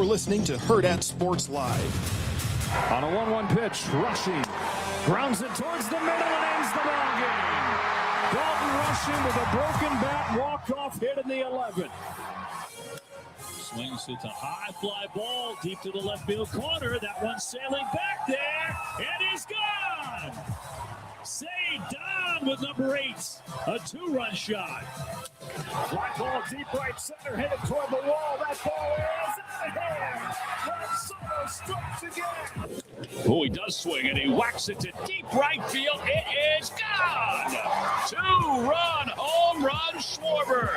You're listening to Hurrdat Sports Live. On a 1-1 pitch, rushing, grounds it towards the middle and ends the ball game. Dalton rushing with a broken bat, walk-off hit in the 11th. Swings it to high fly ball deep to the left field corner. That one sailing back there, and he's gone. Say Don with number 8, a 2-run shot. Fly ball deep right center, headed toward the wall. That ball is out of here. Ron Soto strikes again. Oh, he does swing, and he whacks it to deep right field. It is gone. 2-run home run, Schwarber.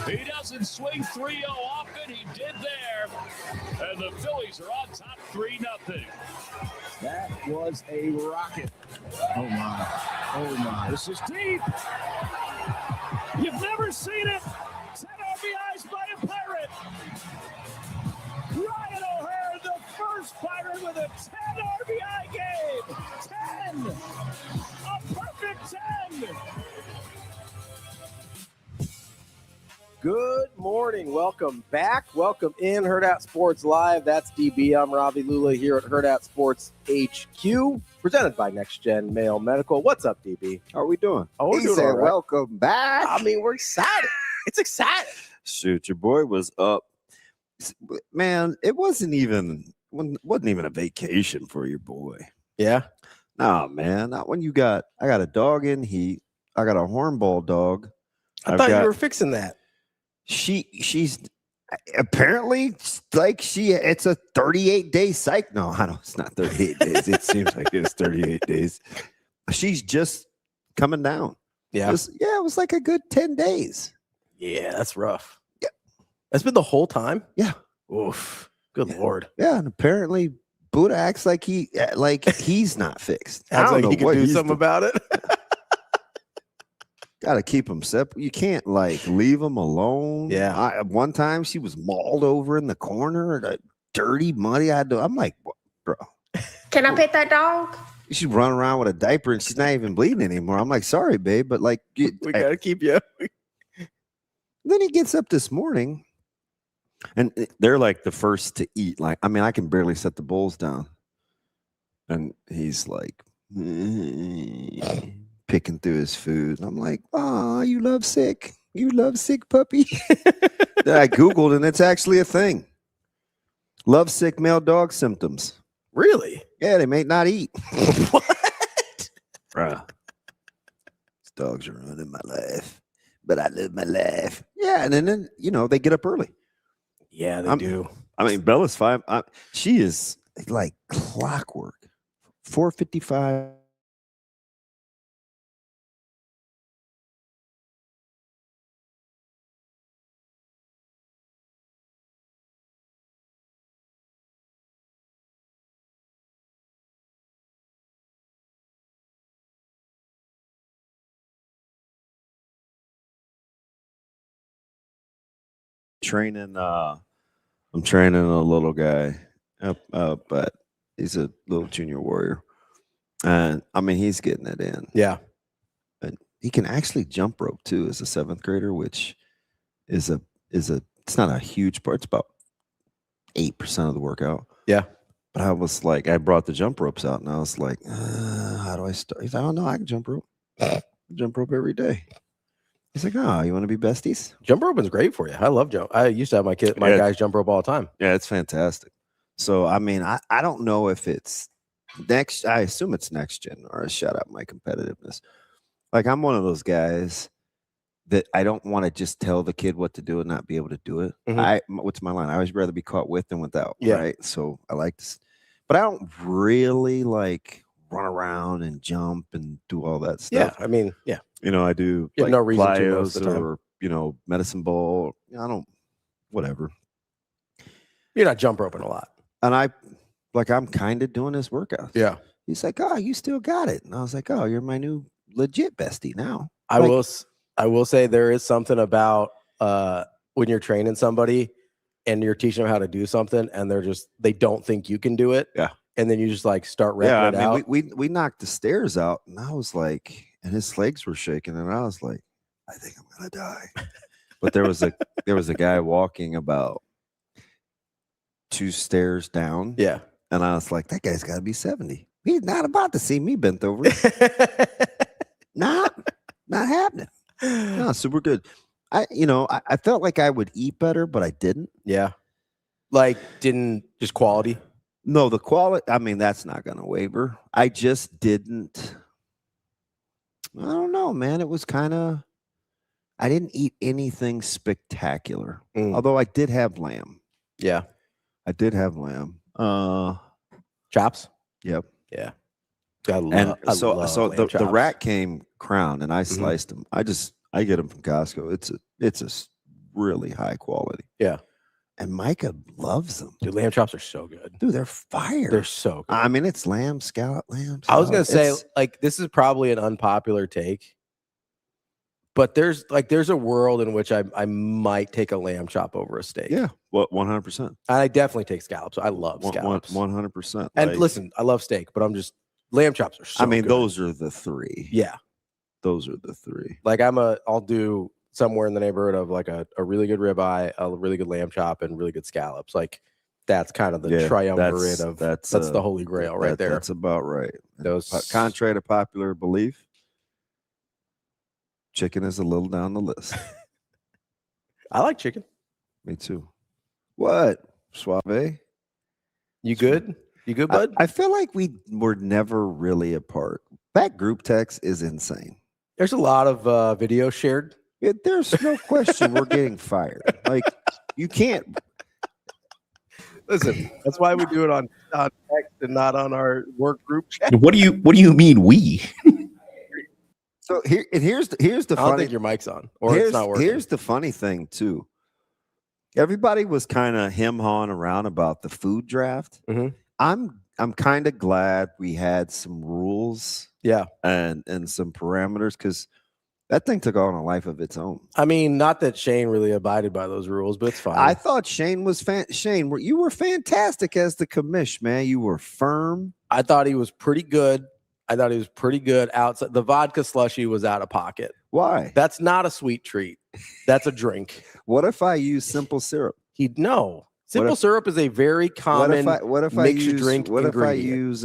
He doesn't swing 3-0 often. He did there. And the Phillies are on top 3-0. That was a rocket. Oh, my. Oh, my. This is deep. You've never seen it. 10 RBIs by a Pirate. Ryan O'Hare, the first Pirate with a 10 RBI game. 10. A perfect 10. Good morning. Welcome back. Welcome in Hurrdat Sports Live. That's DB. I'm Ravi Lulla here at Hurrdat Sports HQ, presented by Next Gen Male Medical. What's up, DB? How are we doing? Oh, we're doing all right. Welcome back. I mean, we're excited. It's exciting. Shoot, your boy was up. Man, it wasn't even a vacation for your boy. Yeah. Nah, man. Not when you got. I got a dog in heat. I got a hornball dog. I thought you were fixing that. She's apparently like it's a 38-day cycle. No, I don't. It's not 38 days. It seems like it's 38 days. She's just coming down. Yeah. It was like a good 10 days. Yeah, that's rough. Yeah. That's been the whole time? Yeah. Oof. Good Lord. Yeah, and apparently Buddha acts like he's not fixed. Acts like he can do something about it. Got to keep them separate. You can't leave them alone. Yeah. One time she was mauled over in the corner, dirty, muddy. I'm like, bro. Can I pet that dog? She's running around with a diaper and she's not even bleeding anymore. I'm like, sorry, babe, but we got to keep you. Then he gets up this morning and they're like the first to eat. I can barely set the bowls down. And he's like, picking through his food. And I'm like, oh, you love sick. You love sick puppy. Then I Googled and it's actually a thing. Love sick male dog symptoms. Really? Yeah, they may not eat. What? Bruh. These dogs are ruining my life. But I live my life. Yeah, and then they get up early. Yeah, they do. I mean, Bella's 5. She is like clockwork. 4:55. I'm training a little guy but he's a little junior warrior, and I mean he's getting it in. Yeah, and he can actually jump rope too as a 7th grader, which is it's not a huge part. It's about 8% of the workout. Yeah, but I was like, I brought the jump ropes out and I was like, how do I start? He's like, oh no, I can jump rope. Jump rope every day. He's like, oh, you want to be besties? Jump roping is great for you. I love jump. I used to have my guys jump rope all the time. Yeah, it's fantastic. So, I mean, I don't know if it's next. I assume it's next gen, or shut up my competitiveness. Like, I'm one of those guys that I don't want to just tell the kid what to do and not be able to do it. Mm-hmm. What's my line? I always rather be caught with than without. Yeah. Right. So I like this, but I don't really run around and jump and do all that stuff. Yeah. I mean, yeah. I do no reason to plyos most of the time. or, medicine ball. I don't, whatever. You're not jump roping a lot. And I'm kind of doing his workouts. Yeah. He's like, oh, you still got it. And I was like, oh, you're my new legit bestie now. I will say there is something about when you're training somebody and you're teaching them how to do something and they don't think you can do it. Yeah. And then you just start repping it out. We knocked the stairs out and I was like, and his legs were shaking and I was like, I think I'm gonna die. But there was a guy walking about 2 stairs down. Yeah. And I was like, that guy's got to be 70. He's not about to see me bent over. Not happening. No, super good. I felt like I would eat better, but I didn't. Yeah. Like, didn't just quality? No, the quality, I mean, that's not going to waver. I just didn't. I don't know, man. It was kind of, I didn't eat anything spectacular. Although I did have lamb. Yeah. I did have lamb. Chops? Yep. Yeah. So the rack came crowned and I sliced them. I get them from Costco. It's a really high quality. Yeah. And Micah loves them. Dude, lamb chops are so good. Dude, they're fire. They're so good. I mean, it's lamb, scallop lamb. I was going to say, like, this is probably an unpopular take, but there's a world in which I might take a lamb chop over a steak. Yeah, well, 100%. I definitely take scallops. I love scallops. 100%. And listen, I love steak, but lamb chops are so good. Those are the 3. Yeah. Those are the 3. Like, I'll do somewhere in the neighborhood of like a really good ribeye, a really good lamb chop, and really good scallops. Like, that's kind of the triumvirate of that's the holy grail right there. That's about right. Those, contrary to popular belief, chicken is a little down the list. I like chicken. Me too. What? Suave? You good? You good, bud? I feel like we were never really apart. That group text is insane. There's a lot of video shared. There's no question we're getting fired. Like, you can't. Listen, that's why we do it on text and not on our work group chat. What do you mean we? So here's the I don't funny. think your mic's on, or it's not working. Here's the funny thing too. Everybody was kind of him-hawing around about the food draft. I'm kind of glad we had some rules, and some parameters, because that thing took on a life of its own. I mean, not that Shane really abided by those rules, but it's fine. I thought Shane was Shane, you were fantastic as the commish, man. You were firm. I thought he was pretty good. Outside. The vodka slushy was out of pocket. Why? That's not a sweet treat. That's a drink. What if I use simple syrup? Simple syrup is a very common mixed drink What if I ingredient. use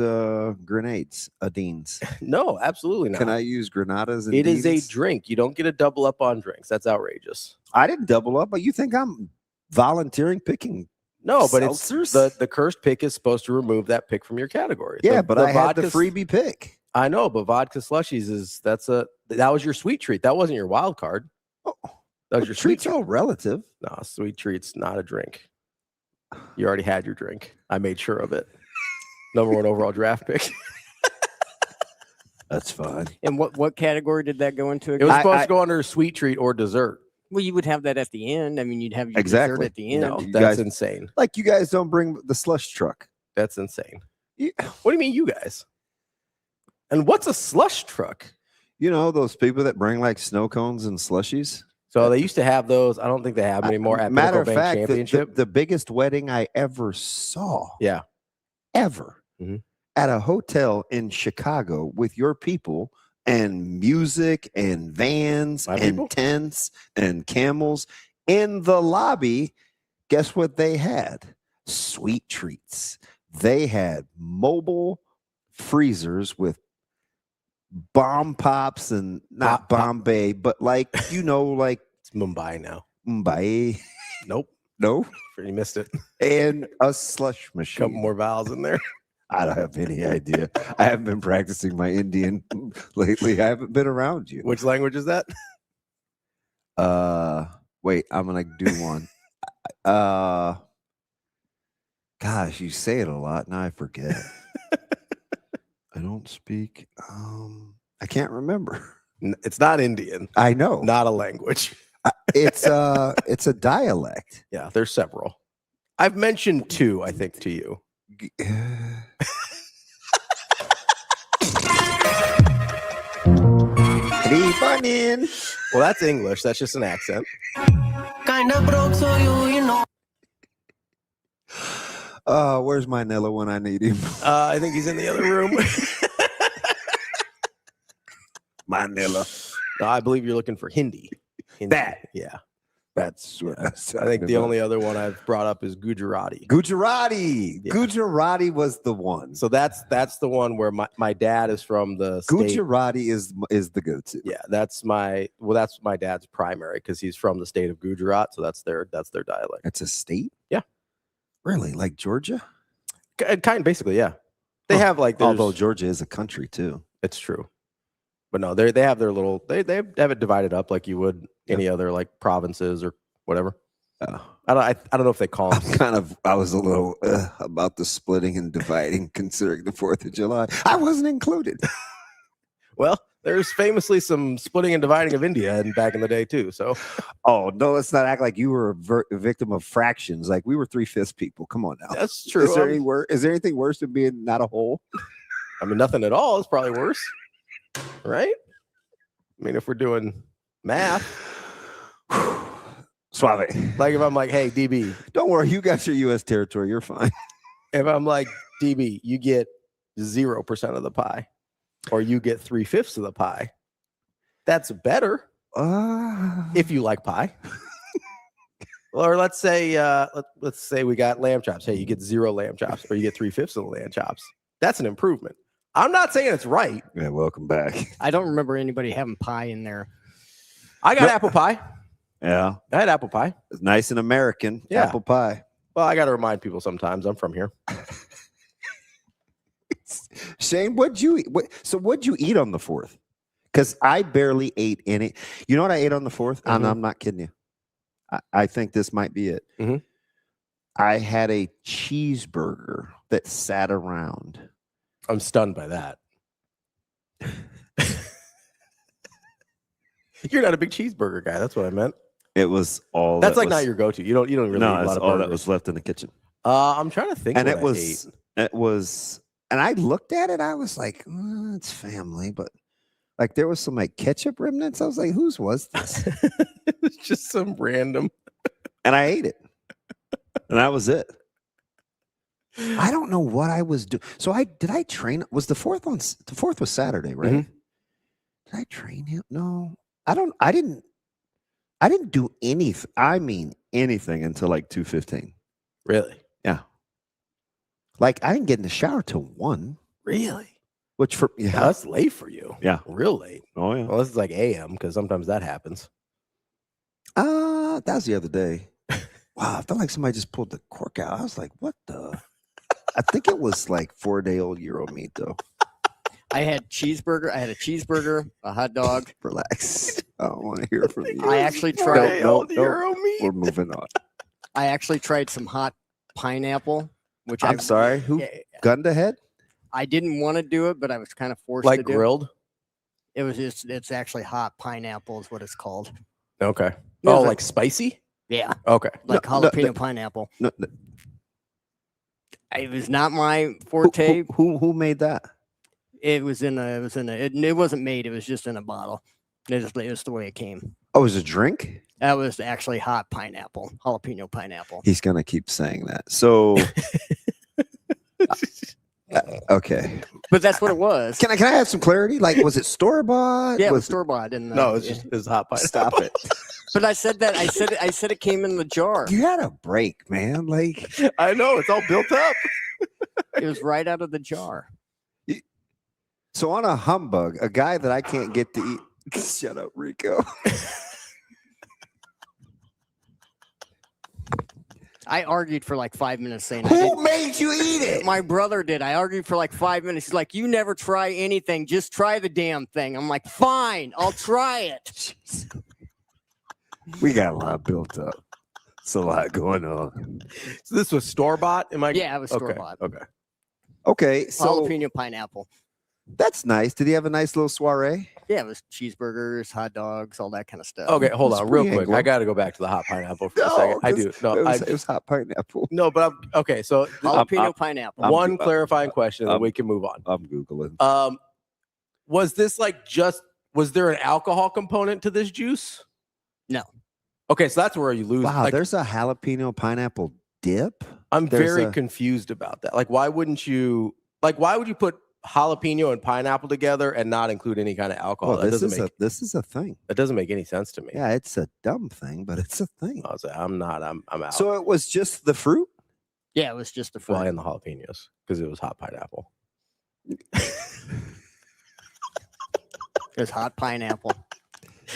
grenades, Adines? No, absolutely not. Can I use granadas? It is a drink. You don't get a double up on drinks. That's outrageous. I didn't double up, but you think I'm volunteering picking? No, but seltzers? it's the cursed pick is supposed to remove that pick from your category. Yeah, but I had the freebie pick. I know, but vodka slushies that was your sweet treat. That wasn't your wild card. Oh, that was your sweet treat's all relative. No, sweet treat's not a drink. You already had your drink. I made sure of it. Number 1 overall draft pick. That's fine. And what category did that go into? It was supposed to go under sweet treat or dessert. Well, you would have that at the end. I mean, you'd have your Exactly. dessert at the end. No, that's insane. Like, you guys don't bring the slush truck. That's insane. What do you mean, you guys? And what's a slush truck? You know, those people that bring like snow cones and slushies? So they used to have those. I don't think they have them anymore at Matter Pinnacle of Bank fact, Championship. the biggest wedding I ever saw. Yeah. Ever. Mhm. At a hotel in Chicago with your people and music and vans My and people? tents and camels in the lobby. Guess what they had? Sweet treats. They had mobile freezers with bomb pops and not Bombay, but like, like It's Mumbai now. Mumbai. Nope. No. You missed it. And a slush machine. Couple more vowels in there. I don't have any idea. I haven't been practicing my Indian lately. I haven't been around you. Which language is that? Wait, I'm gonna do one. Gosh, you say it a lot. Now I forget. I don't speak. I can't remember. It's not Indian. I know. Not a language. It's a dialect. Yeah, there's several. I've mentioned 2, I think, to you. Well, that's English. That's just an accent. Kinda broke, so you know. Where's Manila when I need him? I think he's in the other room. Manila. No, I believe you're looking for Hindi. That. Yeah. That's what I was I think talking the about. only other one I've brought up is Gujarati. Gujarati. Yeah. Gujarati was the one. So that's the one where my dad is from the state. Gujarati is the go-to. Yeah, that's my dad's primary because he's from the state of Gujarat, so that's their dialect. It's a state? Yeah. Really? Like Georgia? Kind basically, yeah. They have like although Georgia is a country too. it's true. But no, they have their little they have it divided up like you would any other like provinces or whatever. I don't know if they call them. I was a little about the splitting and dividing considering the 4th of July. I wasn't included. Well, there's famously some splitting and dividing of India and back in the day too. So Oh, no, let's not act like you were a victim of fractions. Like we were 3/5 people. Come on now. that's true. Is there anything worse than being not a whole? I mean, nothing at all is probably worse, right? I mean, if we're doing math, Suave. like if I'm like, hey, DB, Don't worry, you got your U.S. territory. You're fine. if I'm like, DB, you get 0% of the pie, or you get 3/5 of the pie, that's better if you like pie. Or let's say let's say we got lamb chops. Hey, you get 0 lamb chops, or you get 3/5 of the lamb chops. That's an improvement. I'm not saying it's right. Yeah, welcome back. I don't remember anybody having pie in there. I got apple pie. Yeah, I had apple pie. it's nice and American. Yeah. Apple pie. Well, I got to remind people sometimes I'm from here. Shane, what'd you eat? What'd you eat on the 4th? Because I barely ate any. You know what I ate on the 4th? And I'm not kidding you. I think this might be it. Mhm. I had a cheeseburger that sat around. I'm stunned by that. You're not a big cheeseburger guy. That's what I meant. It was all. That's that like was, not your go-to. You don't really eat a No, lot it's of all that burgers. was left in the kitchen. I'm trying to think. And what it I was. ate. It was. And I looked at it. I was like, it's family, but like there was some like ketchup remnants. I was like, whose was this? It was just some random. And I ate it. And that was it. I don't know what I was doing. So did I train? Was the 4th was Saturday, right? Mhm. Did I train him? No, I didn't do anything. I mean anything until like 2:15. Really? Yeah. Like I didn't get in the shower till 1. Really? Which for Yeah, that's late for you. Yeah. Real late. Oh yeah. Well, this is like AM because sometimes that happens. That was the other day. Wow, I felt like somebody just pulled the cork out. I was like, what the? I think it was like 4-day-old Euro meat though. I had a cheeseburger, a hot dog. Relax. I don't want to hear from you. I actually tried. No, Euro meat. We're moving on. I actually tried some hot pineapple, which I'm sorry. Who gunned ahead? I didn't want to do it, but I was kind of forced Like to do grilled? it. It's actually hot pineapple is what it's called. Okay. No, Oh, but- like spicy? Yeah, Okay. like No, jalapeno pineapple. No, It was not my forte. who made that? It wasn't made. It was just in a bottle. It was the way it came. Oh, it was a drink? That was actually hot pineapple, jalapeno pineapple. He's gonna keep saying that. So okay. But that's what it was. Can I have some clarity? Like, was it store bought? Yeah, it was was store bought. No, it's hot pie. Stop it. But I said that. I said it came in the jar. You had a break, man. Like I know it's all built up. It was right out of the jar. so on a humbug, a guy that I can't get to eat. Shut up, Rico. I argued for like 5 minutes saying, Who made you eat it? my brother did. I argued for like 5 minutes. He's like, you never try anything. Just try the damn thing. I'm like, fine, I'll try it. We got a lot built up. It's a lot going on. So this was store bought. Am I? Yeah, it was Okay. store bought. Okay. Okay, so Jalapeno pineapple. that's nice. Did he have a nice little soiree? Yeah, it was cheeseburgers, hot dogs, all that kind of stuff. Okay. Hold on, real Spring quick. Anglo. I got to go back to the hot pineapple for a second. I do. No, it was hot pineapple. no, but I'm okay. So Jalapeno pineapple. one clarifying question, and then we can move on. I'm Googling. Was this like was there an alcohol component to this juice? No. Okay, so that's where you lose. Wow, like, there's a jalapeno pineapple dip. I'm there's very a- confused about that. Like, why wouldn't you? Like, why would you put jalapeno and pineapple together and not include any kind of alcohol. Well, this is a thing. That doesn't make any sense to me. Yeah, it's a dumb thing, but it's a thing. I was like, I'm out. So it was just the fruit? Yeah, it was just the fruit. Well, and the jalapenos because it was hot pineapple. It's hot pineapple.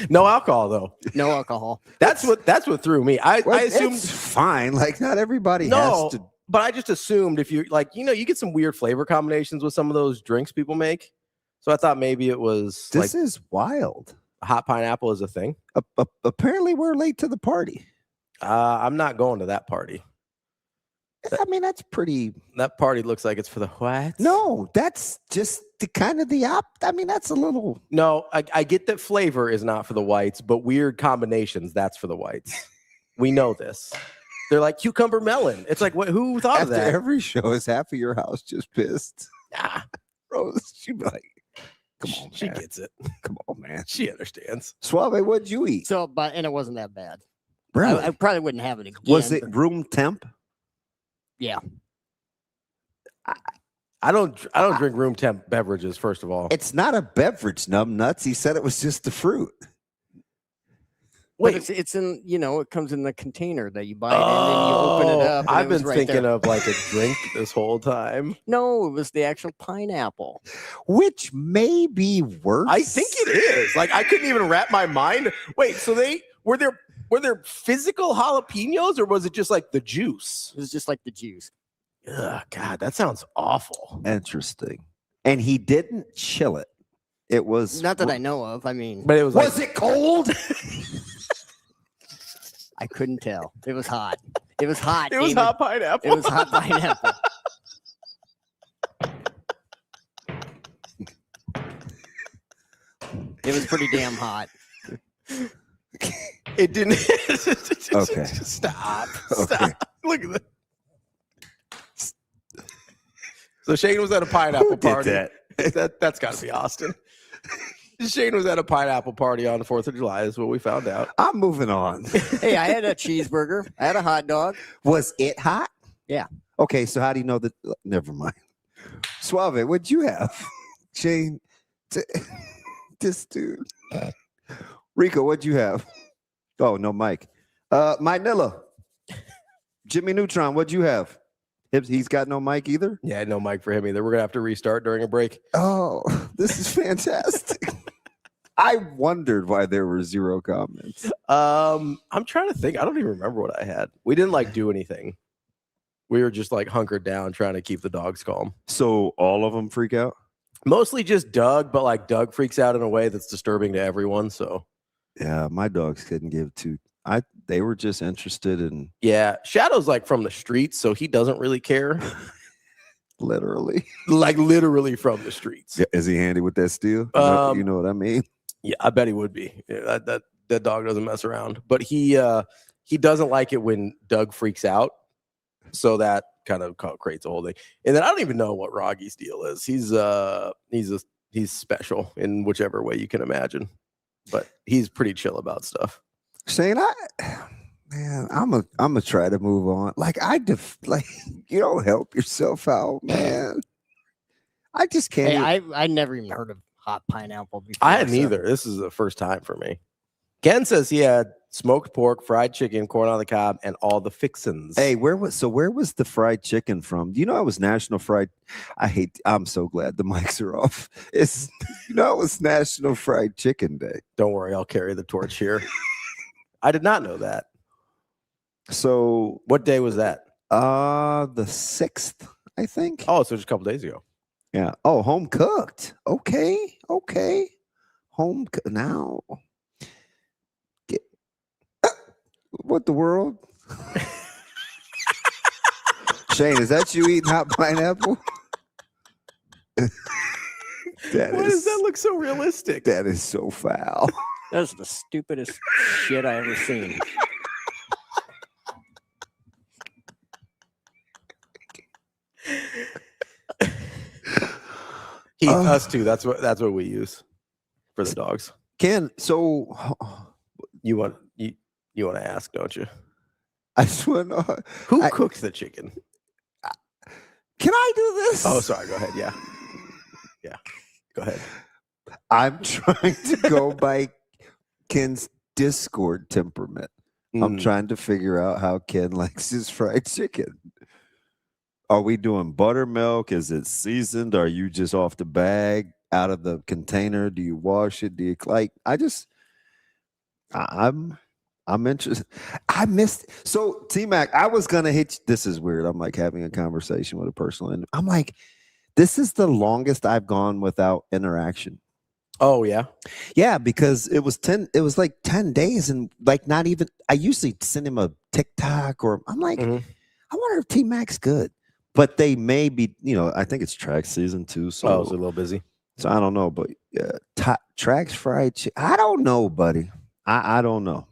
No alcohol though. No alcohol. That's what threw me. I assumed it's fine. Like not everybody no, has to. but I just assumed if you like, you get some weird flavor combinations with some of those drinks people make. So I thought maybe it was This is wild. Hot pineapple is a thing. Apparently, we're late to the party. I'm not going to that party. I mean, that's pretty. That party looks like it's for the whites. No, that's just the kind of the op. I mean, that's a little. No, I get that flavor is not for the whites, but weird combinations, that's for the whites. We know this. They're like cucumber melon. It's like, who thought of After that? every show, is half of your house just pissed? Nah, Rose, she'd be like, come on, man. she gets it. Come on, man. She understands. Suave, what'd you eat? So, and it wasn't that bad. Really? I probably wouldn't have it again. Was it room temp? Yeah. I don't drink room temp beverages, first of all. It's not a beverage, numb nuts. He said it was just the fruit. Wait, it's in, it comes in the container that you buy it in, and then you open it up. And I've it was been right thinking there. of like a drink this whole time. No, it was the actual pineapple. Which may be worse. I think it is. Like I couldn't even wrap my mind. Wait, so were there physical jalapenos or was it just like the juice? It was just like the juice. Ugh, God, that sounds awful. Interesting. And he didn't chill it. It was Not that I know of. I mean, But it was Was it cold? I couldn't tell. It was hot. It was hot. it was David. hot pineapple. It was hot pineapple. It was pretty damn hot. It didn't. Okay. Stop. Okay. Stop. Look at that. So Shane was at a pineapple party. That's got to be Austin. Shane was at a pineapple party on the 4th of July. Is what we found out. I'm moving on. Hey, I had a cheeseburger. I had a hot dog. Was it hot? Yeah. Okay, so how do you know that? Never mind. Suave, what'd you have? Shane, this dude. Rico, what'd you have? Oh, no, Mike. Manila. Jimmy Neutron, what'd you have? He's got no mic either? Yeah, no mic for him either. We're going to have to restart during a break. Oh, this is fantastic. I wondered why there were 0 comments. I'm trying to think. I don't even remember what I had. We didn't like do anything. We were just like hunkered down trying to keep the dogs calm. So all of them freak out? Mostly just Doug, but like Doug freaks out in a way that's disturbing to everyone. So Yeah, my dogs couldn't give two. They were just interested in yeah, Shadow's like from the streets, so he doesn't really care. literally. Like literally from the streets. Yeah, is he handy with that steel? You know what I mean? Yeah, I bet he would be. Yeah, that dog doesn't mess around. But he doesn't like it when Doug freaks out. So that kind of creates a whole thing. And then I don't even know what Roggy's deal is. He's special in whichever way you can imagine. But he's pretty chill about stuff. Shane, I'm gonna try to move on. Like you don't help yourself out, man. I just can't. Hey, I never even heard of hot pineapple before. I hadn't either. This is the first time for me. Ken says he had smoked pork, fried chicken, corn on the cob, and all the fixins. Hey, where was the fried chicken from? Do you know it was National Fried? I'm so glad the mics are off. It was National Fried Chicken Day. Don't worry, I'll carry the torch here. I did not know that. So what day was that? The 6th, I think. Oh, so just a couple days ago. Yeah. Oh, home cooked. Okay. Now. What the world? Shane, is that you eating hot pineapple? Why does that look so realistic? That is so foul. That's the stupidest shit I ever seen. Keith, us too. That's what we use for the dogs. Ken, so you want to ask, don't you? I just want to know who cooked the chicken. Can I do this? Oh, sorry. Go ahead. Yeah. Go ahead. I'm trying to go by Ken's Discord temperament. I'm trying to figure out how Ken likes his fried chicken. Are we doing buttermilk? Is it seasoned? Are you just off the bag, out of the container? Do you wash it? Do you like? I'm interested. I missed. So T-Mac, I was gonna hit you. This is weird. I'm like having a conversation with a person, and I'm like, this is the longest I've gone without interaction. Oh yeah. Yeah, because it was like 10 days, and like not even. I usually send him a TikTok, or I'm like, I wonder if T-Mac's good. But they may be, I think it's track season too. So I was a little busy. So I don't know, but Track's fried chicken. I don't know, buddy. I don't know.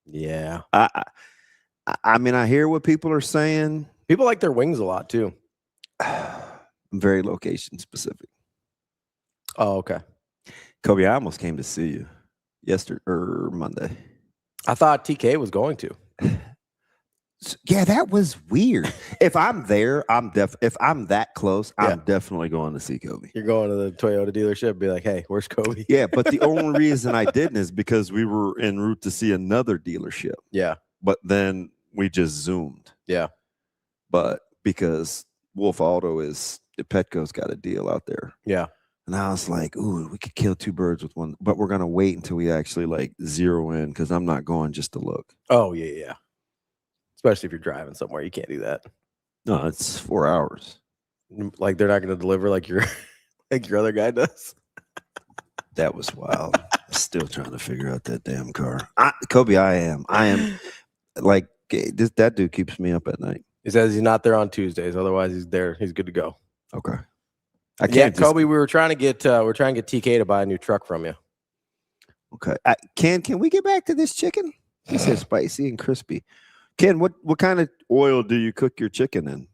Yeah. I mean, I hear what people are saying. People like their wings a lot too. I'm very location specific. Oh, okay. Kobe, I almost came to see you yesterday or Monday. I thought TK was going to. Yeah, that was weird. If I'm there, if I'm that close, I'm definitely going to see Kobe. You're going to the Toyota dealership, be like, hey, where's Kobe? Yeah, but the only reason I didn't is because we were en route to see another dealership. Yeah. But then we just zoomed. Yeah. But because Wolf Auto Petco's got a deal out there. Yeah. And I was like, ooh, we could kill two birds with one, but we're going to wait until we actually like zero in, because I'm not going just to look. Oh, yeah. Especially if you're driving somewhere, you can't do that. No, it's 4 hours. Like they're not going to deliver like your other guy does. That was wild. I'm still trying to figure out that damn car. Kobe, I am like, that dude keeps me up at night. He says he's not there on Tuesdays. Otherwise, he's there. He's good to go. Okay. Kobe, we were trying to get TK to buy a new truck from you. Okay. Can we get back to this chicken? He said spicy and crispy. Ken, what kind of oil do you cook your chicken in?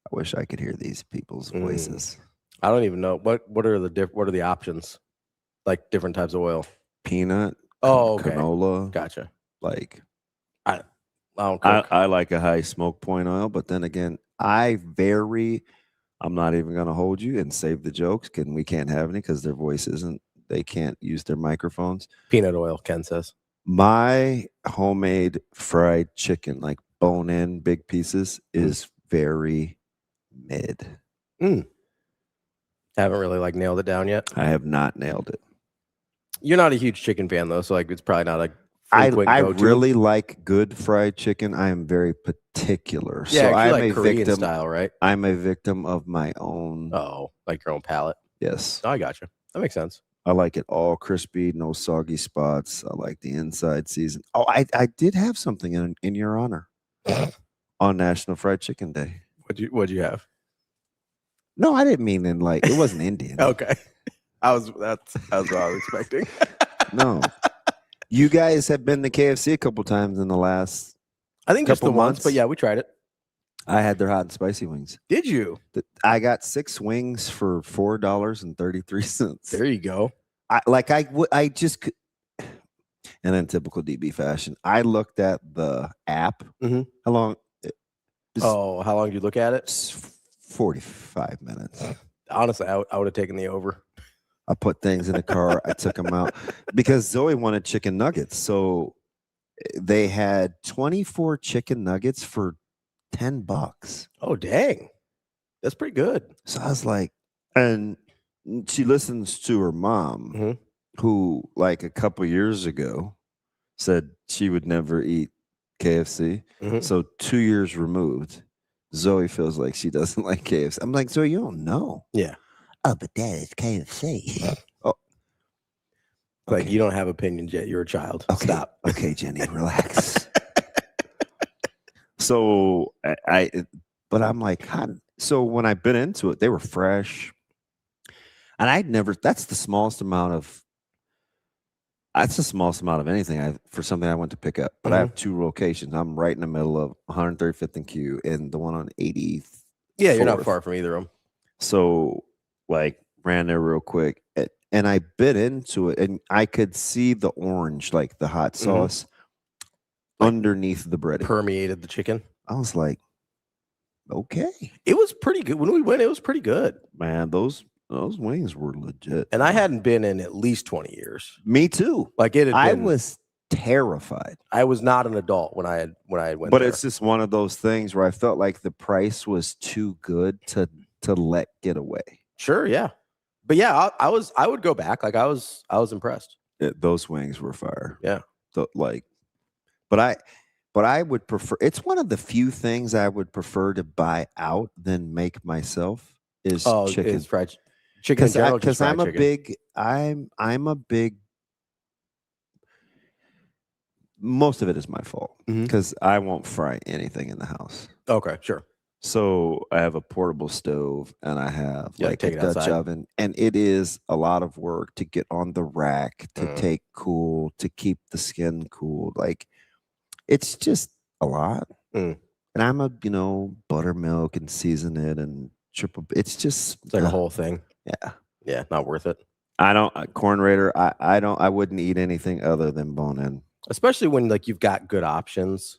I wish I could hear these people's voices. I don't even know what are the options, like different types of oil. Peanut. Oh, okay. Canola. Gotcha. Like I don't cook. I like a high smoke point oil, but then again, I'm not even gonna hold you and save the jokes. We can't have any because their voice they can't use their microphones. Peanut oil, Ken says. My homemade fried chicken, like bone in big pieces, is very mid. Haven't really like nailed it down yet. I have not nailed it. You're not a huge chicken fan though, so like it's probably not a frequent I go-to. really like good fried chicken. I am very particular. Yeah, so I'm like a Korean victim style, right? I'm a victim of my own. Oh, like your own palate. Yes. Oh, I gotcha. That makes sense. I like it all crispy, no soggy spots. I like the inside season. Oh, I did have something in your honor on National Fried Chicken Day. What'd you have? No, I didn't mean it wasn't Indian. Okay. That's what I was expecting. No. You guys have been to KFC a couple times in the last I think just the couple once, months. but yeah, we tried it. I had their hot and spicy wings. Did you? I got 6 wings for $4.33. There you go. I just could, and in typical DB fashion, I looked at the app. Mhm. How long? How long did you look at it? 45 minutes. Honestly, I would have taken the over. I put things in the car. I took them out because Zoe wanted chicken nuggets. So they had 24 chicken nuggets for $10. Oh, dang. That's pretty good. So I was like, and she listens to her mom, who like a couple years ago said she would never eat KFC. So 2 years removed, Zoe feels like she doesn't like KFC. I'm like, Zoe, you don't know. Yeah. Oh, but Dad, it's KFC. Oh. Like you don't have opinions yet. You're a child. Okay. Stop. Okay, Jenny, relax. So but I'm like, so when I bit into it, they were fresh. And that's the smallest amount of anything for something I went to pick up. But I have 2 locations. I'm right in the middle of 135th and Q and the one on 80th. Yeah, you're not far from either of them. So like ran there real quick and I bit into it and I could see the orange, like the hot sauce underneath the bread. Permeated the chicken. I was like, Okay. It was pretty good. When we went, it was pretty good. Man, those wings were legit. And I hadn't been in at least 20 years. Me too. Like it had I been, was terrified. I was not an adult when I had went But there. it's just one of those things where I felt like the price was too good to let get away. Sure, yeah. But yeah, I would go back. Like I was impressed. Those wings were fire. Yeah. So, but I would prefer, it's one of the few things I would prefer to buy out than make myself is chicken. Is fried chicken in general, Because I'm a big most of it is my fault because I won't fry anything in the house. Okay, sure. So I have a portable stove and I have like a Dutch outside. oven, and it is a lot of work to get on the rack, to take cool, to keep the skin cool. Like it's just a lot. And I'm a, buttermilk and season it and triple. It's like a whole thing. Yeah. Yeah. Not worth it. I don't corn raider. I wouldn't eat anything other than bone in. Especially when like you've got good options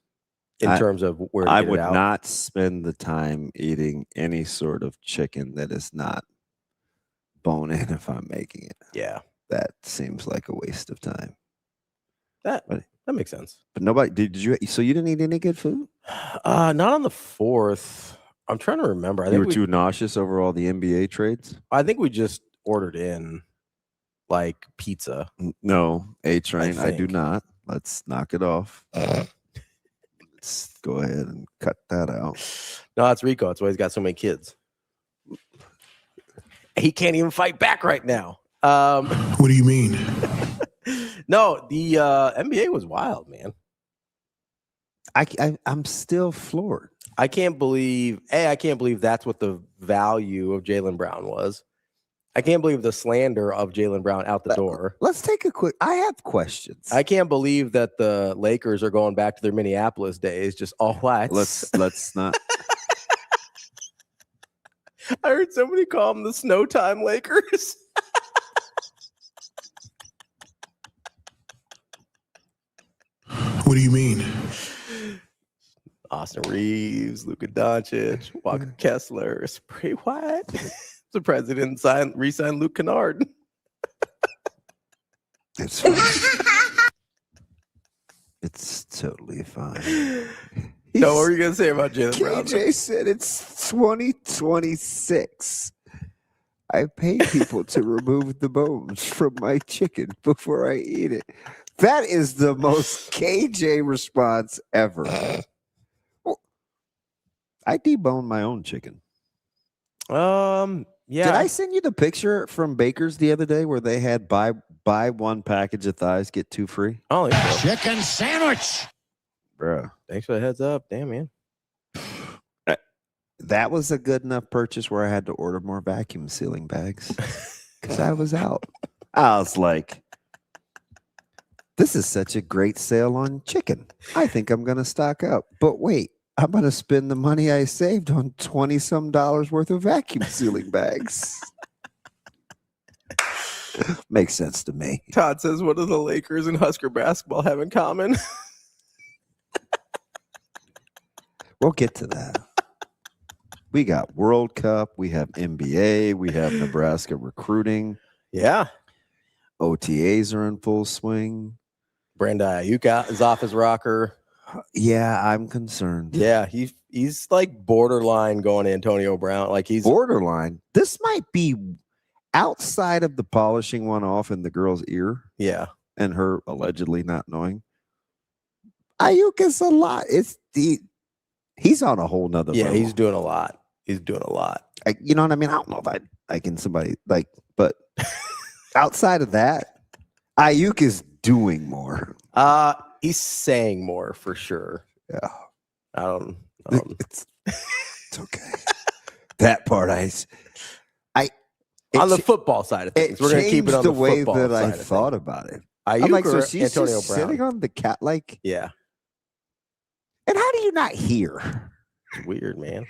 in terms of where to I get would it out. not spend the time eating any sort of chicken that is not bone in if I'm making it. Yeah. That seems like a waste of time. That makes sense. But nobody did you so you didn't eat any good food? Not on the 4th. I'm trying to remember. I think you were too nauseous over all the NBA trades? I think we just ordered in like pizza. No, A-Train. I do not. Let's knock it off. Let's go ahead and cut that out. No, that's Rico. That's why he's got so many kids. He can't even fight back right now. What do you mean? No, the NBA was wild, man. I'm still floored. I can't believe that's what the value of Jaylen Brown was. I can't believe the slander of Jaylen Brown out the door. Let's take a quick. I have questions. I can't believe that the Lakers are going back to their Minneapolis days, just all white. Let's not. I heard somebody call them the Snow Time Lakers. What do you mean? Austin Reeves, Luka Doncic, Walker Kessler, Spray White. The president re-signed Luke Kennard. It's fine. It's totally fine. No, what were you gonna say about Jaylen Brown? KJ said it's 2026. I pay people to remove the bones from my chicken before I eat it. That is the most KJ response ever. I debone my own chicken. Yeah. Did I send you the picture from Baker's the other day where they had buy one package of thighs, get 2 free? Oh, chicken sandwich. Bro. Thanks for the heads up. Damn, man. That was a good enough purchase where I had to order more vacuum sealing bags because I was out. I was like, this is such a great sale on chicken. I think I'm going to stock up. But wait, I'm going to spend the money I saved on $20-some worth of vacuum sealing bags. Makes sense to me. Todd says, what do the Lakers and Husker basketball have in common? We'll get to that. We got World Cup. We have NBA. We have Nebraska recruiting. Yeah. OTAs are in full swing. Brandon Ayuk is off his rocker. Yeah, I'm concerned. Yeah, he's like borderline going Antonio Brown. Like he's borderline. This might be outside of the polishing one off in the girl's ear. Yeah. And her allegedly not knowing. Ayuk is a lot. He's on a whole nother level. He's doing a lot. He's doing a lot. You know what I mean? I don't know if I can somebody like, but outside of that, Ayuk is doing more. He's saying more for sure. Yeah. I don't it's okay. That part on the football side of things. We're gonna keep it on the way football that I side of thought things. about it. Ayuk I'm like, so or she's Antonio just Brown sitting on the cat like, yeah. And how do you not hear? It's weird, man.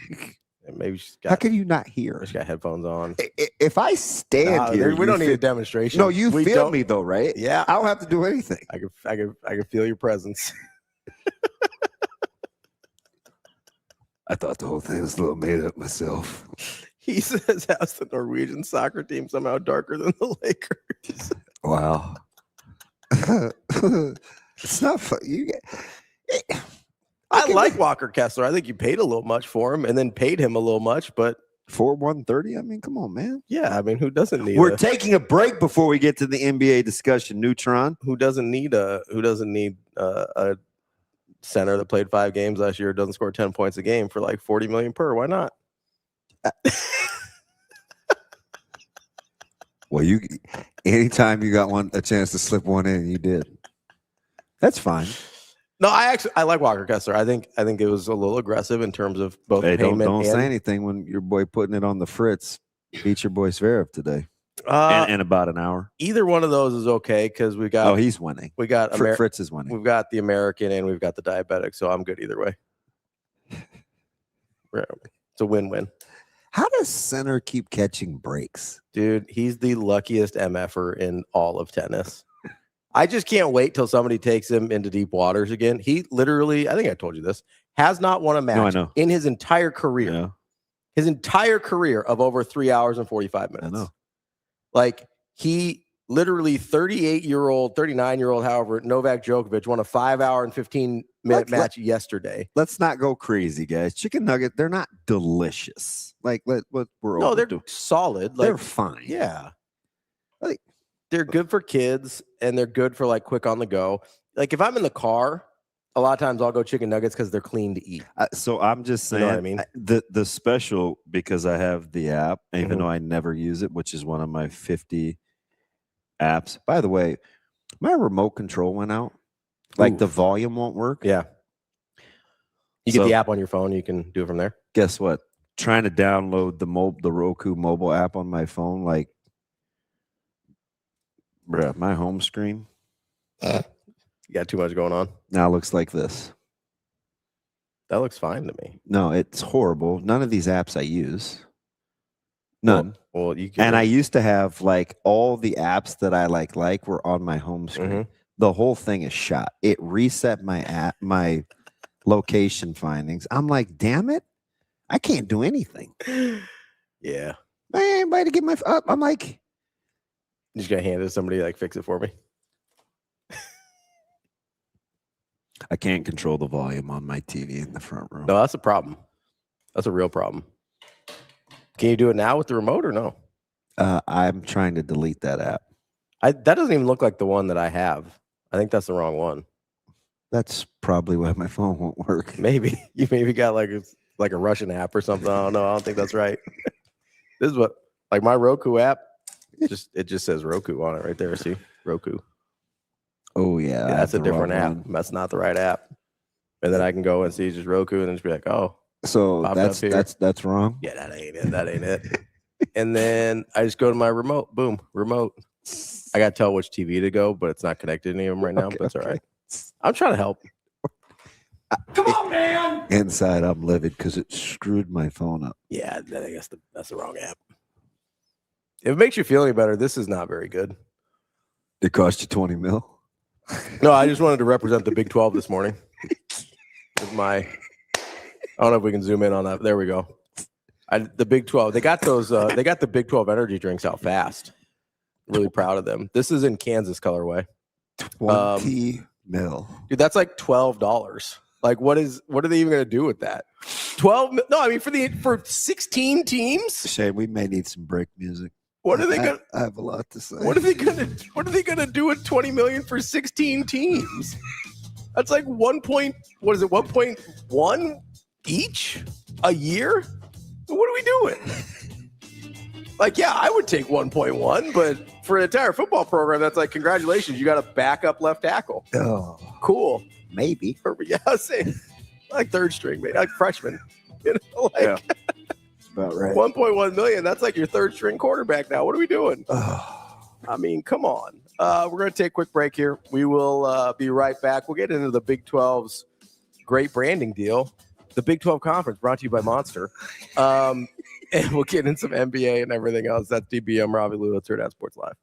And maybe she's got. How can you not hear? She's got headphones on. If I stand here, we don't need a demonstration. No, you feel me though, right? Yeah, I don't have to do anything. I can feel your presence. I thought the whole thing was a little made up myself. He says, how's the Norwegian soccer team somehow darker than the Lakers? Wow. It's not fun. I like Walker Kessler. I think you paid a little much for him and then paid him a little much, but for 130. I mean, come on, man. Yeah, I mean, who doesn't need? We're taking a break before we get to the NBA discussion. Neutron. Who doesn't need a center that played 5 games last year, doesn't score 10 points a game for like 40 million per? Why not? Well, anytime you got a chance to slip one in, you did. That's fine. No, I like Walker Kessler. I think it was a little aggressive in terms of both Hey, payment don't and say anything when your boy putting it on the Fritz. Beat your boy Zverev today. In about an hour. Either one of those is okay because we got. Oh, he's winning. We got Fritz is winning. We've got the American and we've got the diabetic, so I'm good either way. It's a win-win. How does center keep catching breaks? Dude, he's the luckiest MFer in all of tennis. I just can't wait till somebody takes him into deep waters again. He literally, I think I told you this, has not won a match in his entire career. Yeah. His entire career of over 3 hours and 45 minutes. I know. Like, he literally 38-year-old, 39-year-old, however, Novak Djokovic won a 5-hour and 15-minute match yesterday. Let's not go crazy, guys. Chicken nugget, they're not delicious. Like, they're solid. Like, they're fine. Yeah. Like, they're good for kids and they're good for like quick on the go. Like if I'm in the car, a lot of times I'll go chicken nuggets because they're clean to eat. So I'm just saying, you know what I mean? The special, because I have the app, even though I never use it, which is one of my 50 apps. By the way, my remote control went out. Like the volume won't work. Yeah. You get the app on your phone. You can do it from there. Guess what? Trying to download the Roku mobile app on my phone, like, bruh, my home screen. You got too much going on. Now looks like this. That looks fine to me. No, it's horrible. None of these apps I use. None. Well, you can. And I used to have like all the apps that I like were on my home screen. The whole thing is shot. It reset my location findings. I'm like, damn it, I can't do anything. Yeah. Anybody to get my up? I'm like, you just gotta hand it to somebody like fix it for me. I can't control the volume on my TV in the front room. No, that's a problem. That's a real problem. Can you do it now with the remote or no? I'm trying to delete that app. That doesn't even look like the one that I have. I think that's the wrong one. That's probably why my phone won't work. Maybe you got like a Russian app or something. I don't know. I don't think that's right. This is what like my Roku app. It just says Roku on it right there. See, Roku. Oh yeah, that's a different app. That's not the right app. And then I can go and see just Roku and then just be like, oh, so that's wrong. Yeah, that ain't it. That ain't it. And then I just go to my remote. Boom, remote. I got to tell which TV to go, but it's not connected to any of them right now. But it's all right. I'm trying to help. Come on, man. Inside, I'm livid because it screwed my phone up. Yeah, I guess that's the wrong app. If it makes you feel any better, this is not very good. It cost you 20 mil. No, I just wanted to represent the Big 12 this morning. I don't know if we can zoom in on that. There we go. The Big 12. They got those. They got the Big 12 energy drinks out fast. Really proud of them. This is in Kansas colorway. 20 mil. Dude, that's like $12. Like, what are they even going to do with that? 12? No, I mean for 16 teams. Shane, we may need some break music. What are they going? I have a lot to say. What are they going to do with 20 million for 16 teams? That's like 1.1 each a year. What are we doing? Like, yeah, I would take 1.1, but for an entire football program, that's like, congratulations, you got a backup left tackle. Oh, cool. Maybe. Yeah, I was saying, like third string, maybe, like freshman. You know, like, yeah. About right. 1.1 million. That's like your third string quarterback now. What are we doing? I mean, come on. We're going to take a quick break here. We will be right back. We'll get into the Big 12's great branding deal. The Big 12 Conference brought to you by Monster. And we'll get in some NBA and everything else. That's DB. I'm Ravi Lulla. It's Hurrdat Sports Live.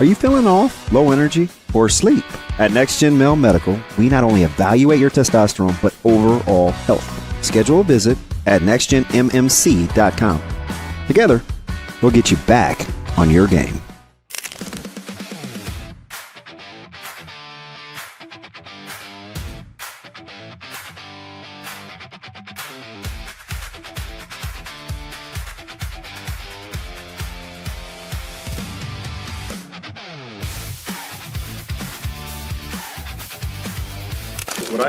Are you feeling off, low energy, or asleep? At Next Gen Male Medical, we not only evaluate your testosterone, but overall health. Schedule a visit at nextgenmmc.com. Together, we'll get you back on your game.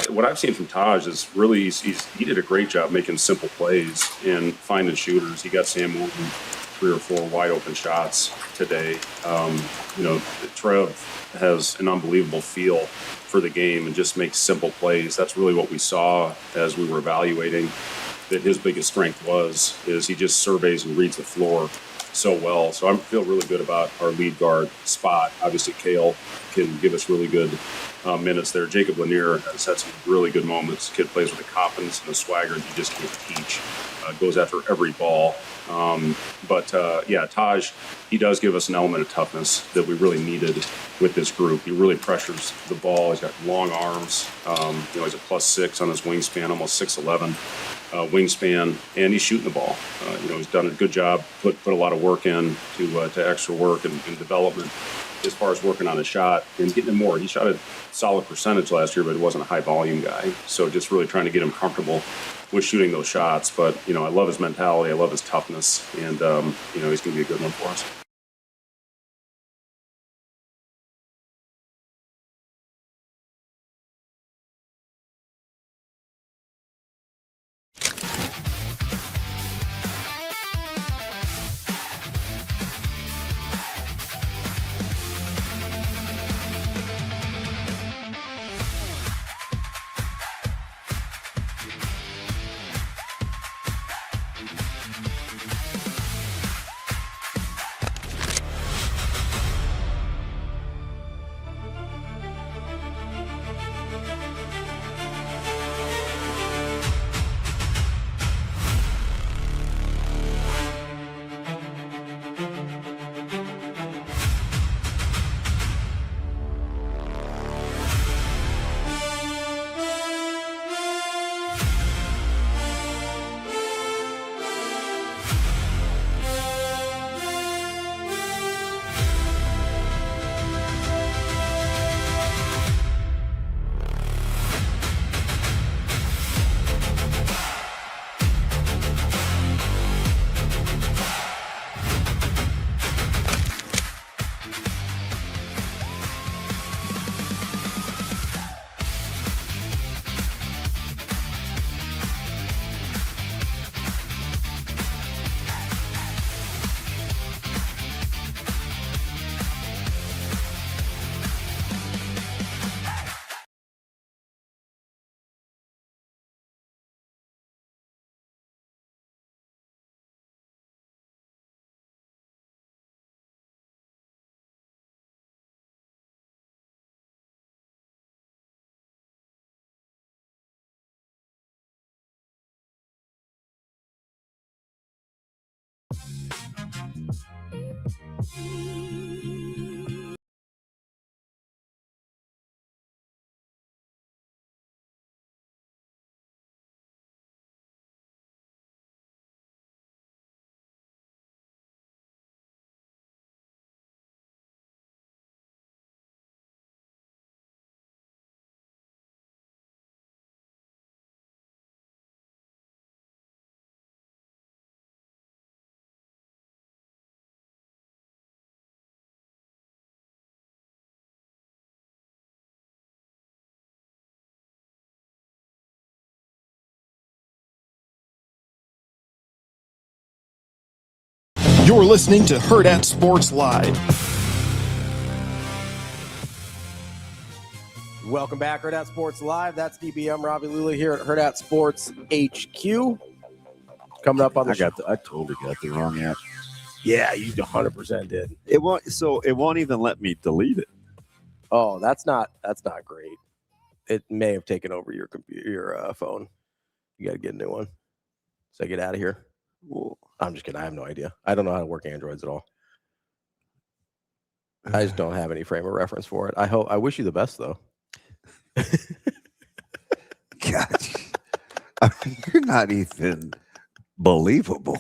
What I've seen from Taj is really he did a great job making simple plays and finding shooters. He got Sam moving 3 or 4 wide open shots today. Trev has an unbelievable feel for the game and just makes simple plays. That's really what we saw as we were evaluating that his biggest strength is he just surveys and reads the floor so well. So I feel really good about our lead guard spot. Obviously, Kale can give us really good minutes there. Jacob Lanier has had some really good moments. Kid plays with a confidence and a swagger that you just can't teach. Goes after every ball. Taj, he does give us an element of toughness that we really needed with this group. He really pressures the ball. He's got long arms. He's a +6 on his wingspan, almost 6'11". Wingspan, and he's shooting the ball. He's done a good job, put a lot of work in to extra work and development as far as working on a shot and getting him more. He shot a solid percentage last year, but he wasn't a high volume guy. So just really trying to get him comfortable with shooting those shots. But, I love his mentality. I love his toughness. And, he's going to be a good one for us. You're listening to Hurrdat Sports Live. Welcome back, Hurrdat Sports Live. That's DB. I'm Ravi Lulla here at Hurrdat Sports HQ. Coming up on the I totally got the wrong app. Yeah, you 100% did. It won't even let me delete it. Oh, that's not great. It may have taken over your computer, your phone. You got to get a new one. So get out of here. Well, I'm just kidding. I have no idea. I don't know how to work Androids at all. I just don't have any frame of reference for it. I wish you the best though. Gosh. I mean, you're not even believable.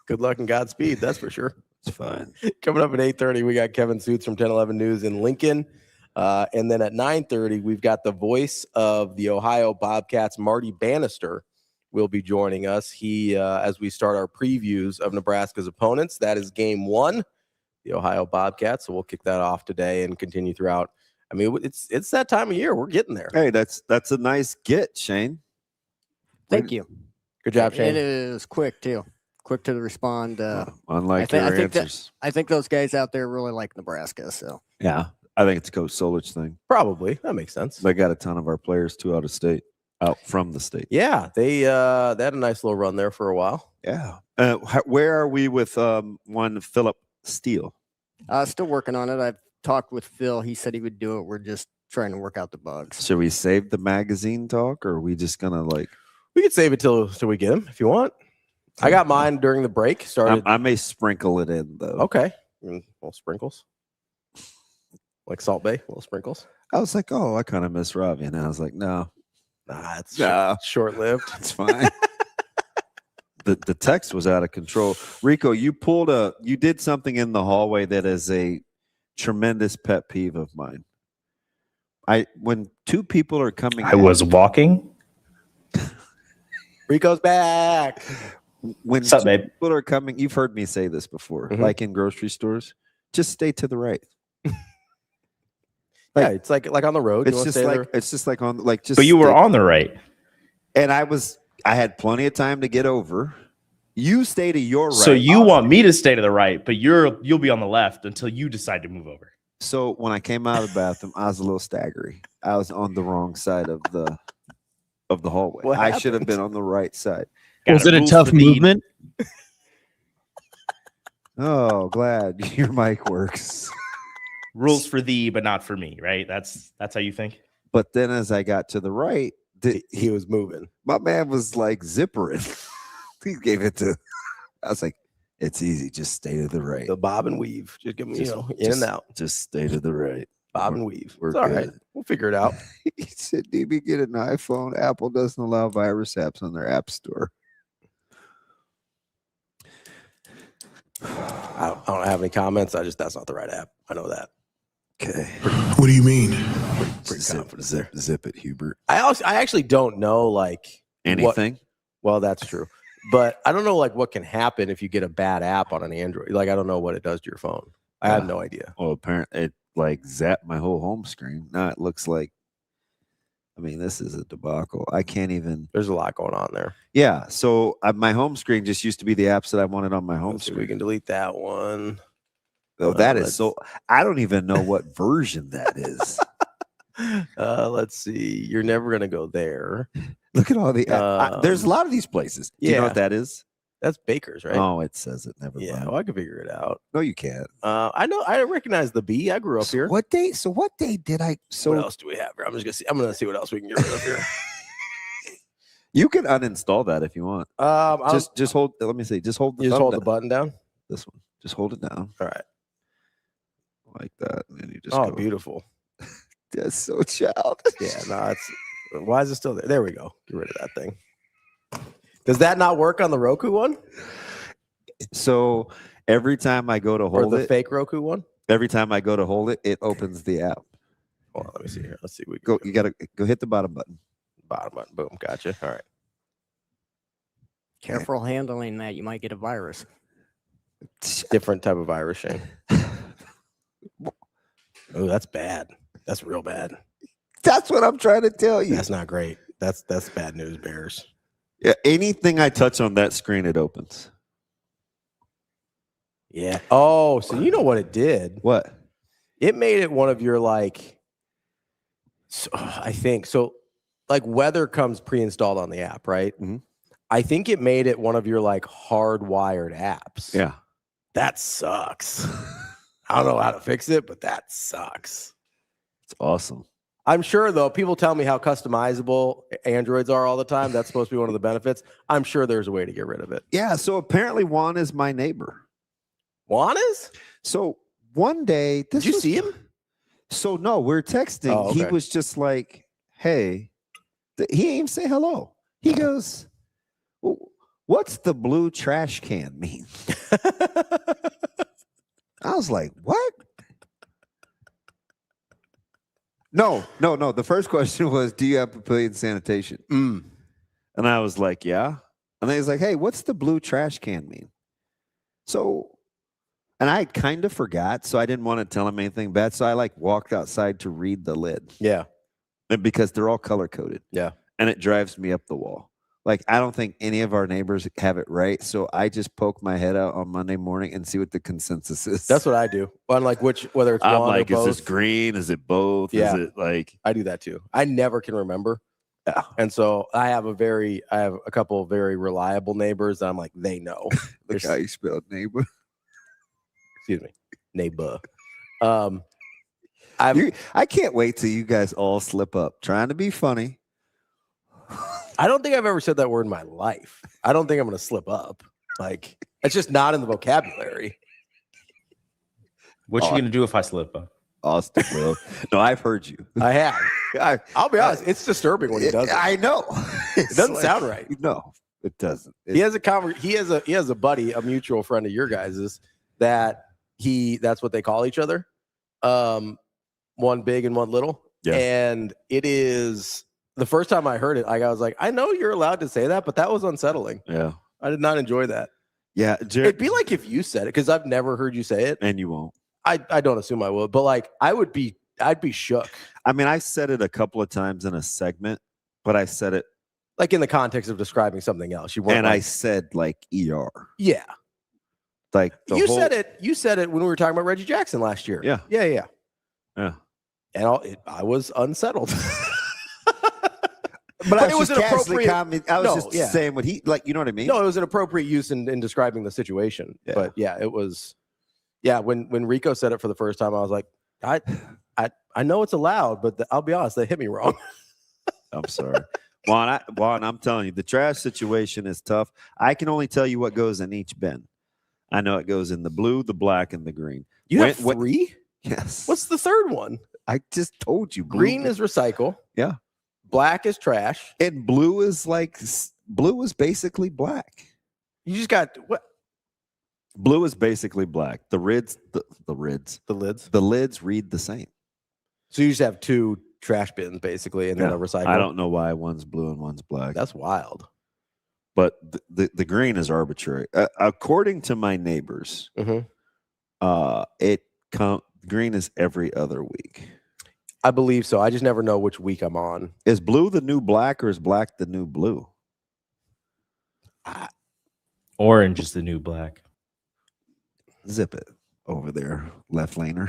Good luck and Godspeed, that's for sure. It's fine. Coming up at 8:30, we got Kevin Suits from 1011 News in Lincoln. And then at 9:30, we've got the voice of the Ohio Bobcats, Marty Bannister, will be joining us. He, as we start our previews of Nebraska's opponents, that is game 1, the Ohio Bobcats. So we'll kick that off today and continue throughout. I mean, it's that time of year. We're getting there. Hey, that's a nice get, Shane. Thank you. Good job, Shane. It is quick too. Quick to respond. Unlike your answers. I think those guys out there really like Nebraska. So Yeah, I think it's Coach Solich thing. Probably. That makes sense. They got a ton of our players too out from the state. Yeah, they had a nice little run there for a while. Yeah. Where are we with one Philip Steele? Still working on it. I've talked with Phil. He said he would do it. We're just trying to work out the bugs. Should we save the magazine talk, or are we just gonna like? We could save it till we get him if you want. I got mine during the break. Started. I may sprinkle it in though. Okay, little sprinkles, like Salt Bay, little sprinkles. I was like, oh, I kind of miss Ravi, and I was like, no, it's short-lived. It's fine. The text was out of control. Rico, you did something in the hallway that is a tremendous pet peeve of mine. When two people are coming, I was walking. Rico's back. When What's up, babe? People are coming, you've heard me say this before, like in grocery stores, just stay to the right. Yeah, it's like on the road. It's just like on like just. But you were on the right. And I had plenty of time to get over. You stay to your right. So you want me to stay to the right, but you'll be on the left until you decide to move over. So when I came out of the bathroom, I was a little staggery. I was on the wrong side of the hallway. I should have been on the right side. Was it a tough movement? Oh, glad your mic works. Rules for thee, but not for me, right? That's how you think. But then as I got to the right, he was moving. My man was like zippering. He gave it to. I was like, it's easy. Just stay to the right. The bob and weave. Just give me, in and out. Just stay to the right. Bob and weave. We're it's all good. right. We'll figure it out. He said, DB, get an iPhone. Apple doesn't allow virus apps on their app store. I don't have any comments. That's not the right app. I know that. Okay. What do you mean? Pretty confident there. Zip it, Hubert. I actually don't know like anything. Well, that's true. But I don't know like what can happen if you get a bad app on an Android. Like I don't know what it does to your phone. I have no idea. Well, apparently it like zapped my whole home screen. Now it looks like, I mean, this is a debacle. I can't even. There's a lot going on there. Yeah. So my home screen just used to be the apps that I wanted on my home screen. We can delete that one. Oh, that is so. I don't even know what version that is. Let's see. You're never gonna go there. Look at all the. There's a lot of these places. Do you know what that is? That's Baker's, right? Oh, it says it. Never mind. Well, I can figure it out. No, you can't. I know. I recognize the B. I grew up here. What day? So what day did I? So what else do we have here? I'm gonna see what else we can get rid of here. You can uninstall that if you want. Just hold. Let me see. Just hold. The button down. This one. Just hold it down. All right. Like that, and then you just. Oh, go. beautiful. That's so childish. Yeah. No, it's. Why is it still there? There we go. Get rid of that thing. Does that not work on the Roku one? So every time I go to hold or the fake Roku one, every time I go to hold it, it opens the app. Hold on, let me see here. Let's see. We go. You gotta go hit the bottom button. Bottom button. Boom. Gotcha. All right. Careful handling that. You might get a virus. Different type of virus, Shane. Oh, that's bad. That's real bad. That's what I'm trying to tell you. That's not great. That's bad news, Bears. Yeah, anything I touch on that screen, it opens. Yeah. Oh, so you know what it did? What? It made it one of your like. So, I think so. Like weather comes pre-installed on the app, right? Mm-hmm. I think it made it one of your like hardwired apps. Yeah. That sucks. I don't know how to fix it, but that sucks. It's awesome. I'm sure, though, people tell me how customizable Androids are all the time. That's supposed to be one of the benefits. I'm sure there's a way to get rid of it. Yeah, so apparently Juan is my neighbor. Juan is? So one day, Did you see him? So no, we're texting. Oh, okay. He was just like, "Hey," he didn't even say hello. He goes, "What's the blue trash can mean?" I was like, "What?" No. The first question was, "Do you have pavilion sanitation?" And I was like, "Yeah." And then he's like, "Hey, what's the blue trash can mean?" So. And I kind of forgot, so I didn't want to tell him anything bad. So I like walked outside to read the lid. Yeah. And because they're all color coded. Yeah. And it drives me up the wall. Like, I don't think any of our neighbors have it right. So I just poke my head out on Monday morning and see what the consensus is. That's what I do. On like whether it's I'm one like, or both. is this green? Is it both? Yeah. Is it like I do that too. I never can remember. Yeah. And so I have a couple of very reliable neighbors that I'm like, they know. Look how you spelled neighbor. Excuse me. Neighbor. I can't wait till you guys all slip up trying to be funny. I don't think I've ever said that word in my life. I don't think I'm going to slip up. Like, it's just not in the vocabulary. What you going to do if I slip up? Austin will. No, I've heard you. I have. I'll be honest. It's disturbing when he does it. I know. It doesn't sound right. No, it doesn't. He has a buddy, a mutual friend of your guys's, that's what they call each other. One big and one little. Yeah. And it is the first time I heard it, I was like, I know you're allowed to say that, but that was unsettling. Yeah. I did not enjoy that. Yeah. It'd be like if you said it, because I've never heard you say it. And you won't. I don't assume I would, but like I'd be shook. I mean, I said it a couple of times in a segment, but I said it like in the context of describing something else. I said like ER. Yeah. Like you said it when we were talking about Reggie Jackson last year. Yeah. Yeah. And I was unsettled. But it was an appropriate. I was just saying what he like. You know what I mean? No, it was an appropriate use in describing the situation. Yeah. But yeah, it was. Yeah, when Rico said it for the first time, I was like, I know it's allowed, but I'll be honest, they hit me wrong. I'm sorry. Juan, I'm telling you, the trash situation is tough. I can only tell you what goes in each bin. I know it goes in the blue, the black, and the green. You have three? Yes. What's the third one? I just told you. Green is recycle. Yeah. Black is trash. And blue is basically black. You just got what? Blue is basically black. The lids read the same. So you just have two trash bins basically, and then a recycle. I don't know why one's blue and one's black. That's wild. But the green is arbitrary. According to my neighbors, green is every other week. I believe so. I just never know which week I'm on. Is blue the new black or is black the new blue? Orange is the new black. Zip it over there, left laner.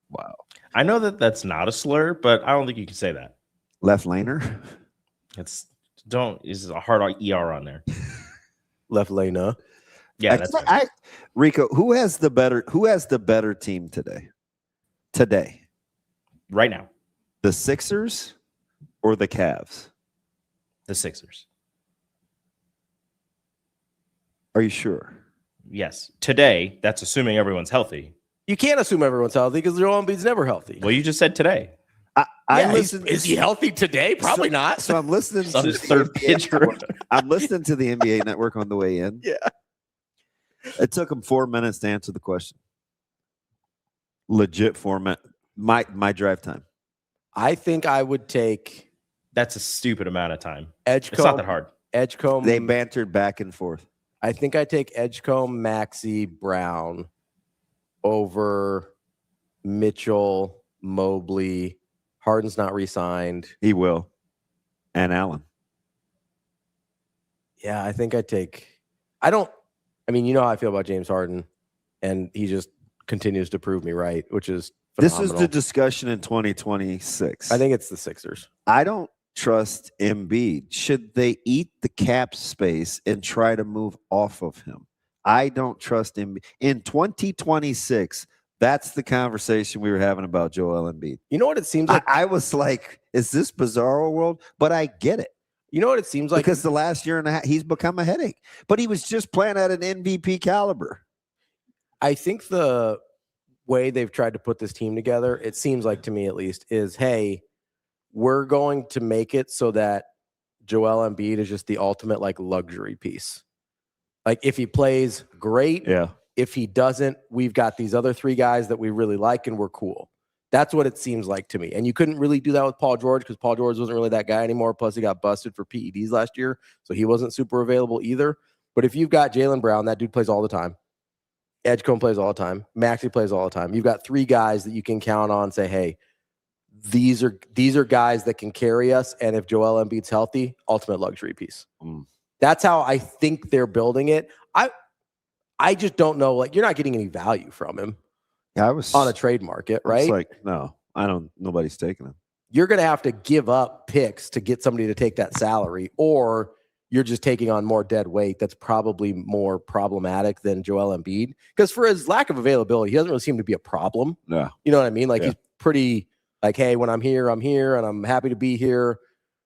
Wow. I know that's not a slur, but I don't think you can say that. Left laner? Is a hard ER on there. Left laner. Yeah, that's right. Rico, who has the better team today? Today. Right now. The Sixers or the Cavs? The Sixers. Are you sure? Yes. Today, that's assuming everyone's healthy. You can't assume everyone's healthy because Joel Embiid's never healthy. Well, you just said today. Is he healthy today? Probably not. So I'm listening to his third pitch. I'm listening to the NBA Network on the way in. Yeah. It took him 4 minutes to answer the question. Legit 4 minutes. My drive time. I think I would take. That's a stupid amount of time. Edgecombe. It's not that hard. Edgecombe. They bantered back and forth. I think I take Edgecombe, Maxey, Brown over Mitchell, Mobley. Harden's not re-signed. He will. And Allen. Yeah, I think I mean, you know how I feel about James Harden, and he just continues to prove me right, which is phenomenal. This is the discussion in 2026. I think it's the Sixers. I don't trust Embiid. Should they eat the cap space and try to move off of him? I don't trust him. In 2026, that's the conversation we were having about Joel Embiid. You know what it seems like? I was like, is this bizarro world? But I get it. You know what it seems like? Because the last year and a half, he's become a headache. But he was just playing at an MVP caliber. I think the way they've tried to put this team together, it seems like to me at least, is hey, we're going to make it so that Joel Embiid is just the ultimate like luxury piece. Like if he plays, great. Yeah. If he doesn't, we've got these other 3 guys that we really like and we're cool. That's what it seems like to me. And you couldn't really do that with Paul George because Paul George wasn't really that guy anymore. Plus he got busted for PEDs last year. So he wasn't super available either. But if you've got Jaylen Brown, that dude plays all the time. Edgecombe plays all the time. Maxey plays all the time. You've got 3 guys that you can count on and say, hey, these are guys that can carry us. And if Joel Embiid's healthy, ultimate luxury piece. That's how I think they're building it. I just don't know. Like, you're not getting any value from him. Yeah, I was on a trade market, right? It's like, no, I don't. Nobody's taking him. You're going to have to give up picks to get somebody to take that salary, or you're just taking on more dead weight. That's probably more problematic than Joel Embiid because for his lack of availability, he doesn't really seem to be a problem. No, you know what I mean? Like he's pretty like, hey, when I'm here, and I'm happy to be here.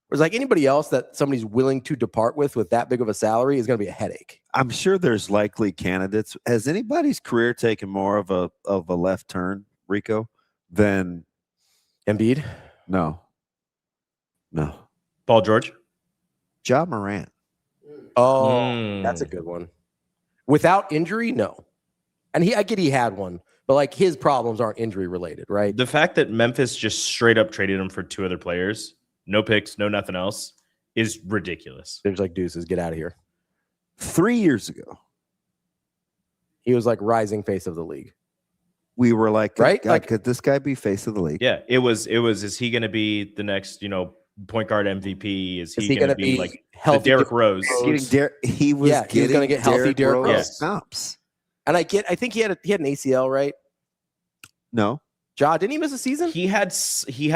Whereas like anybody else that somebody's willing to depart with that big of a salary is going to be a headache. I'm sure there's likely candidates. Has anybody's career taken more of a left turn, Rico, than Embiid? No. Paul George? Ja Morant. Oh, that's a good one. Without injury, no. And I get he had one, but like his problems aren't injury related, right? The fact that Memphis just straight up traded him for 2 other players, no picks, no nothing else, is ridiculous. There's like deuces, get out of here. 3 years ago, he was like rising face of the league. We were like, right? Like, could this guy be face of the league? Yeah, it was. Is he going to be the next, point guard MVP? Is he going to be like the Derrick Rose? He was going to get healthy Derrick Rose comps. And I think he had an ACL, right? No. Ja, didn't he miss a season? He had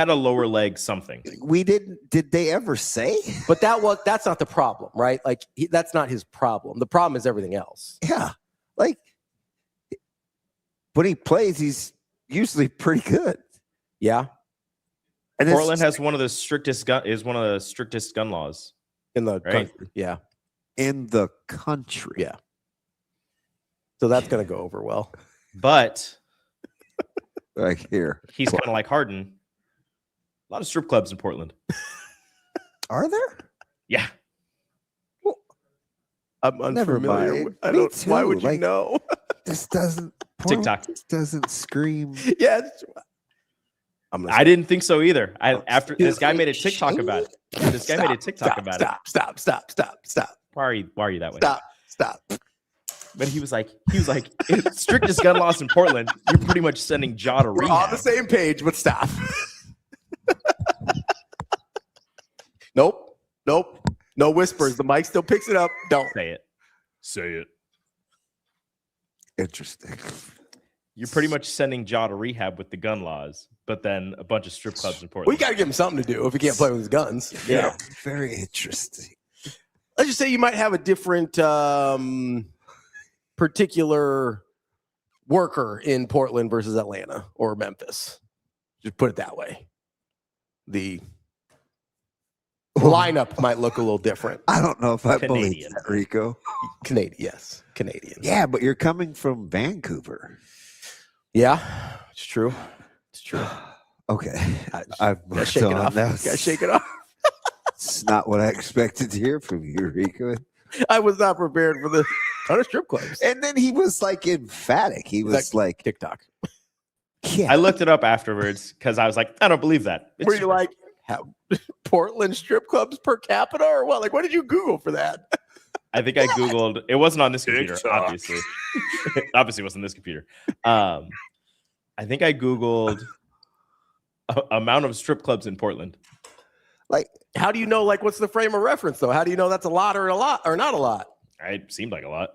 a lower leg something. We didn't. Did they ever say? But that's not the problem, right? Like that's not his problem. The problem is everything else. Yeah, like when he plays, he's usually pretty good. Yeah, and Portland has one of the strictest gun laws in the country. Yeah, in the country. Yeah. So that's gonna go over well, but. Like here. He's kind of like Harden. A lot of strip clubs in Portland. Are there? Yeah. Well, I'm unfamiliar. I don't. Too. Why would you know? This doesn't. TikTok. This doesn't scream. Yeah. I didn't think so either. After this guy made a TikTok about it. This guy made a TikTok about it. Stop. Why are you that way? Stop. But he was like, strictest gun laws in Portland. You're pretty much sending Ja to rehab. We're on the same page, but stop. Nope. No whispers. The mic still picks it up. Don't say it. Interesting. You're pretty much sending Ja to rehab with the gun laws, but then a bunch of strip clubs in Portland. We got to give him something to do if he can't play with his guns. Yeah. Very interesting. Let's just say you might have a different particular worker in Portland versus Atlanta or Memphis. Just put it that way. The lineup might look a little different. I don't know if I believe that, Rico. Canadian. Yeah, but you're coming from Vancouver. Yeah, it's true. Okay. I've got to shake it off. Got to shake it off. It's not what I expected to hear from you, Rico. I was not prepared for this. Ton of strip clubs. And then he was like emphatic. He was like TikTok. Yeah. I looked it up afterwards because I was like, I don't believe that. Were you like, how Portland strip clubs per capita or what? Like, what did you Google for that? I think I Googled. It wasn't on this computer, obviously. Obviously, it wasn't this computer. I think I Googled amount of strip clubs in Portland. Like, how do you know? Like, what's the frame of reference though? How do you know that's a lot or not a lot? It seemed like a lot.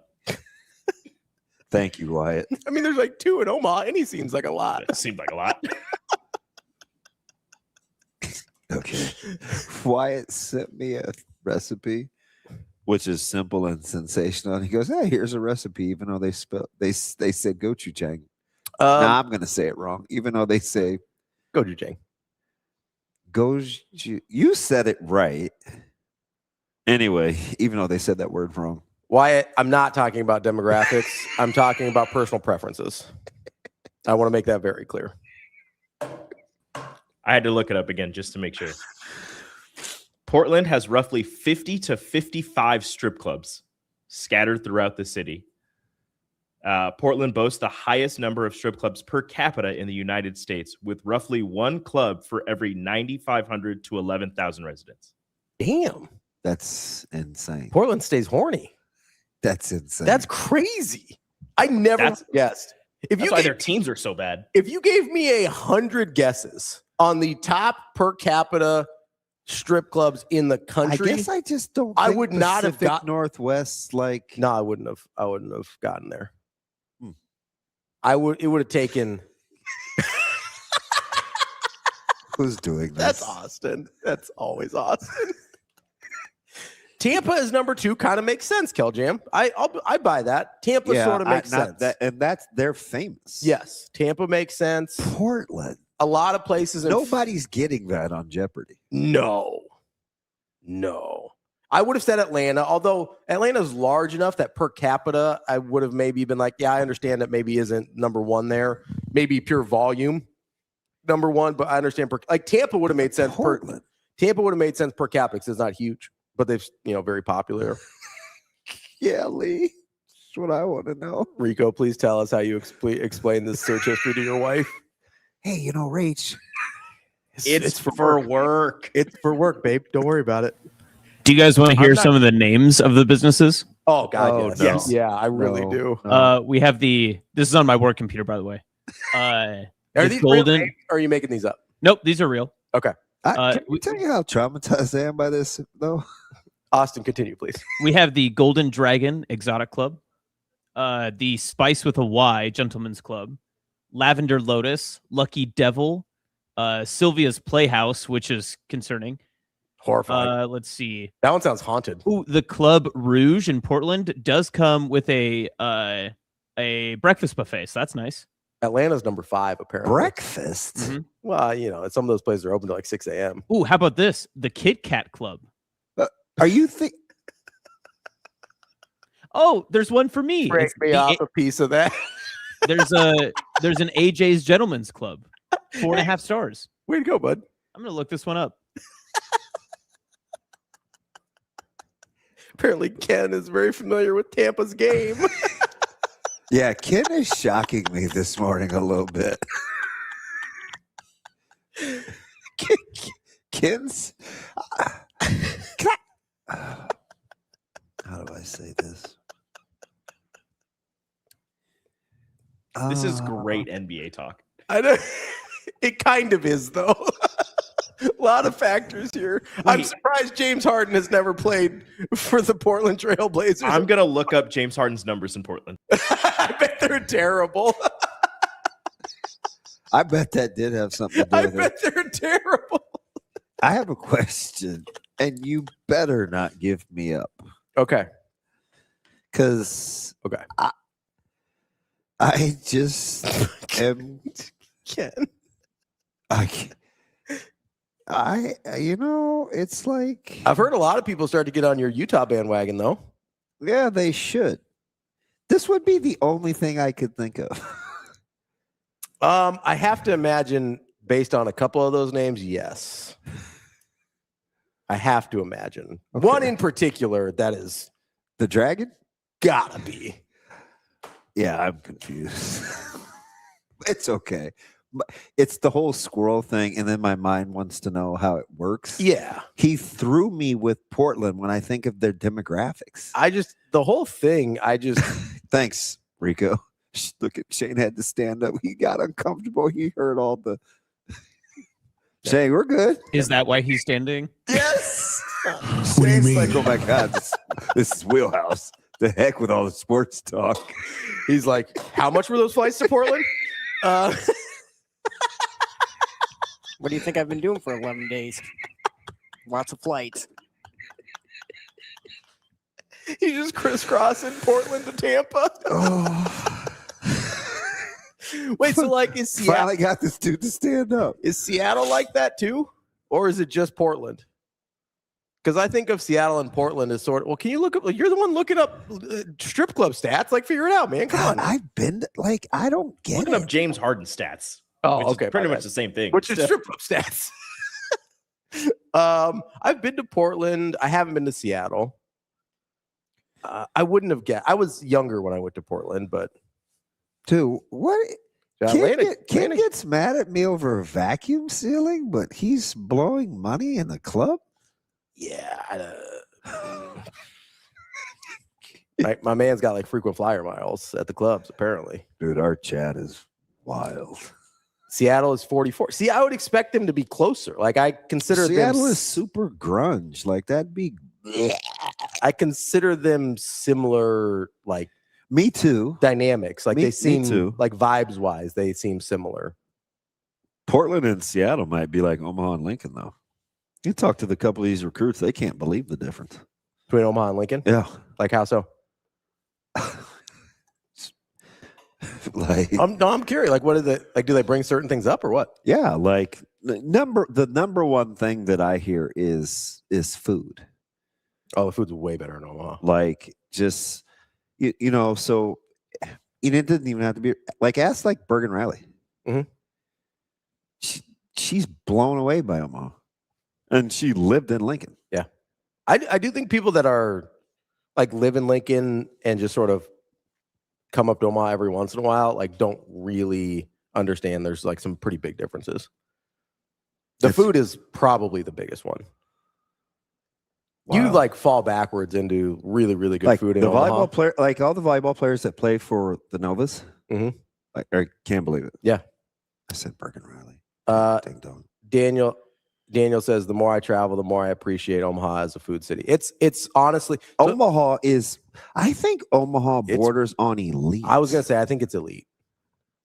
Thank you, Wyatt. I mean, there's like 2 in Omaha, and he seems like a lot. It seemed like a lot. Okay. Wyatt sent me a recipe, which is simple and sensational. And he goes, "Hey, here's a recipe," even though they said gochujang. Now I'm going to say it wrong, even though they say gochujang. You said it right. Anyway, even though they said that word wrong. Wyatt, I'm not talking about demographics. I'm talking about personal preferences. I want to make that very clear. I had to look it up again just to make sure. Portland has roughly 50 to 55 strip clubs scattered throughout the city. Portland boasts the highest number of strip clubs per capita in the United States, with roughly one club for every 9,500 to 11,000 residents. Damn. That's insane. Portland stays horny. That's insane. That's crazy. I never guessed. That's why their teams are so bad. If you gave me 100 guesses on the top per capita strip clubs in the country, I guess I just don't. I would not have got Northwest. Like, no, I wouldn't have gotten there. It would have taken. Who's doing this? That's Austin. That's always Austin. Tampa is number 2. Kind of makes sense, Keljam. I buy that. Tampa sort of makes sense. They're famous. Yes, Tampa makes sense. Portland. A lot of places. Nobody's getting that on Jeopardy. No. I would have said Atlanta, although Atlanta's large enough that per capita, I would have maybe been like, yeah, I understand that maybe isn't number 1 there. Maybe pure volume, number 1, but I understand. Tampa would have made sense. Tampa would have made sense per capita because it's not huge, but they've, very popular. Yeah, Lee. That's what I want to know. Rico, please tell us how you explain this search history to your wife. Hey, Rach. It's for work. It's for work, babe. Don't worry about it. Do you guys want to hear some of the names of the businesses? Oh, God, yes. Yeah, I really do. We have this is on my work computer, by the way. Are these Golden? real, or are you making these up? Nope, these are real. Okay. Can we tell you how traumatized I am by this, though? Austin, continue, please. We have the Golden Dragon Exotic Club, the Spice with a Y Gentlemen's Club, Lavender Lotus, Lucky Devil, Sylvia's Playhouse, which is concerning. Horrifying. Let's see. That one sounds haunted. Ooh, the Club Rouge in Portland does come with a breakfast buffet, so that's nice. Atlanta's number 5, apparently. Breakfast? Mm-hmm. Well, some of those places are open to like 6 a.m. Ooh, how about this? The Kit Kat Club. Are you think? Oh, there's one for me. Break me off a piece of that. There's an AJ's Gentlemen's Club. 4.5 stars. Way to go, bud. I'm gonna look this one up. Apparently, Ken is very familiar with Tampa's game. Yeah, Ken is shocking me this morning a little bit. Ken's. How do I say this? This is great NBA talk. I know. It kind of is, though. A lot of factors here. I'm surprised James Harden has never played for the Portland Trail Blazers. I'm going to look up James Harden's numbers in Portland. I bet they're terrible. I bet that did have something to do with it. I bet they're terrible. I have a question, and you better not give me up. Okay. Because I just am. Ken. It's like I've heard a lot of people start to get on your Utah bandwagon, though. Yeah, they should. This would be the only thing I could think of. I have to imagine, based on a couple of those names, yes. I have to imagine. Okay. One in particular, that is the Dragon? Gotta be. Yeah, I'm confused. It's okay. It's the whole squirrel thing, and then my mind wants to know how it works. Yeah. He threw me with Portland when I think of their demographics. The whole thing, Thanks, Rico. Look at Shane had to stand up. He got uncomfortable. He heard all the Shane, we're good. Is that why he's standing? Yes. What do you mean? Like, oh my God, this is wheelhouse. The heck with all the sports talk. He's like, how much were those flights to Portland? What do you think I've been doing for 11 days? Lots of flights. He's just crisscrossing Portland to Tampa. Oh. Wait, so like is Seattle finally got this dude to stand up? Is Seattle like that too? Or is it just Portland? Because I think of Seattle and Portland as sort of, well, can you look up, you're the one looking up strip club stats. Like, figure it out, man. Come on. I've been, like, I don't get Looking it. up James Harden stats. Oh, which okay. is pretty much the same thing. Which is strip club stats. I've been to Portland. I haven't been to Seattle. I wouldn't have guessed. I was younger when I went to Portland, but. Dude, what? Atlantic Kid gets mad at me over a vacuum sealing, but he's blowing money in the club? Yeah. My man's got like frequent flyer miles at the clubs, apparently. Dude, our chat is wild. Seattle is 44. See, I would expect them to be closer. Like, I consider Seattle them is super grunge. Like, that'd be. I consider them similar, like. Me too. Dynamics. Like, they seem, too. like, vibes wise, they seem similar. Portland and Seattle might be like Omaha and Lincoln, though. You talk to the couple of these recruits, they can't believe the difference. Between Omaha and Lincoln? Yeah. Like, how so? Like, I'm curious. Like, what is it? Like, do they bring certain things up or what? Yeah, like the number one thing that I hear is food. Oh, the food's way better in Omaha. Like, just you know, so it doesn't even have to be like, ask like Bergen Riley. Mm-hmm. She's blown away by Omaha, and she lived in Lincoln. Yeah, I do think people that are like live in Lincoln and just sort of come up to Omaha every once in a while, like, don't really understand there's like some pretty big differences. The food is probably the biggest one. Wow. You like fall backwards into really, really good like food in the Omaha. volleyball player, like all the volleyball players that play for the Novas. Mm-hmm. I can't believe it. Yeah, I said Bergen Riley. Ding dong. Daniel says, the more I travel, the more I appreciate Omaha as a food city. It's honestly, Omaha is. I think Omaha borders on elite. I was gonna say, I think it's elite.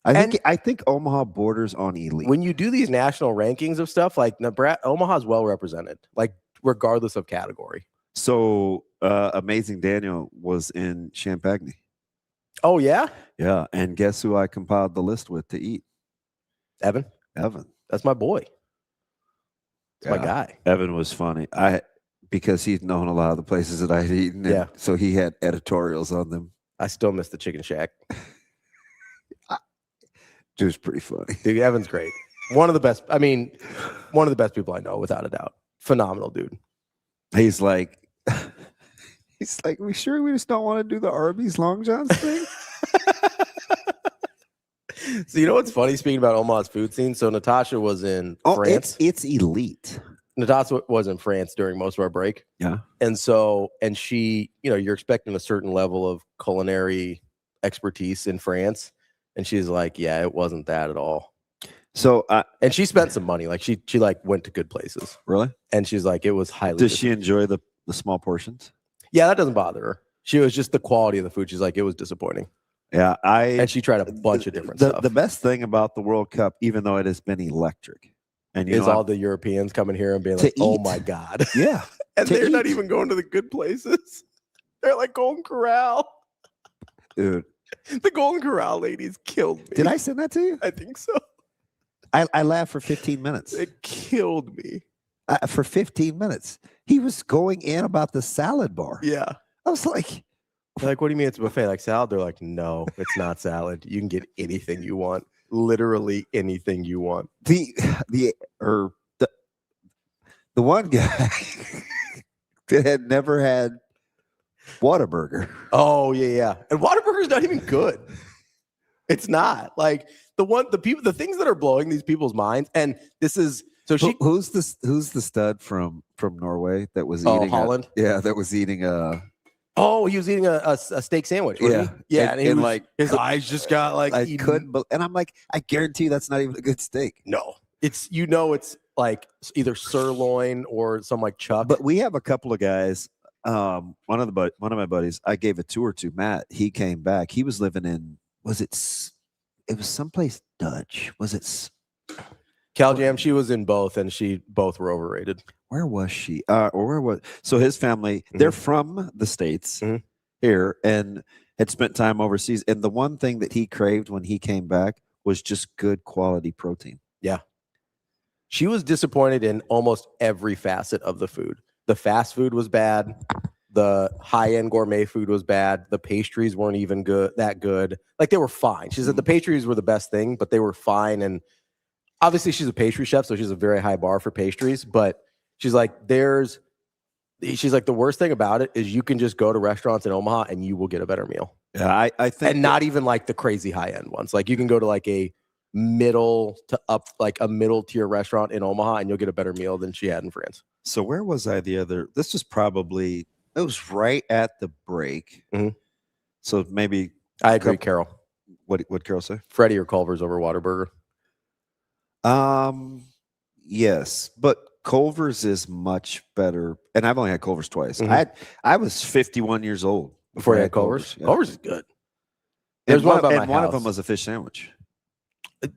I think Omaha borders on elite. When you do these national rankings of stuff, like Omaha's well represented, like regardless of category. So Amazing Daniel was in Champagne. Oh yeah, yeah. And guess who I compiled the list with to eat? Evan. That's my boy. That's my guy. Evan was funny. Because he's known a lot of the places that I'd eaten. Yeah. So he had editorials on them. I still miss the Chicken Shack. It was pretty funny. Dude, Evan's great. One of the best. I mean, one of the best people I know, without a doubt. Phenomenal dude. He's like, we sure we just don't want to do the Arby's Long John's thing? So, you know what's funny, speaking about Omaha's food scene? So Natasha was in France. It's elite. Natasha was in France during most of our break. Yeah. And she, you know, you're expecting a certain level of culinary expertise in France. And she's like, yeah, it wasn't that at all. So, and she spent some money. Like she like went to good places. Really? And she's like, it was highly. Does she enjoy the small portions? Yeah, that doesn't bother her. She was just the quality of the food. She's like, it was disappointing. Yeah, and she tried a bunch of different stuff. The best thing about the World Cup, even though it has been electric, and is all the Europeans coming here and being like, "Oh my god!" Yeah, and they're not even going to the good places. They're like Golden Corral, dude. The Golden Corral ladies killed me. Did I send that to you? I think so. I laughed for 15 minutes. It killed me. For 15 minutes, he was going in about the salad bar. Yeah, I was like. They're like, what do you mean it's a buffet? Like salad? They're like, no, it's not salad. You can get anything you want. Literally anything you want. The one guy that had never had Whataburger. Oh, yeah. And Whataburger's not even good. It's not. Like the things that are blowing these people's minds. And this is who's the stud from Norway that was eating Holland? That was eating a. Oh, he was eating a steak sandwich. Yeah, yeah, and he was, like his eyes just got like. I couldn't, and I'm like, I guarantee you that's not even a good steak. No, it's it's like either sirloin or some like chuck. But we have a couple of guys. One of my buddies, I gave a tour to Matt. He came back. He was living in it was someplace Dutch. Was it Cal Jam? She was in both, and both were overrated. Where was she? So his family, they're from the States here and had spent time overseas. And the one thing that he craved when he came back was just good quality protein. Yeah. She was disappointed in almost every facet of the food. The fast food was bad. The high-end gourmet food was bad. The pastries weren't even that good. Like, they were fine. She said the pastries were the best thing, but they were fine. And obviously she's a pastry chef, so she's a very high bar for pastries. But she's like, the worst thing about it is you can just go to restaurants in Omaha and you will get a better meal. Yeah, I think, and not even like the crazy high-end ones. Like, you can go to like a middle tier restaurant in Omaha and you'll get a better meal than she had in France. So where was I this was probably, it was right at the break. Mm-hmm. So maybe I agree, Carol. What Carol say? Freddie or Culver's over Whataburger. Yes, but Culver's is much better. And I've only had Culver's twice. Mm-hmm. I was 51 years old before I had Culver's. Yeah. Culver's is good. There's one about one of them was a fish sandwich.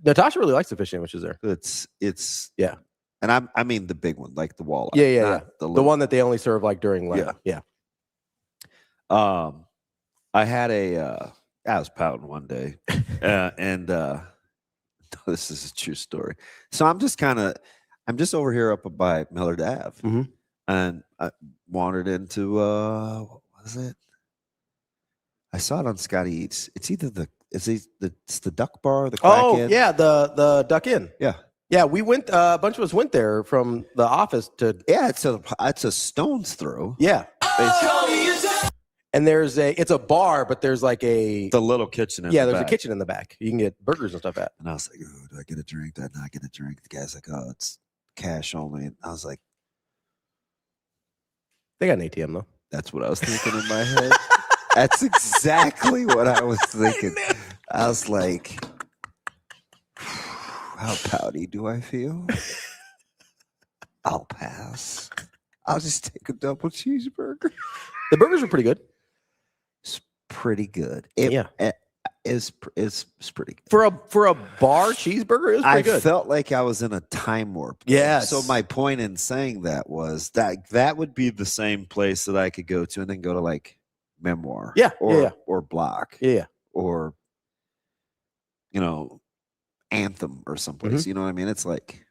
Natasha really likes the fish sandwiches there. It's yeah. And I mean the big one, like the walleye. Yeah. The one that they only serve like during Lent. Yeah. I had I was pouting one day, and this is a true story. So I'm just over here up by Millard Ave, mm-hmm. and I wandered into what was it? I saw it on Scotty Eats. It's either it's the Duck Bar, the Crack Inn. Yeah, the Duck Inn. Yeah, we went. A bunch of us went there from the office to. Yeah, it's a stone's throw. Yeah, and it's a bar, but there's like the little kitchen. There's a kitchen in the back. You can get burgers and stuff at. And I was like, "Oh, do I get a drink? Do I not get a drink?" The guy's like, "Oh, it's cash only." And I was like, "They got an ATM though." That's what I was thinking in my head. That's exactly what I was thinking. I was like, how pouty do I feel? I'll pass. I'll just take a double cheeseburger. The burgers were pretty good. It's pretty good. It's pretty good. For a bar cheeseburger, it was pretty good. I felt like I was in a time warp. Yes. So my point in saying that was that would be the same place that I could go to and then go to like Memoir. Or Block. Yeah. Or Anthem or someplace. Mm-hmm. You know what I mean? It's like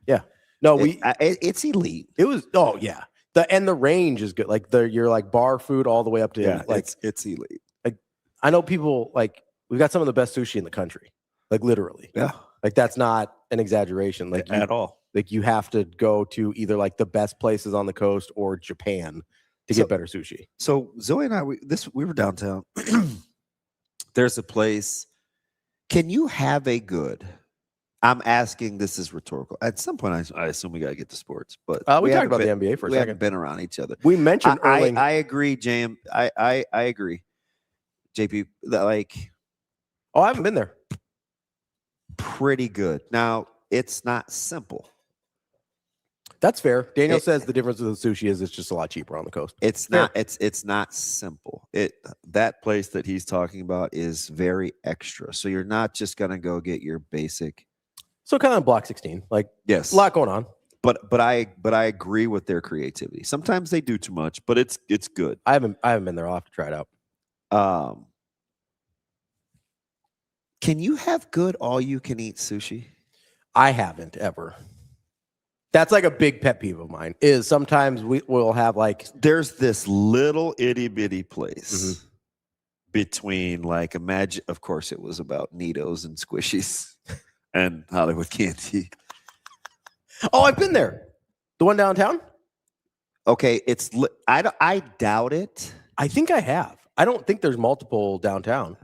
it's elite. It was the range is good. Like you're like bar food all the way up to it's elite. Like I know people like we've got some of the best sushi in the country. Like literally. Yeah. Like that's not an exaggeration. Like at all. Like you have to go to either like the best places on the coast or Japan to get better sushi. So Zoe and I we were downtown. There's a place. Can you have a good? I'm asking. This is rhetorical. At some point, I assume we got to get to sports, but we talked about the NBA for a second. We haven't been around each other. We mentioned. I agree, Jam. I agree. JP, I haven't been there. Pretty good. Now it's not simple. That's fair. Daniel says the difference with the sushi is it's just a lot cheaper on the coast. It's not. It's not simple. That place that he's talking about is very extra. So you're not just gonna go get your basic. So kind of Block 16, like yes, a lot going on. But I agree with their creativity. Sometimes they do too much, but it's good. I haven't been there. I'll have to try it out. Can you have good all you can eat sushi? I haven't ever. That's like a big pet peeve of mine. Is sometimes we'll have like there's this little itty bitty place between like imagine. Of course, it was about Neatos and Squishies and Hollywood Candy. Oh, I've been there. The one downtown. Okay, I doubt it. I think I have. I don't think there's multiple downtown.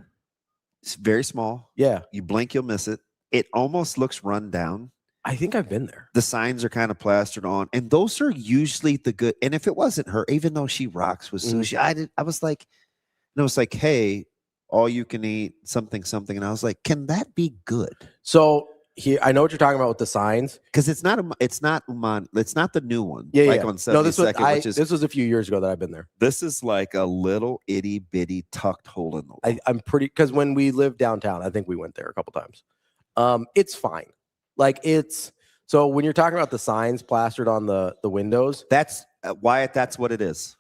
It's very small. Yeah, you blink, you'll miss it. It almost looks run down. I think I've been there. The signs are kind of plastered on, and those are usually the good. And if it wasn't her, even though she rocks with sushi, I was like, and it was like, hey, all you can eat something, and I was like, can that be good? So here, I know what you're talking about with the signs because it's not Uman, it's not the new one. Yeah, like yeah. On 72nd, this was a few years ago that I've been there. This is like a little itty bitty tucked hole in the wall. I'm pretty because when we lived downtown, I think we went there a couple times. It's fine. Like so when you're talking about the signs plastered on the windows, that's Wyatt. That's what it is.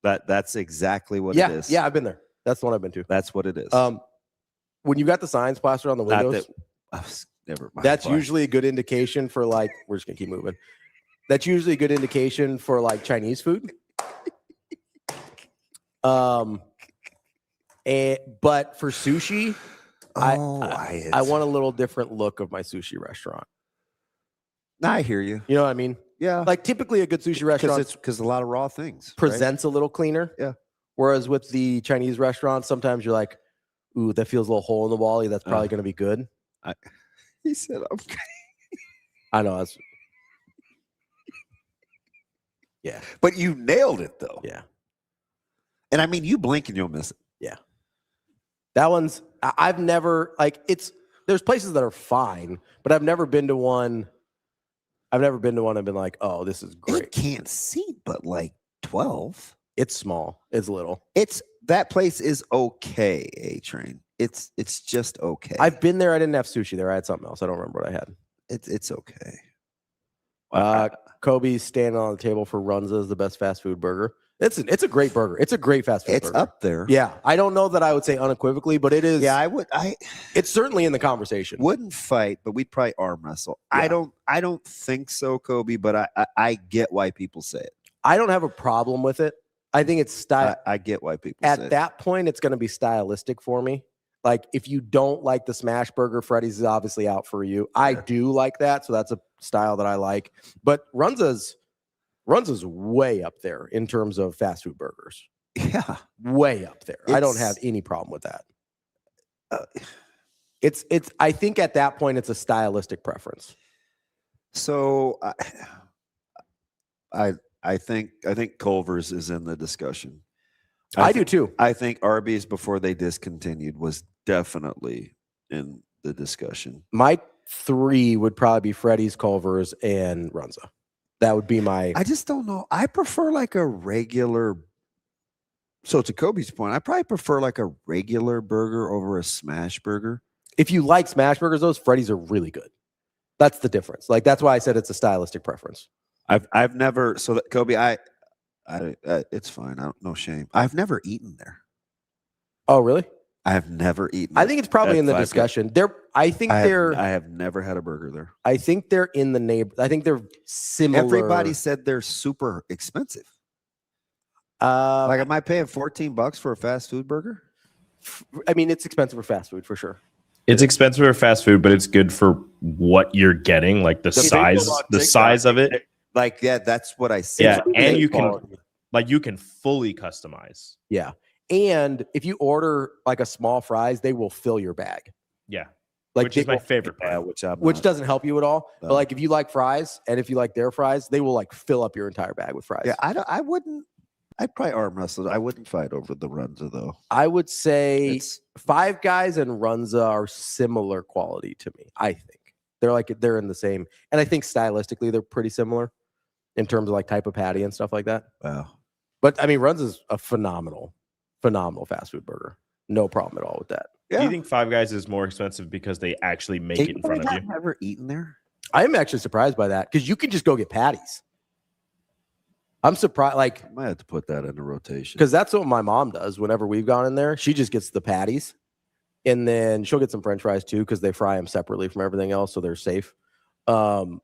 That's exactly what it is. Yeah, I've been there. That's the one I've been to. That's what it is. When you got the signs plastered on the windows, never mind. That's usually a good indication for like we're just gonna keep moving. That's usually a good indication for like Chinese food But for sushi, I want a little different look of my sushi restaurant. I hear you. You know what I mean? Yeah. Like typically a good sushi restaurant because a lot of raw things presents a little cleaner. Yeah. Whereas with the Chinese restaurants, sometimes you're like, ooh, that feels a little hole in the wall. That's probably going to be good. He said, okay. I know. Yeah. But you nailed it, though. Yeah. And I mean, you blink and you'll miss it. Yeah. That one's, I've never, like, there's places that are fine, but I've never been to one. I've never been to one and been like, oh, this is great. It can't seat but like 12. It's small. It's little. That place is okay, A-Train. It's just okay. I've been there. I didn't have sushi there. I had something else. I don't remember what I had. It's okay. Kobe's standing on the table for Runza's, the best fast food burger. It's a great burger. It's a great fast food burger. It's up there. Yeah. I don't know that I would say unequivocally, but it is. Yeah, it's certainly in the conversation. Wouldn't fight, but we'd probably arm wrestle. Yeah. I don't think so, Kobe, but I get why people say it. I don't have a problem with it. I think it's style. I get why people say it. At that point, it's going to be stylistic for me. Like if you don't like the smash burger, Freddy's is obviously out for you. I do like that, so that's a style that I like. But Runza's way up there in terms of fast food burgers. Yeah, way up there. I don't have any problem with that. It's. I think at that point, it's a stylistic preference. So I think Culver's is in the discussion. I do too. I think Arby's before they discontinued was definitely in the discussion. My 3 would probably be Freddy's, Culver's, and Runza. That would be my. I just don't know. I prefer like a regular. So to Kobe's point, I probably prefer like a regular burger over a smash burger. If you like smash burgers, those Freddy's are really good. That's the difference. Like that's why I said it's a stylistic preference. I've never Kobe. It's fine. No shame. I've never eaten there. Oh really? I have never eaten. I think it's probably in the discussion. I have never had a burger there. I think they're in the neighbor. I think they're similar. Everybody said they're super expensive. Like, am I paying $14 for a fast food burger? I mean, it's expensive for fast food for sure. It's expensive for fast food, but it's good for what you're getting, like the size of it. Like, yeah, that's what I see. Yeah, and you can fully customize. Yeah. And if you order like a small fries, they will fill your bag. Yeah. Like which is my favorite part. Which doesn't help you at all. No. But like if you like fries and if you like their fries, they will like fill up your entire bag with fries. Yeah, I'd probably arm wrestle. I wouldn't fight over the Runza though. I would say Five Guys and Runza are similar quality to me. I think they're in the same, and I think stylistically they're pretty similar in terms of like type of patty and stuff like that. Wow. But I mean, Runza's a phenomenal fast food burger. No problem at all with that. Yeah. Do you think Five Guys is more expensive because they actually make it in front of you? I've never eaten there. I'm actually surprised by that because you can just go get patties. I'm surprised. Like, I might have to put that into rotation because that's what my mom does whenever we've gone in there. She just gets the patties, and then she'll get some French fries too because they fry them separately from everything else, so they're safe. But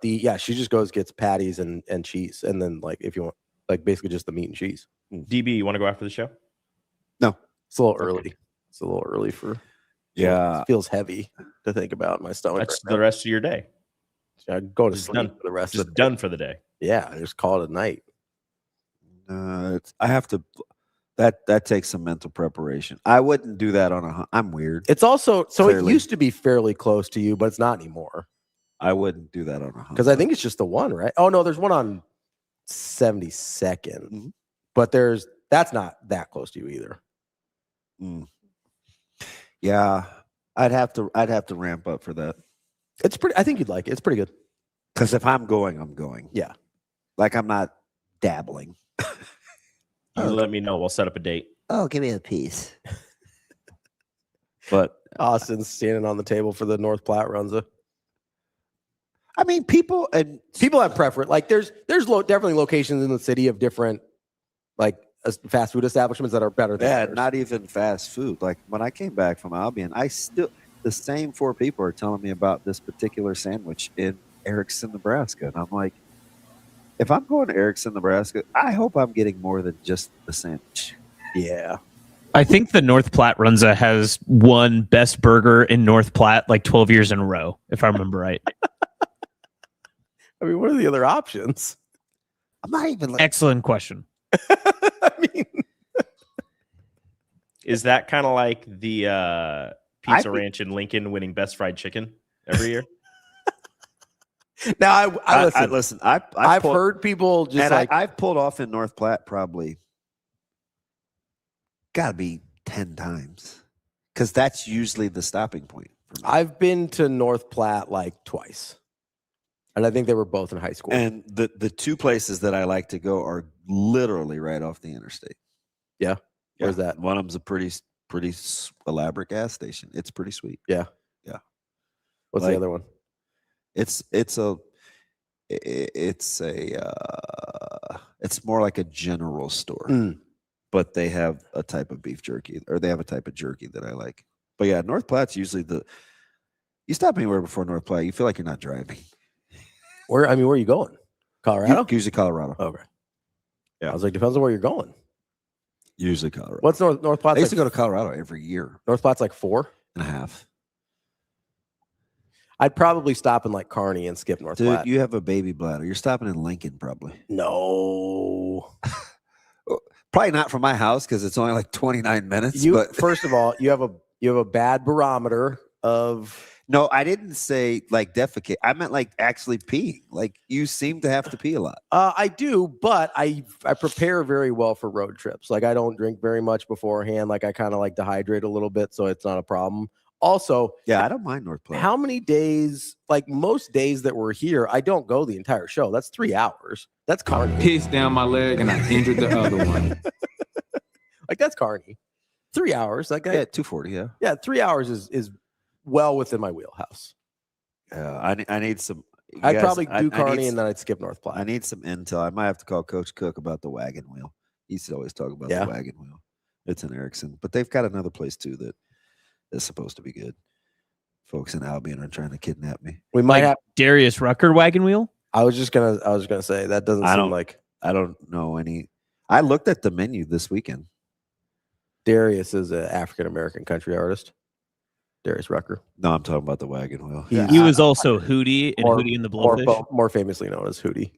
she just gets patties and cheese, and then like if you want, like basically just the meat and cheese. DB, you want to go after the show? No, it's a little early. It's a little early for. Yeah, it feels heavy to think about in my stomach. That's the rest of your day. I go to sleep for the rest of the day. Done for the day. Yeah, I just call it a night. I have to. That takes some mental preparation. I wouldn't do that on a. I'm weird. It's also clearly. It used to be fairly close to you, but it's not anymore. I wouldn't do that on a because I think it's just the one, right? Oh no, there's one on 72nd, but that's not that close to you either. Yeah, I'd have to ramp up for that. It's pretty. I think you'd like it. It's pretty good. Because if I'm going, I'm going. Yeah, like I'm not dabbling. You let me know. We'll set up a date. Oh, give me a piece. But Austin's standing on the table for the North Platte Runza. I mean, people have preference. Like there's definitely locations in the city of different like fast food establishments that are better than others. Not even fast food. Like when I came back from Albion, the same 4 people are telling me about this particular sandwich in Erickson, Nebraska. And I'm like, if I'm going to Erickson, Nebraska, I hope I'm getting more than just the sandwich. Yeah. I think the North Platte Runza has won best burger in North Platte like 12 years in a row, if I remember right. I mean, what are the other options? I'm not even like, Excellent question. I mean, Is that kind of like the Pizza Ranch in Lincoln winning best fried chicken every year? now I listen. I've pulled, heard people just and like I've pulled off in North Platte probably got to be 10 times because that's usually the stopping point for me. I've been to North Platte like twice, and I think they were both in high school. And the two places that I like to go are literally right off the interstate. Yeah, where's that? One of them's a pretty elaborate gas station. It's pretty sweet. Yeah. What's Like, the other one? It's more like a general store, but they have a type of beef jerky, or they have a type of jerky that I like. But yeah, North Platte's usually you stop anywhere before North Platte, you feel like you're not driving. Where are you going? Colorado? Usually Colorado. Okay. Yeah. I was like, depends on where you're going. Usually Colorado. What's North Platte? I used to go to Colorado every year. North Platte's like 4.5. I'd probably stop in like Kearney and skip North Dude, Platte. you have a baby bladder. You're stopping in Lincoln probably. No. Probably not from my house because it's only like 29 minutes. But First of all, you have a bad barometer of. No, I didn't say like defecate. I meant like actually peeing. Like you seem to have to pee a lot. I do, but I prepare very well for road trips. Like I don't drink very much beforehand. Like I kind of like to hydrate a little bit, so it's not a problem. Also, yeah, I don't mind North Platte. How many days? Like most days that we're here, I don't go the entire show. That's 3 hours. That's Kearney. Pissed down my leg and I injured the other one. Like that's Kearney. 3 hours. Like 240. Yeah. Yeah, 3 hours is well within my wheelhouse. Yeah, I need some. I'd probably do Kearney and then I'd skip North Platte. I need some intel. I might have to call Coach Cook about the wagon wheel. He used to always talk about the wagon wheel. It's in Erickson, but they've got another place too that is supposed to be good. Folks in Albion are trying to kidnap me. We might have Darius Rucker wagon wheel. I was just gonna say that doesn't seem like. I don't know any. I looked at the menu this weekend. Darius is an African American country artist. Darius Rucker. No, I'm talking about the wagon wheel. He was also Hootie in Hootie and the Blowfish. More famously known as Hootie.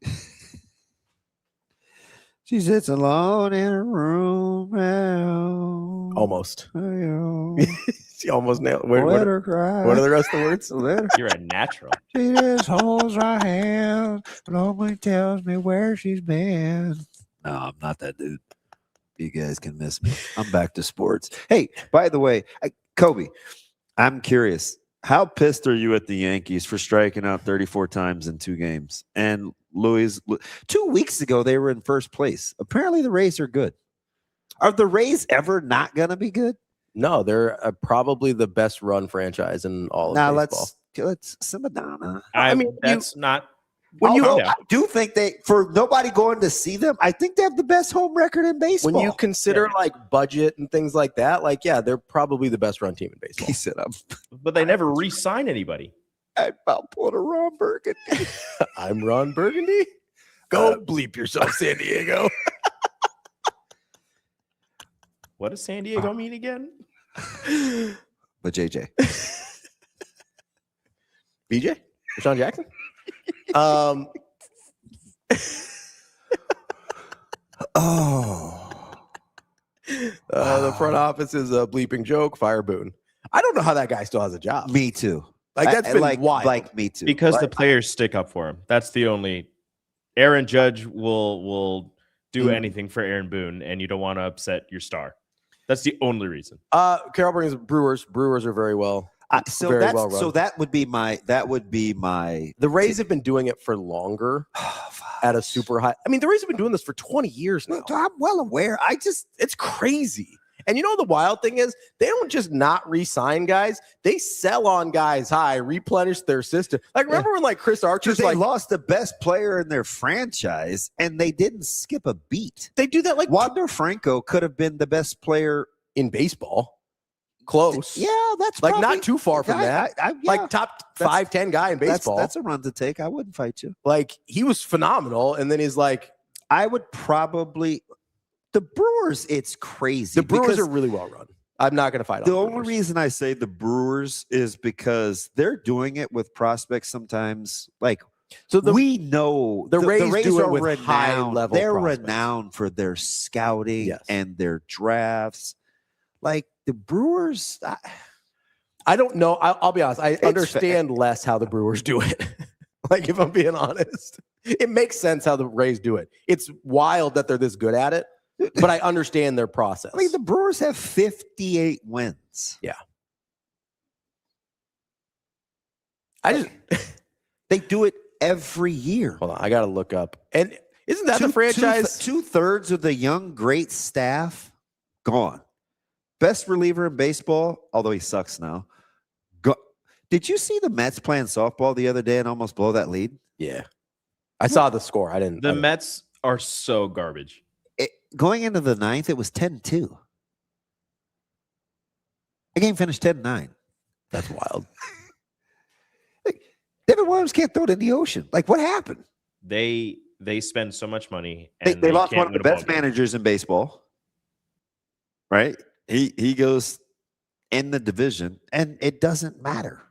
She sits alone in her room now. Almost. Oh, She almost nailed. Let her cry. What are the rest of the words? You're a natural. She just holds my hand, but only tells me where she's been. No, I'm not that dude. You guys can miss me. I'm back to sports. Hey, by the way, Kobe, I'm curious. How pissed are you at the Yankees for striking out 34 times in 2 games? And Louis, 2 weeks ago, they were in first place. Apparently, the Rays are good. Are the Rays ever not going to be good? No, they're probably the best run franchise in all of baseball. Now, let's simmer down. I mean, that's not. I do think for nobody going to see them, I think they have the best home record in baseball. When you consider like budget and things like that, like, yeah, they're probably the best run team in baseball. He said, But they never re-sign anybody. I about pulled a Ron Burgundy. I'm Ron Burgundy. Go bleep yourself, San Diego. What does San Diego mean again? But JJ. BJ? Rashawn Jackson? The front office is a bleeping joke. Fire Boone. I don't know how that guy still has a job. Me too. Like that's been wild. Like me too. Because the players stick up for him. That's the only. Aaron Judge will do anything for Aaron Boone, and you don't want to upset your star. That's the only reason. Carol brings Brewers. Brewers are very well. So very that's well run. so that would be my The Rays have been doing it for longer at a super high. I mean, the Rays have been doing this for 20 years now. I'm well aware. It's crazy. And you know the wild thing is they don't just not re-sign guys; they sell on guys high, replenish their system. Like remember when like Chris Archer's they lost the best player in their franchise and they didn't skip a beat. They do that like Wander Franco could have been the best player in baseball. Close. Yeah, that's like probably, not too far from that. Like top 5-10 guy in baseball. That's a run to take. I wouldn't fight you. Like he was phenomenal, and then he's like, I would probably The Brewers, it's crazy. The Brewers because are really well run. I'm not going to fight. The on only reason I say the Brewers is because they're doing it with prospects sometimes. Like, so we know the Rays do it are with renowned. high-level They're prospects. renowned for their scouting Yes. and their drafts. Like the Brewers, I don't know. I'll be honest. I It's understand less how the Brewers do it. Like, if I'm being honest, it makes sense how the Rays do it. It's wild that they're this good at it, but I understand their process. I mean, the Brewers have 58 wins. Yeah. They do it every year. Hold on, I got to look up. And isn't that the franchise? 2/3 of the young, great staff gone. Best reliever in baseball, although he sucks now. Did you see the Mets playing softball the other day and almost blow that lead? Yeah. I saw the score. I didn't. The Mets are so garbage. Going into the ninth, it was 10-2. The game finished 10-9. That's wild. David Williams can't throw it in the ocean. Like, what happened? They spend so much money. And They lost can't one of the win a ball best game. managers in baseball. Right? He goes in the division, and it doesn't matter.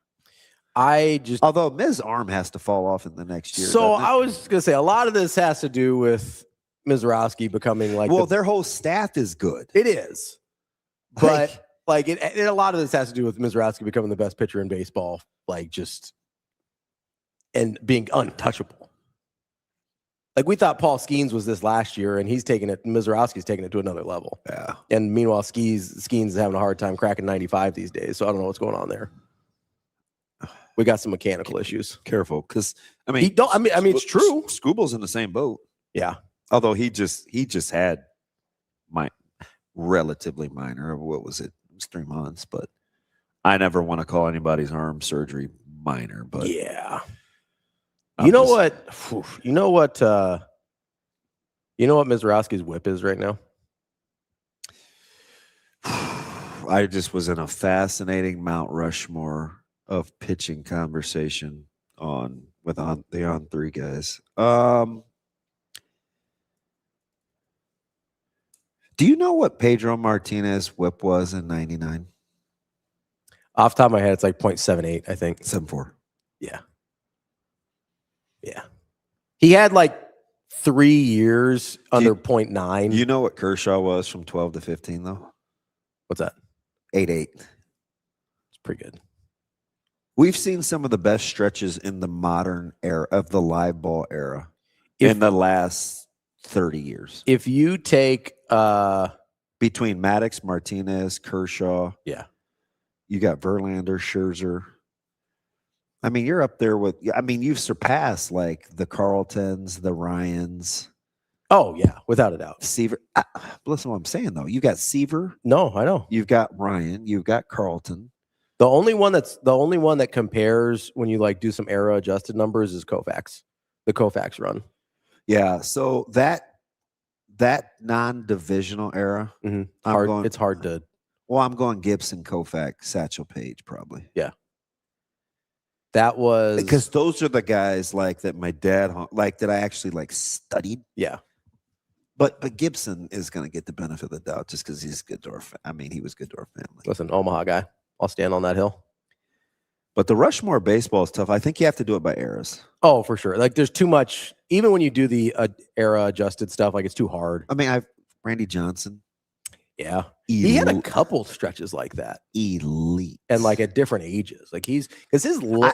Although Ms. arm has to fall off in the next year. So I was going to say a lot of this has to do with Mizrowski becoming like. Well, their whole staff is good. It is, but a lot of this has to do with Mizrowski becoming the best pitcher in baseball, and being untouchable. Like, we thought Paul Skeens was this last year, and he's taking it. Mizrowski's taking it to another level. Yeah. And meanwhile, Skeens is having a hard time cracking 95 these days. So I don't know what's going on there. We got some mechanical issues. Careful, because it's true. Scooble's in the same boat. Yeah. Although he just had relatively minor. What was it? It was 3 months, but I never want to call anybody's arm surgery minor. But yeah. You know what Mizrowski's whip is right now? I just was in a fascinating Mount Rushmore of pitching conversation on the On Three guys. Do you know what Pedro Martinez whip was in 99? Off the top of my head, it's like 0.78, I think. 7.4. Yeah. Yeah. He had like 3 years under 0.9. You know what Kershaw was from 12 to 15, though? What's that? 8.8. It's pretty good. We've seen some of the best stretches in the modern era of the live ball era in the last 30 years. If you take between Maddox, Martinez, Kershaw, you got Verlander, Scherzer. I mean, you're up there with. I mean, you've surpassed like the Carltons, the Ryans. Oh yeah, without a doubt. Seaver. Listen, to what I'm saying though, you got Seaver. No, I know. You've got Ryan. You've got Carlton. The only one that compares when you like do some era adjusted numbers is Koufax, the Koufax run. Yeah. So that non-divisional era, it's hard to. Well, I'm going Gibson, Koufax, Satchel Paige, probably. Yeah. That was because those are the guys like that my dad that I actually like studied. Yeah. But Gibson is going to get the benefit of the doubt just because he's good to our. He was good to our family. Listen, Omaha guy. I'll stand on that hill. But the Rushmore baseball is tough. I think you have to do it by eras. Oh, for sure. Like, there's too much. Even when you do the era adjusted stuff, like, it's too hard. I mean, Randy Johnson. Yeah. He had a couple stretches like that. Elite. And like at different ages. Like his late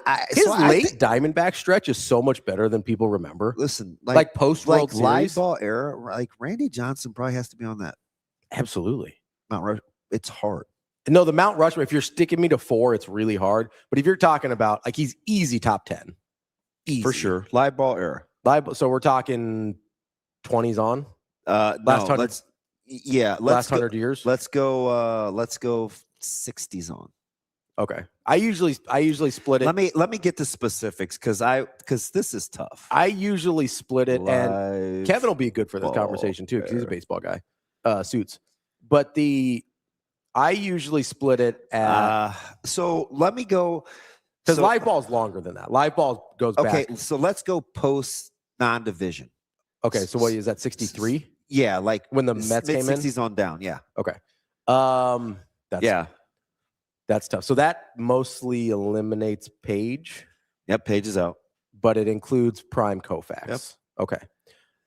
Diamondback stretch is so much better than people remember. Listen, like post World Series. Live ball era, like Randy Johnson probably has to be on that. Absolutely. Mount Rushmore. It's hard. No, the Mount Rushmore, if you're sticking me to 4, it's really hard. But if you're talking about like he's easy top 10. Easy. For sure. Live ball era. So we're talking 20s on? Last 100. Last 100 years. Let's go 60s on. Okay. I usually split it. Let me get the specifics because this is tough. I usually split it, and Kevin will be good for this conversation too because he's a baseball guy. Suits. But I usually split it at so let me go because live ball is longer than that. Live ball goes back. Okay, so let's go post non-division. Okay, so what is that, 63? Yeah, like when the Mets came in. Mid-60s on down. Yeah. Okay. That's tough. So that mostly eliminates Page. Yep, Page is out. But it includes Prime Koufax. Yep. Okay.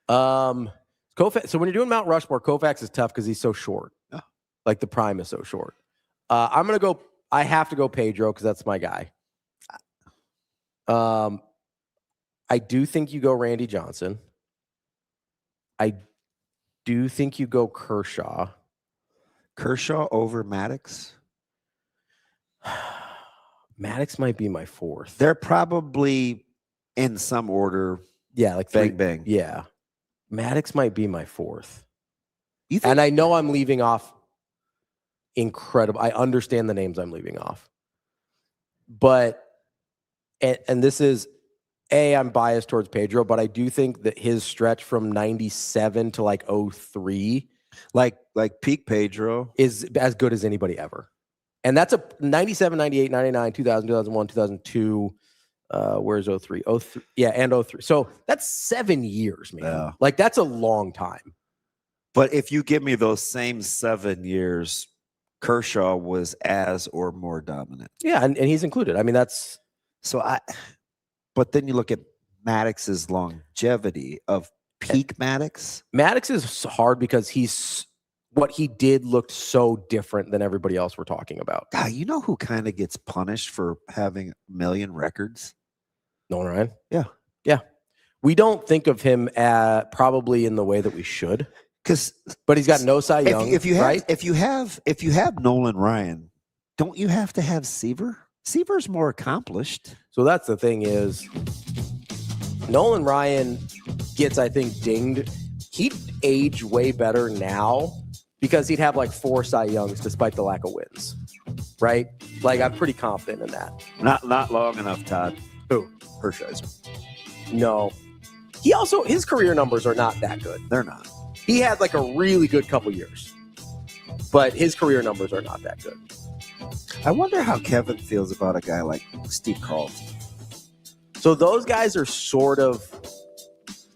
Koufax. So when you're doing Mount Rushmore, Koufax is tough because he's so short. Oh. Like the Prime is so short. I'm gonna go. I have to go Pedro because that's my guy. I do think you go Randy Johnson. I do think you go Kershaw. Kershaw over Maddox. Maddox might be my fourth. They're probably in some order. Yeah, like bang bang. Yeah, Maddox might be my fourth. You think? And I know I'm leaving off incredible. I understand the names I'm leaving off, but and this is I'm biased towards Pedro, but I do think that his stretch from 97 to like 03, like peak Pedro, is as good as anybody ever. And that's a 97, 98, 99, 2000, 2001, 2002. Where's 03? 03? Yeah, and 03. So that's 7 years, man. Yeah. Like that's a long time. But if you give me those same 7 years, Kershaw was as or more dominant. Yeah, and he's included. I mean, that's so but then you look at Maddox's longevity of peak Maddox. Maddox is hard because what he did looked so different than everybody else we're talking about. God, you know who kind of gets punished for having a million records? Nolan Ryan? Yeah. Yeah. We don't think of him probably in the way that we should. But he's got no Cy Young. If you have, right? if you have Nolan Ryan, don't you have to have Seaver? Seaver's more accomplished. So that's the thing is Nolan Ryan gets, I think, dinged. He'd age way better now because he'd have like 4 Cy Youngs despite the lack of wins. Right? Like I'm pretty confident in that. Not long enough, Todd. Who? Hershiser. No. His career numbers are not that good. They're not. He had like a really good couple years, but his career numbers are not that good. I wonder how Kevin feels about a guy like Steve Carlton. So those guys are sort of,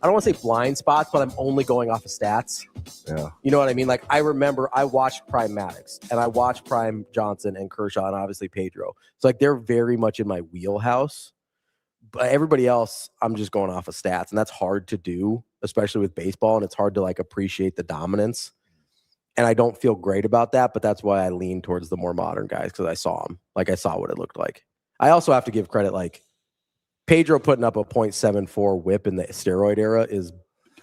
I don't want to say blind spots, but I'm only going off of stats. Yeah. You know what I mean? Like I remember I watched Prime Maddox and I watched Prime Johnson and Kershaw and obviously Pedro. So like they're very much in my wheelhouse. But everybody else, I'm just going off of stats, and that's hard to do, especially with baseball, and it's hard to like appreciate the dominance. And I don't feel great about that, but that's why I lean towards the more modern guys because I saw them. Like I saw what it looked like. I also have to give credit, like Pedro putting up a .74 whip in the steroid era is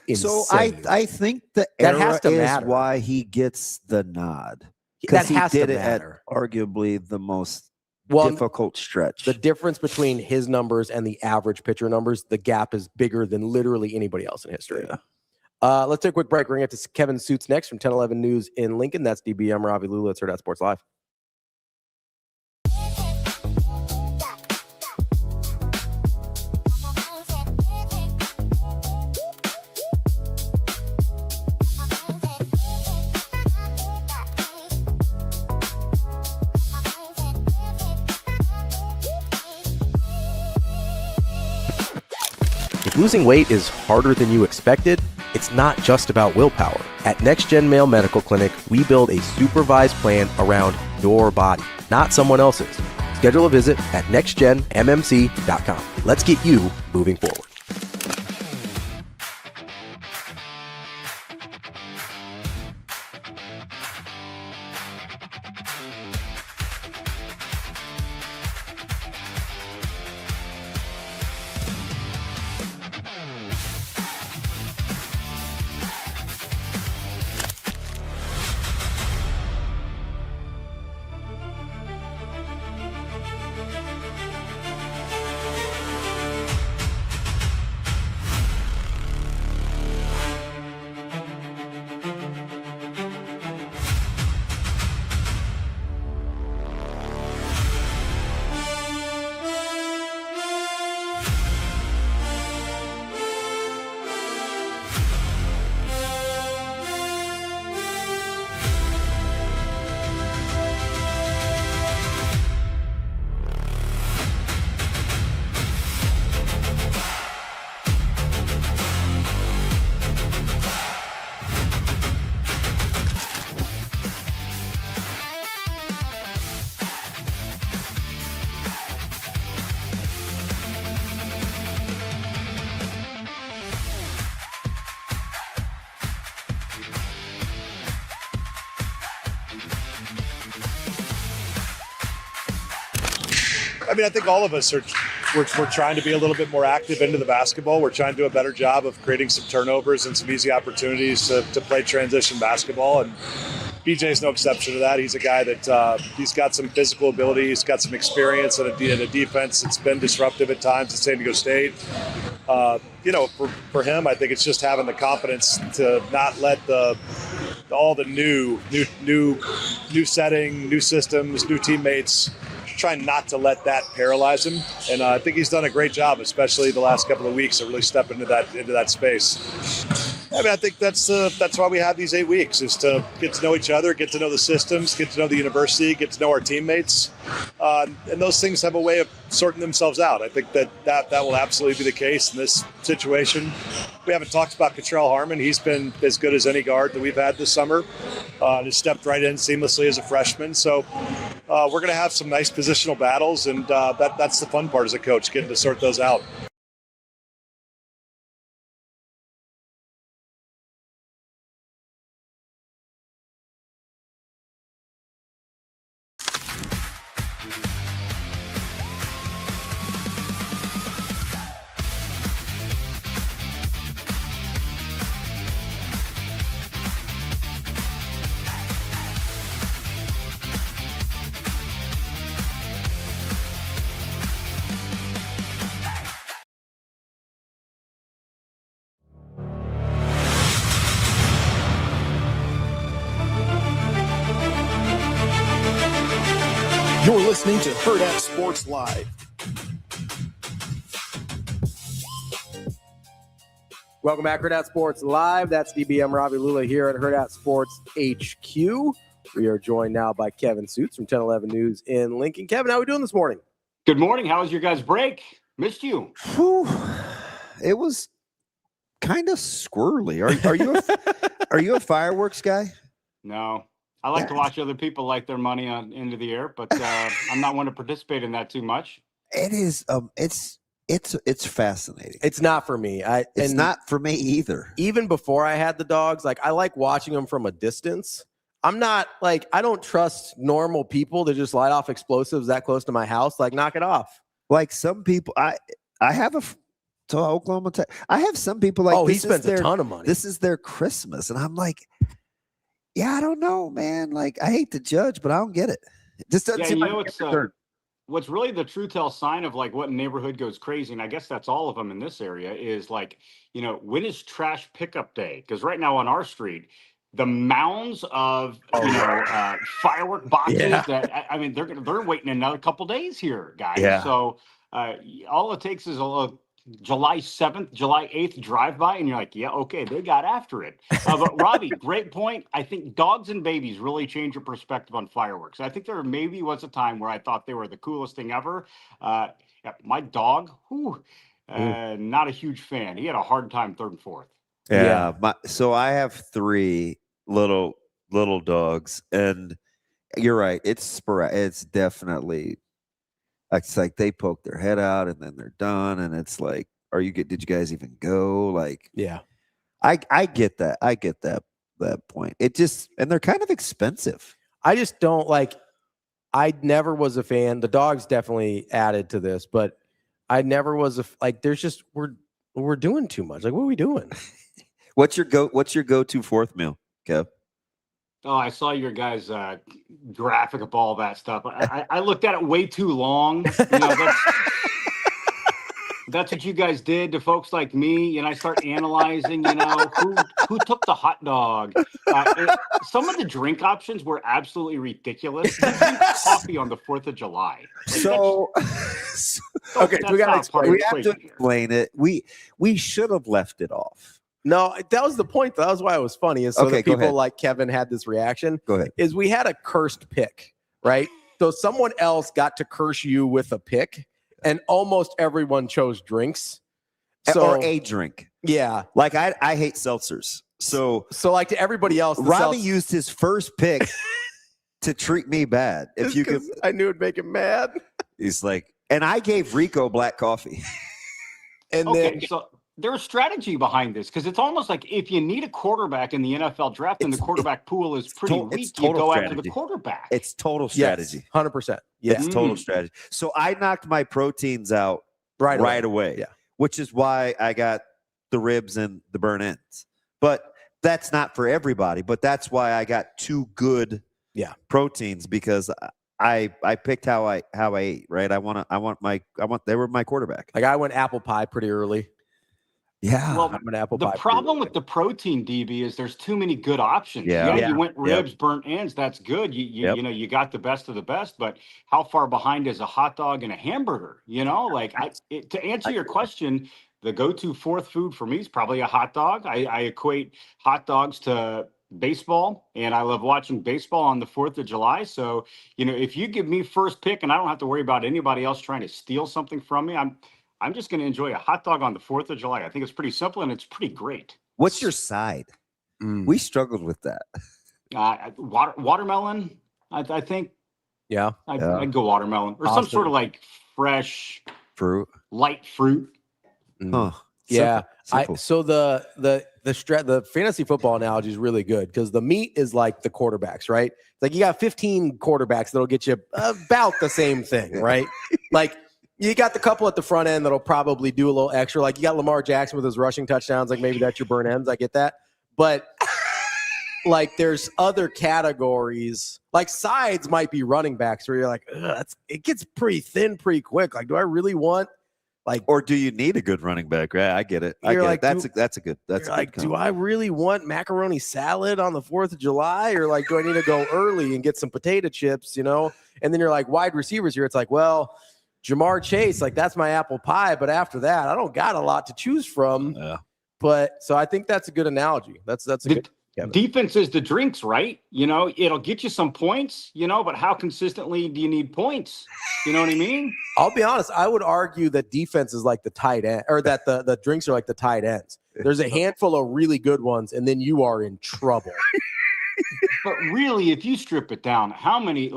insane. So I think the era is why he gets the nod. That has he did to it matter. At arguably the most difficult stretch. The difference between his numbers and the average pitcher numbers, the gap is bigger than literally anybody else in history. Yeah. Let's take a quick break. We're going to get to Kevin Suits next from 1011 News in Lincoln. That's DB. I'm Ravi Lulla. It's Hurrdat Sports Live. If losing weight is harder than you expected, it's not just about willpower. At Next Gen Male Medical Clinic, we build a supervised plan around your body, not someone else's. Schedule a visit at nextgenmmc.com. Let's get you moving forward. I mean, I think all of us we're trying to be a little bit more active into the basketball. We're trying to do a better job of creating some turnovers and some easy opportunities to play transition basketball. And BJ's no exception to that. He's a guy that he's got some physical ability. He's got some experience in a defense that's been disruptive at times at San Diego State. For him, I think it's just having the confidence to not let all the new setting, new systems, new teammates, trying not to let that paralyze him. And I think he's done a great job, especially the last couple of weeks, to really step into that space. I mean, I think that's why we have these 8 weeks, is to get to know each other, get to know the systems, get to know the university, get to know our teammates. And those things have a way of sorting themselves out. I think that will absolutely be the case in this situation. We haven't talked about Cottrell Harmon. He's been as good as any guard that we've had this summer. Just stepped right in seamlessly as a freshman. So we're going to have some nice positional battles, and that's the fun part as a coach, getting to sort those out. You're listening to Hurrdat Sports Live. Welcome back, Hurrdat Sports Live. That's DBM Ravi Lulla here at Hurrdat Sports HQ. We are joined now by Kevin Suits from 1011 News in Lincoln. Kevin, how are we doing this morning? Good morning. How was your guys' break? Missed you. Whew. It was kind of squirrely. Are you a fireworks guy? No. I like to watch other people light their money on into the air, but I'm not one to participate in that too much. It is. It's fascinating. It's not for me. It's not for me either. Even before I had the dogs, I like watching them from a distance. I'm not I don't trust normal people to just light off explosives that close to my house. Knock it off. Like some people, I have to Oklahoma Tech. I have some people he spends a ton of money. This is their Christmas, and I'm like, yeah, I don't know, man. I hate to judge, but I don't get it. It just doesn't seem like what's really the true tell sign of what neighborhood goes crazy, and I guess that's all of them in this area, is when is trash pickup day? Because right now on our street, the mounds of firework boxes they're waiting another couple days here, guys. Yeah. So all it takes is a July 7th, July 8th drive-by, and you're like, yeah, okay, they got after it. But Ravi, great point. I think dogs and babies really change your perspective on fireworks. I think there maybe was a time where I thought they were the coolest thing ever. My dog, not a huge fan. He had a hard time third and fourth. Yeah. So I have 3 little dogs, and you're right. It's sporadic. It's definitely. It's like they poke their head out and then they're done, and it's like, did you guys even go? Yeah, I get that. I get that point. And they're kind of expensive. I just don't I never was a fan. The dogs definitely added to this, but I never was there's just we're doing too much. What are we doing? What's your go-to fourth meal, Kev? Oh, I saw your guys' graphic of all that stuff. I looked at it way too long. That's what you guys did to folks like me. And I start analyzing, who took the hot dog. Some of the drink options were absolutely ridiculous. Coffee on the 4th of July. Okay, we got to explain. We have to explain it. We should have left it off. No, that was the point. That was why it was funny. Is so that people like Kevin had this reaction. Go ahead. Is we had a cursed pick, right? So someone else got to curse you with a pick, and almost everyone chose drinks. Or a drink. Yeah. I hate seltzers. So to everybody else, Ravi used his first pick to treat me bad. If you could, I knew it'd make him mad. He's like, and I gave Rico black coffee. And then there's strategy behind this, because it's almost like if you need a quarterback in the NFL draft and the quarterback pool is pretty weak, you go after the quarterback. It's total strategy. Yes, 100%. It's total strategy. So I knocked my proteins out right away. Yeah. Which is why I got the ribs and the burnt ends. But that's not for everybody. But that's why I got 2 good proteins, because I picked how I ate, right? They were my quarterback. Like I went apple pie pretty early. Yeah. Well, I'm an apple the pie. problem with the protein, DB, is there's too many good options. Yeah. You went ribs, burnt ends. That's good. You know, you got the best of the best. But how far behind is a hot dog and a hamburger? You know, like to answer your question, the go-to fourth food for me is probably a hot dog. I equate hot dogs to baseball, and I love watching baseball on the 4th of July. So, you know, if you give me first pick and I don't have to worry about anybody else trying to steal something from me, I'm just going to enjoy a hot dog on the 4th of July. I think it's pretty simple and it's pretty great. What's your side? We struggled with that. Watermelon, I think. Yeah. I'd go watermelon or some sort of like fresh fruit, light fruit. Huh. Yeah. Simple. So the fantasy football analogy is really good because the meat is like the quarterbacks, right? It's like you got 15 quarterbacks that'll get you about the same thing, right? Like you got the couple at the front end that'll probably do a little extra. Like you got Lamar Jackson with his rushing touchdowns. Like maybe that's your burn ends. I get that. But like there's other categories. Like sides might be running backs where you're like, it gets pretty thin pretty quick. Like, do I really want or do you need a good running back? Right, I get it. That's a good. Do I really want macaroni salad on the 4th of July, or like do I need to go early and get some potato chips? You know, and then you're like wide receivers here. It's like, well, Jamar Chase, like that's my apple pie, but after that, I don't got a lot to choose from. Yeah. But so I think that's a good analogy. That's a good. Defense is the drinks, right? You know, it'll get you some points, you know, but how consistently do you need points? You know what I mean? I'll be honest. I would argue that defense is like the tight end, or that the drinks are like the tight ends. There's a handful of really good ones, and then you are in trouble. But really, if you strip it down, how many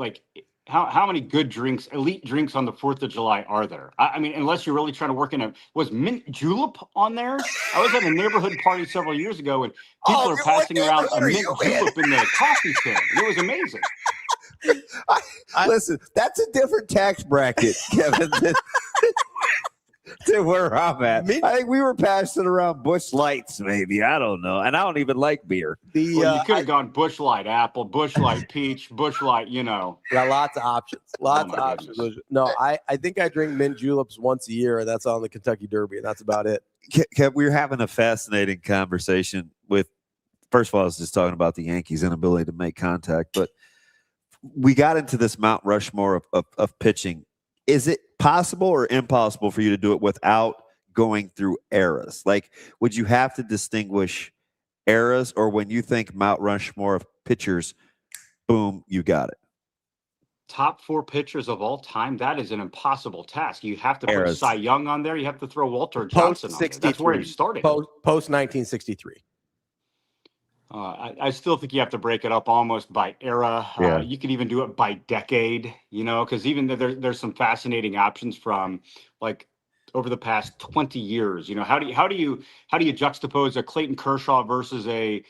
good drinks, elite drinks on the 4th of July are there? I mean, unless you're really trying to work was mint julep on there? I was at a neighborhood party several years ago and people are passing around a mint julep in the coffee stand. It was amazing. Listen, that's a different tax bracket, Kevin, to where I'm at. I think we were passing around Busch Lights, maybe. I don't know. And I don't even like beer. You could have gone Busch Light apple, Busch Light peach, Busch Light, you know. Got lots of options. Lots of options. Goodness. No, I think I drink mint juleps once a year, and that's on the Kentucky Derby, and that's about it. Kev, we were having a fascinating conversation with, first of all, I was just talking about the Yankees' inability to make contact, but we got into this Mount Rushmore of pitching. Is it possible or impossible for you to do it without going through eras? Like, would you have to distinguish eras, or when you think Mount Rushmore of pitchers, boom, you got it? Top 4 pitchers of all time, that is an impossible task. You have to put Eras. Cy Young on there. You have to throw Walter Johnson on there. That's where he started. Post 1963. I still think you have to break it up almost by era. Yeah. You could even do it by decade, you know, because even there's some fascinating options from like over the past 20 years. You know, how do you juxtapose a Clayton Kershaw versus a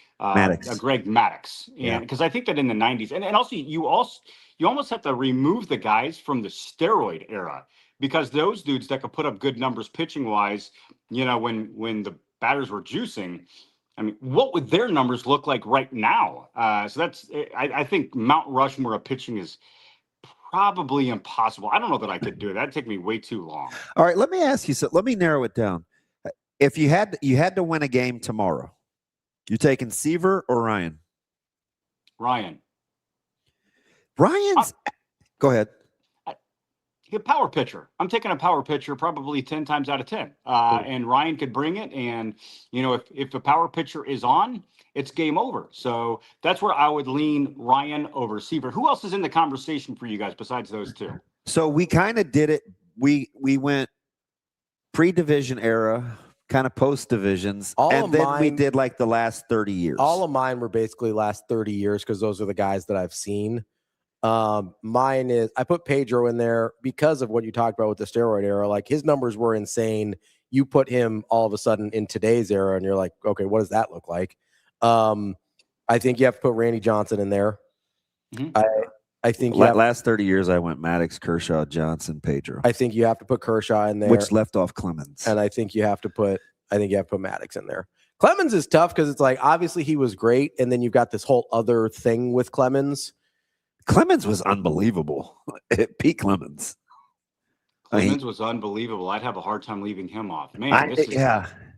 Greg Maddux? And because I think that in the 90s, and also you almost have to remove the guys from the steroid era, because those dudes that could put up good numbers pitching wise, you know, when the batters were juicing, I mean, what would their numbers look like right now? So I think Mount Rushmore of pitching is probably impossible. I don't know that I could do it. That'd take me way too long. All right, let me ask you. So let me narrow it down. If you had to win a game tomorrow, you taking Seaver or Ryan? Ryan's. Go ahead. A power pitcher. I'm taking a power pitcher probably 10 times out of 10. And Ryan could bring it. And, you know, if the power pitcher is on, it's game over. So that's where I would lean Ryan over Seaver. Who else is in the conversation for you guys besides those two? So we kind of did it. We went pre-division era, kind of post-divisions. And then we did like the last 30 years. All of mine were basically last 30 years because those are the guys that I've seen. Mine is, I put Pedro in there because of what you talked about with the steroid era. Like his numbers were insane. You put him all of a sudden in today's era and you're like, okay, what does that look like? I think you have to put Randy Johnson in there. Mm-hmm. I think last 30 years I went Maddox, Kershaw, Johnson, Pedro. I think you have to put Kershaw in there, which left off Clemens. and I think you have to put Maddox in there. Clemens is tough because it's like obviously he was great, and then you've got this whole other thing with Clemens. Clemens was unbelievable. Pete Clemens. Clemens was unbelievable. I'd have a hard time leaving him off. Man,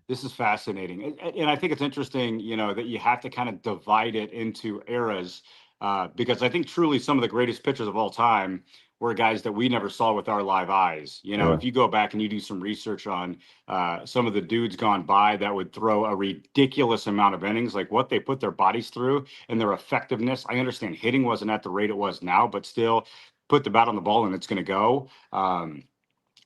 this is fascinating. And I think it's interesting, that you have to kind of divide it into eras because I think truly some of the greatest pitchers of all time were guys that we never saw with our live eyes. If you go back and you do some research on some of the dudes gone by that would throw a ridiculous amount of innings, like what they put their bodies through and their effectiveness. I understand hitting wasn't at the rate it was now, but still put the bat on the ball and it's going to go.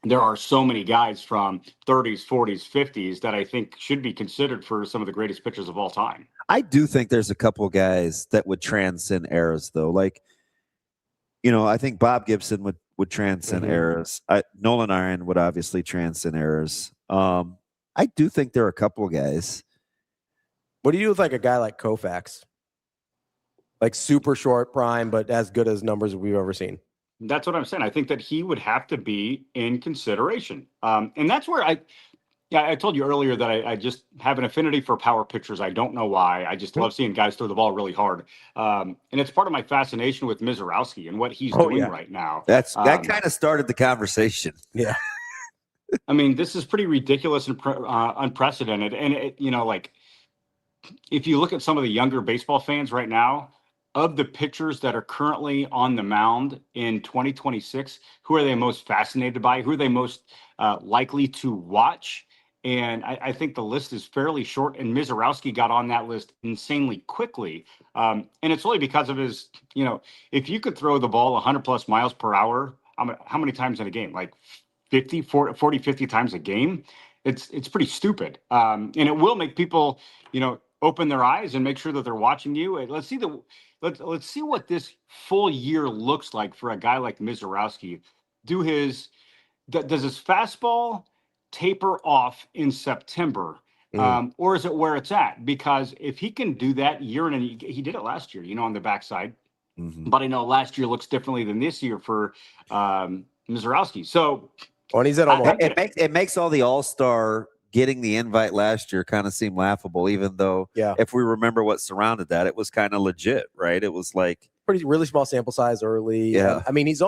There are so many guys from 30s, 40s, 50s that I think should be considered for some of the greatest pitchers of all time. I do think there's a couple guys that would transcend eras, though. Like, I think Bob Gibson would transcend eras. Nolan Ryan would obviously transcend eras. I do think there are a couple of guys. What do you do with like a guy like Koufax? Like super short prime, but as good as numbers we've ever seen. That's what I'm saying. I think that he would have to be in consideration. And that's where I told you earlier that I just have an affinity for power pitchers. I don't know why. I just love seeing guys throw the ball really hard. And it's part of my fascination with Mizorowski and what he's doing right now. That kind of started the conversation. Yeah. I mean, this is pretty ridiculous and unprecedented. And, if you look at some of the younger baseball fans right now, of the pitchers that are currently on the mound in 2026, who are they most fascinated by? Who are they most likely to watch? And I think the list is fairly short, and Mizorowski got on that list insanely quickly. And it's only because of his, if you could throw the ball 100 plus miles per hour, how many times in a game? Like 40, 50 times a game? It's pretty stupid. And it will make people, open their eyes and make sure that they're watching you. Let's see what this full year looks like for a guy like Mizorowski. Does his fastball taper off in September, or is it where it's at? Because if he can do that year in and he did it last year, on the backside. But I know last year looks differently than this year for Mizorowski. So when he's at Omaha, it makes all the All-Star getting the invite last year kind of seem laughable, even though if we remember what surrounded that, it was kind of legit, right? It was like really small sample size early. Yeah. He's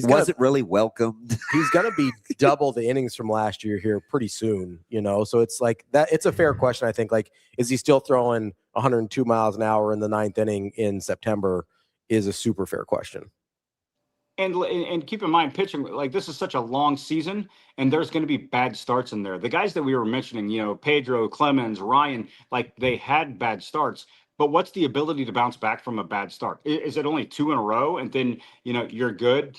wasn't really welcomed. He's going to be double the innings from last year here pretty soon, So it's like that. It's a fair question. I think is he still throwing 102 miles an hour in the ninth inning in September is a super fair question. And keep in mind, pitching, this is such a long season, and there's going to be bad starts in there. The guys that we were mentioning, Pedro, Clemens, Ryan, they had bad starts. But what's the ability to bounce back from a bad start? Is it only 2 in a row, and then, you're good,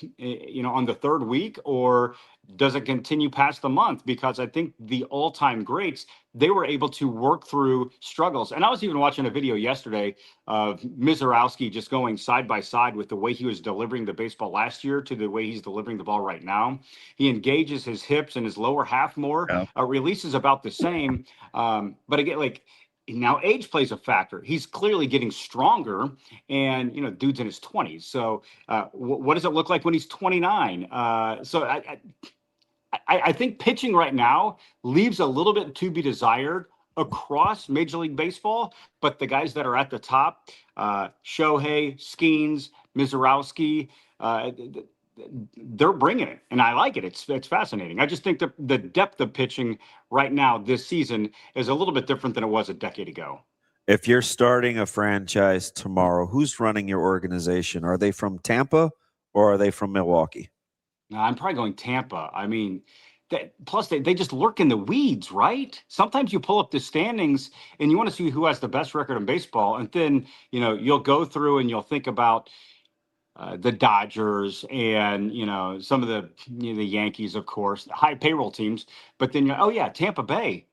on the third week? Or does it continue past the month? Because I think the all-time greats, they were able to work through struggles. And I was even watching a video yesterday of Mizorowski just going side by side with the way he was delivering the baseball last year to the way he's delivering the ball right now. He engages his hips and his lower half more. Releases about the same. But again, now age plays a factor. He's clearly getting stronger, and dude's in his 20s. So what does it look like when he's 29? So I think pitching right now leaves a little bit to be desired across Major League Baseball, but the guys that are at the top, Shohei, Skeens, Mizorowski, they're bringing it, and I like it. It's fascinating. I just think that the depth of pitching right now this season is a little bit different than it was a decade ago. If you're starting a franchise tomorrow, who's running your organization? Are they from Tampa or are they from Milwaukee? No, I'm probably going Tampa. I mean, plus they just lurk in the weeds, right? Sometimes you pull up the standings and you want to see who has the best record in baseball, and then you'll go through and you'll think about the Dodgers and some of the Yankees, of course, high payroll teams. But then Tampa Bay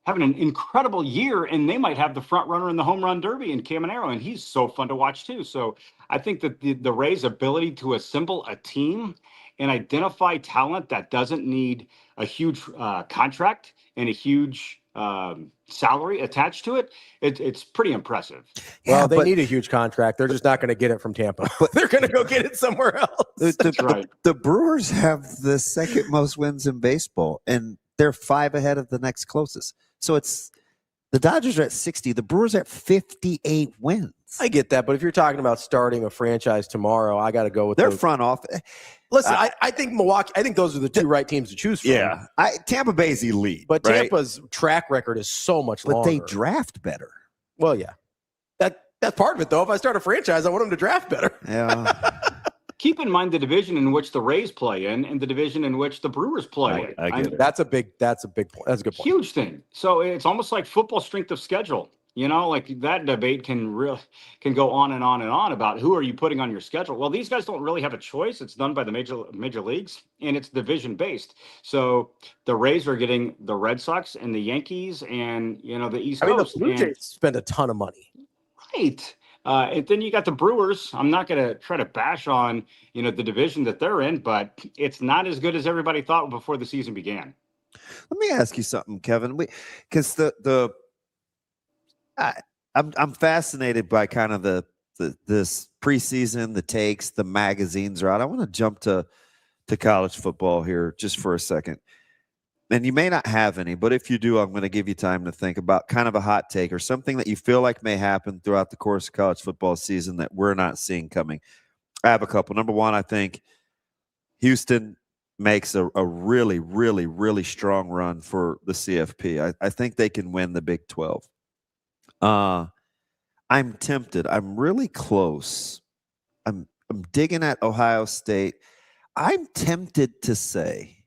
having an incredible year, and they might have the front runner in the home run derby in Caminero, and he's so fun to watch too. So I think that the Rays' ability to assemble a team and identify talent that doesn't need a huge contract and a huge salary attached to it, it's pretty impressive. Well, they need a huge contract. They're just not going to get it from Tampa. They're going to go get it somewhere else. The Brewers have the second most wins in baseball, and they're 5 ahead of the next closest. So it's the Dodgers are at 60. The Brewers are at 58 wins. I get that, but if you're talking about starting a franchise tomorrow, I got to go with their front office. Listen, I think Milwaukee. I think those are the two right teams to choose from. Yeah, Tampa Bay's elite, but right? Tampa's track record is so much longer. But they draft better. Well, yeah, that's part of it, though. If I start a franchise, I want them to draft better. Yeah. Keep in mind the division in which the Rays play in, and the division in which the Brewers play in. I get it. That's a big point. That's a good point. Huge thing. So it's almost like football strength of schedule. You know, like that debate can go on and on and on about who are you putting on your schedule. Well, these guys don't really have a choice. It's done by the major leagues, and it's division based. So the Rays are getting the Red Sox and the Yankees, and the East Coast. The Blue Jays spend a ton of money, right? And then you got the Brewers. I'm not going to try to bash on the division that they're in, but it's not as good as everybody thought before the season began. Let me ask you something, Kevin. Because I'm fascinated by kind of this preseason, the takes, the magazines are out. I want to jump to college football here just for a second. And you may not have any, but if you do, I'm going to give you time to think about kind of a hot take or something that you feel like may happen throughout the course of college football season that we're not seeing coming. I have a couple. Number one, I think Houston makes a really, really, really strong run for the CFP. I think they can win the Big 12. I'm tempted. I'm really close. I'm digging at Ohio State. I'm tempted to say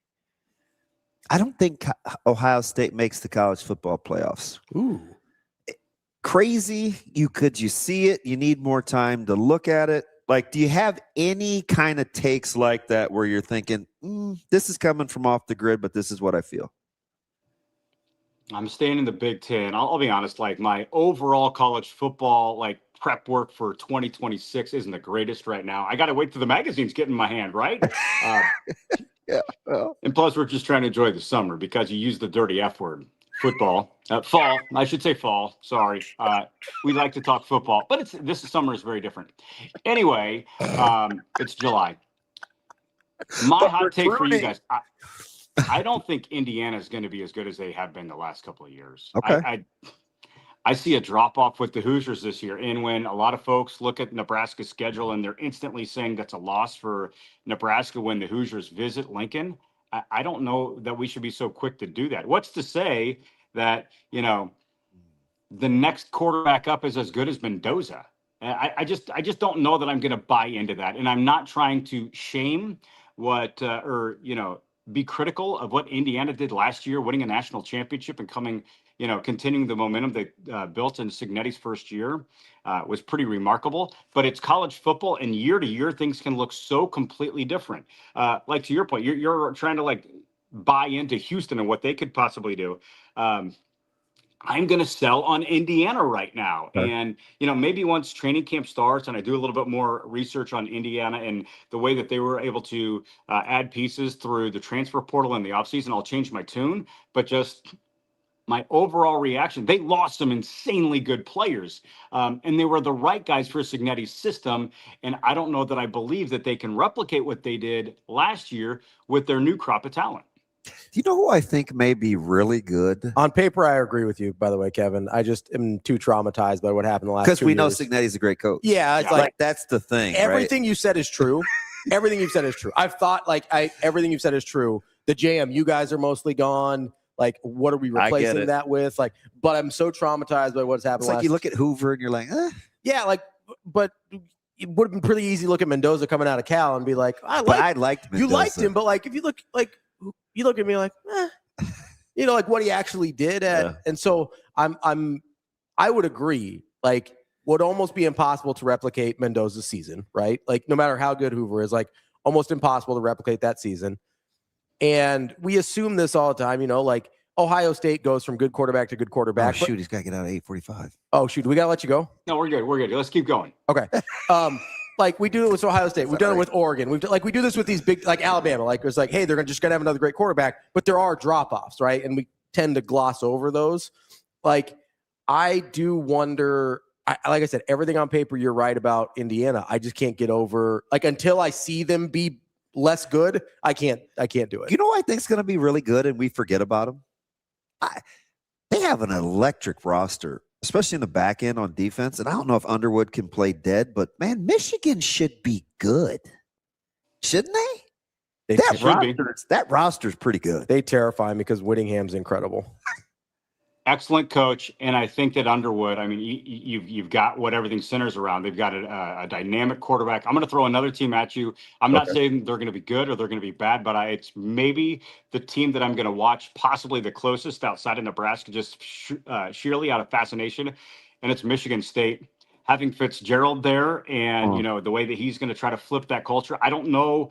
I don't think Ohio State makes the college football playoffs. Ooh. Crazy. You see it? You need more time to look at it. Like, do you have any kind of takes like that where you're thinking, this is coming from off the grid, but this is what I feel? I'm staying in the Big Ten. I'll be honest, like my overall college football prep work for 2026 isn't the greatest right now. I got to wait till the magazines get in my hand, right? Yeah. Well. And plus, we're just trying to enjoy the summer because you use the dirty F word. Football. Fall. I should say fall. Sorry. We like to talk football, but this summer is very different. Anyway, it's July. My hot take for you guys. I don't think Indiana is going to be as good as they have been the last couple of years. Okay. I see a drop-off with the Hoosiers this year. And when a lot of folks look at Nebraska's schedule and they're instantly saying that's a loss for Nebraska when the Hoosiers visit Lincoln, I don't know that we should be so quick to do that. What's to say that, the next quarterback up is as good as Mendoza? I just don't know that I'm going to buy into that. And I'm not trying to shame be critical of what Indiana did last year, winning a national championship and continuing the momentum they built in Cignetti's first year was pretty remarkable. But it's college football, and year to year, things can look so completely different. Like to your point, you're trying to buy into Houston and what they could possibly do. I'm going to sell on Indiana right now. Okay. And, maybe once training camp starts and I do a little bit more research on Indiana and the way that they were able to add pieces through the transfer portal in the offseason, I'll change my tune. But just my overall reaction, they lost some insanely good players. And they were the right guys for Cignetti's system. And I don't know that I believe that they can replicate what they did last year with their new crop of talent. Do you know who I think may be really good? On paper, I agree with you, by the way, Kevin. I just am too traumatized by what happened the last 2 years. Because we know Cignetti's a great coach. Yeah, it's like that's the thing. Everything you said is true. Everything you've said is true. I've thought everything you've said is true. The JMU guys are mostly gone. What are we replacing that with? But I'm so traumatized by what's happened. It's you look at Hoover and you're like, yeah, but it would have been pretty easy to look at Mendoza coming out of Cal and be like, I liked Mendoza. You liked him, but if you look you look at me like, what he actually did and so I would agree, would almost be impossible to replicate Mendoza's season, right? No matter how good Hoover is, almost impossible to replicate that season. And we assume this all the time, Ohio State goes from good quarterback to good quarterback. Oh, shoot, he's got to get out at 8:45. Oh, shoot, do we got to let you go? No, we're good. Let's keep going. Okay. We do it with Ohio State. We've done it with Oregon. We do this with these big, Alabama. It's hey, they're just going to have another great quarterback, but there are drop-offs, right? And we tend to gloss over those. Like, I do wonder, like I said, everything on paper, you're right about Indiana. I just can't get over, like, until I see them be less good, I can't do it. You know what I think is going to be really good and we forget about them? They have an electric roster, especially in the back end on defense. And I don't know if Underwood can play dead, but man, Michigan should be good. Shouldn't they? That roster's pretty good. They terrify me because Whittingham's incredible. Excellent coach, and I think that Underwood. I mean, you've got what everything centers around. They've got a dynamic quarterback. I'm going to throw another team at you. I'm not saying they're going to be good or they're going to be bad, but it's maybe the team that I'm going to watch, possibly the closest outside of Nebraska, just sheerly out of fascination, and it's Michigan State. Having Fitzgerald there and, the way that he's going to try to flip that culture. I don't know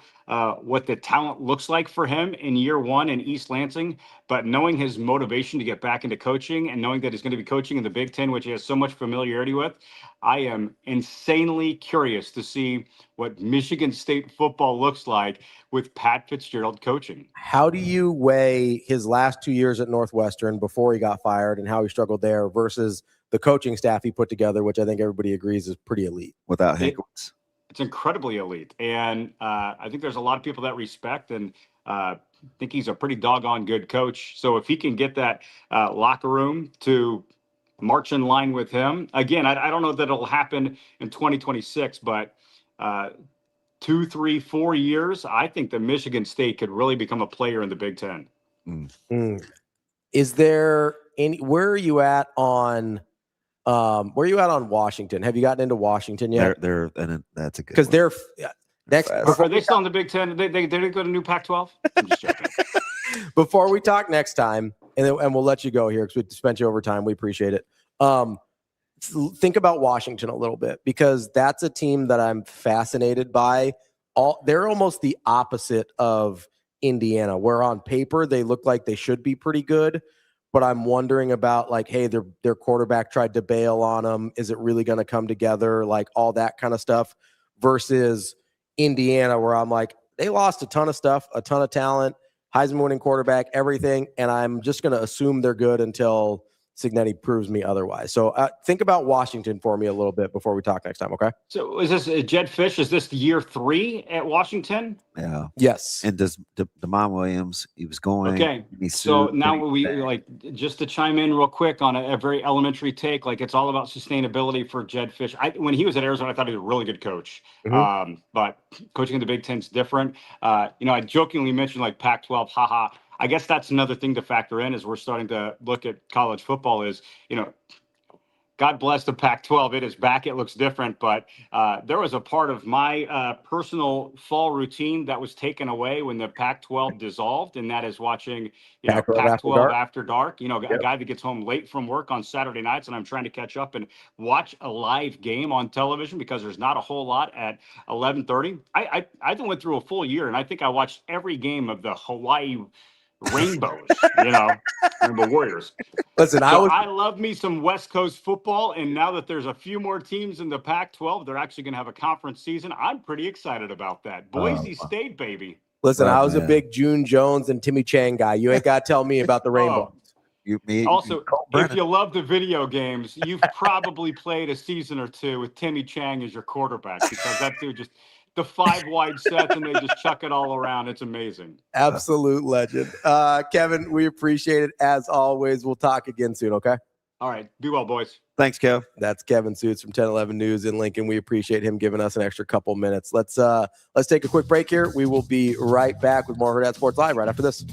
what the talent looks like for him in year one in East Lansing, but knowing his motivation to get back into coaching and knowing that he's going to be coaching in the Big Ten, which he has so much familiarity with, I am insanely curious to see what Michigan State football looks like with Pat Fitzgerald coaching. How do you weigh his last 2 years at Northwestern before he got fired and how he struggled there versus the coaching staff he put together, which I think everybody agrees is pretty elite? Without Hankwitz. It's incredibly elite. And I think there's a lot of people that respect and think he's a pretty doggone good coach. So if he can get that locker room to march in line with him, again, I don't know that it'll happen in 2026, but 2, 3, 4 years, I think that Michigan State could really become a player in the Big Ten. Is there any, where are you at on Washington? Have you gotten into Washington yet? And that's a good because they're next. Are they still in the Big Ten? They go to new Pac-12. I'm just joking. Before we talk next time, and we'll let you go here because we spent you over time. We appreciate it. Think about Washington a little bit because that's a team that I'm fascinated by. They're almost the opposite of Indiana, where on paper they look like they should be pretty good. But I'm wondering about, like, hey, their quarterback tried to bail on them. Is it really going to come together? Like, all that kind of stuff versus Indiana, where I'm like, they lost a ton of stuff, a ton of talent, Heisman winning quarterback, everything. And I'm just going to assume they're good until Cignetti proves me otherwise. So think about Washington for me a little bit before we talk next time, okay? So is this Jed Fish? Is this year 3 at Washington? Yeah. Yes. And does Damon Williams? He was going. Okay. So now we like just to chime in real quick on a very elementary take. Like it's all about sustainability for Jed Fish. When he was at Arizona, I thought he was a really good coach. But coaching in the Big Ten is different. I jokingly mentioned like Pac-12, haha. I guess that's another thing to factor in as we're starting to look at college football is, God bless the Pac-12. It is back. It looks different. But there was a part of my personal fall routine that was taken away when the Pac-12 dissolved, and that is watching Pac-12 after dark. A guy that gets home late from work on Saturday nights, and I'm trying to catch up and watch a live game on television because there's not a whole lot at 11:30. I went through a full year, and I think I watched every game of the Hawaii Rainbows, Rainbow Warriors. Listen, I love me some West Coast football, and now that there's a few more teams in the Pac-12, they're actually going to have a conference season. I'm pretty excited about that. Boise State, baby. Listen, I was a big June Jones and Timmy Chang guy. You ain't got to tell me about the Rainbow. If you love the video games, you've probably played a season or two with Timmy Chang as your quarterback because that dude just – the 5 wide sets and they just chuck it all around. It's amazing. Absolute legend. Kevin, we appreciate it as always. We'll talk again soon, okay? All right. Be well, boys. Thanks, Kev. That's Kevin Suits from 1011 News in Lincoln. We appreciate him giving us an extra couple minutes. Let's take a quick break here. We will be right back with more Hurrdat Sports Live right after this.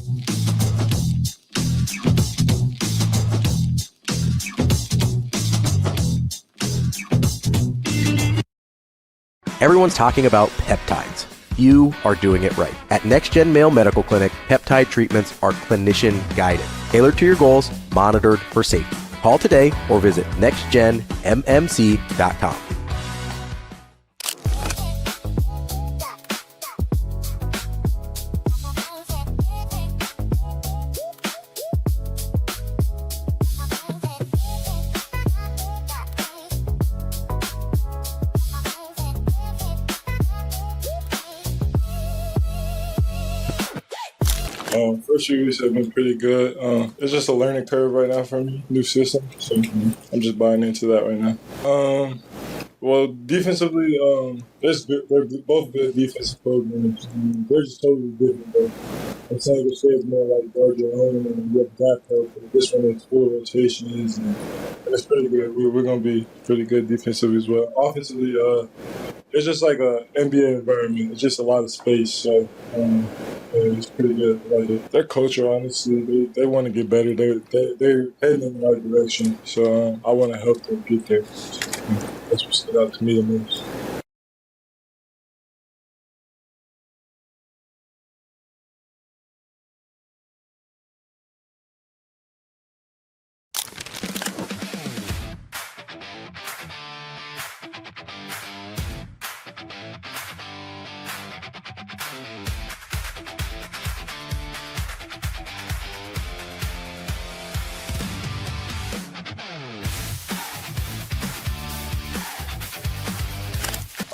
Everyone's talking about peptides. You are doing it right. At NextGen Male Medical Clinic, peptide treatments are clinician guided, tailored to your goals, monitored for safety. Call today or visit nextgenmmc.com. First few weeks have been pretty good. It's just a learning curve right now for me, new system. So I'm just buying into that right now. Well, defensively, they're both good defensive programs. They're just totally different, though. I'm saying the is more like guard your own and you have gap help. But this one is full rotations, and it's pretty good. We're going to be pretty good defensively as well. Offensively, it's just like a NBA environment. It's just a lot of space, so it's pretty good. Like their culture, honestly, they want to get better. They're heading in the right direction, so I want to help them get there. That's what stood out to me the most.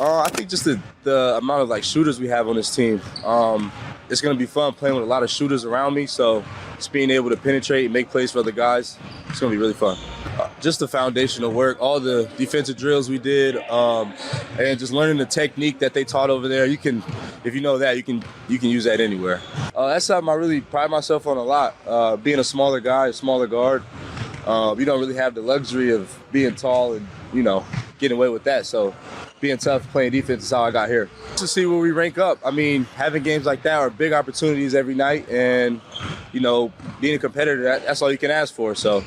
I think just the amount of like shooters we have on this team. It's gonna be fun playing with a lot of shooters around me. So just being able to penetrate and make plays for other guys, it's gonna be really fun. Just the foundational work, all the defensive drills we did, and just learning the technique that they taught over there. You can, if you know that, you can use that anywhere. That's something I really pride myself on a lot. Being a smaller guy, a smaller guard, you don't really have the luxury of being tall and getting away with that. So being tough, playing defense is how I got here. To see where we rank up. I mean, having games like that are big opportunities every night, and being a competitor, that's all you can ask for. So.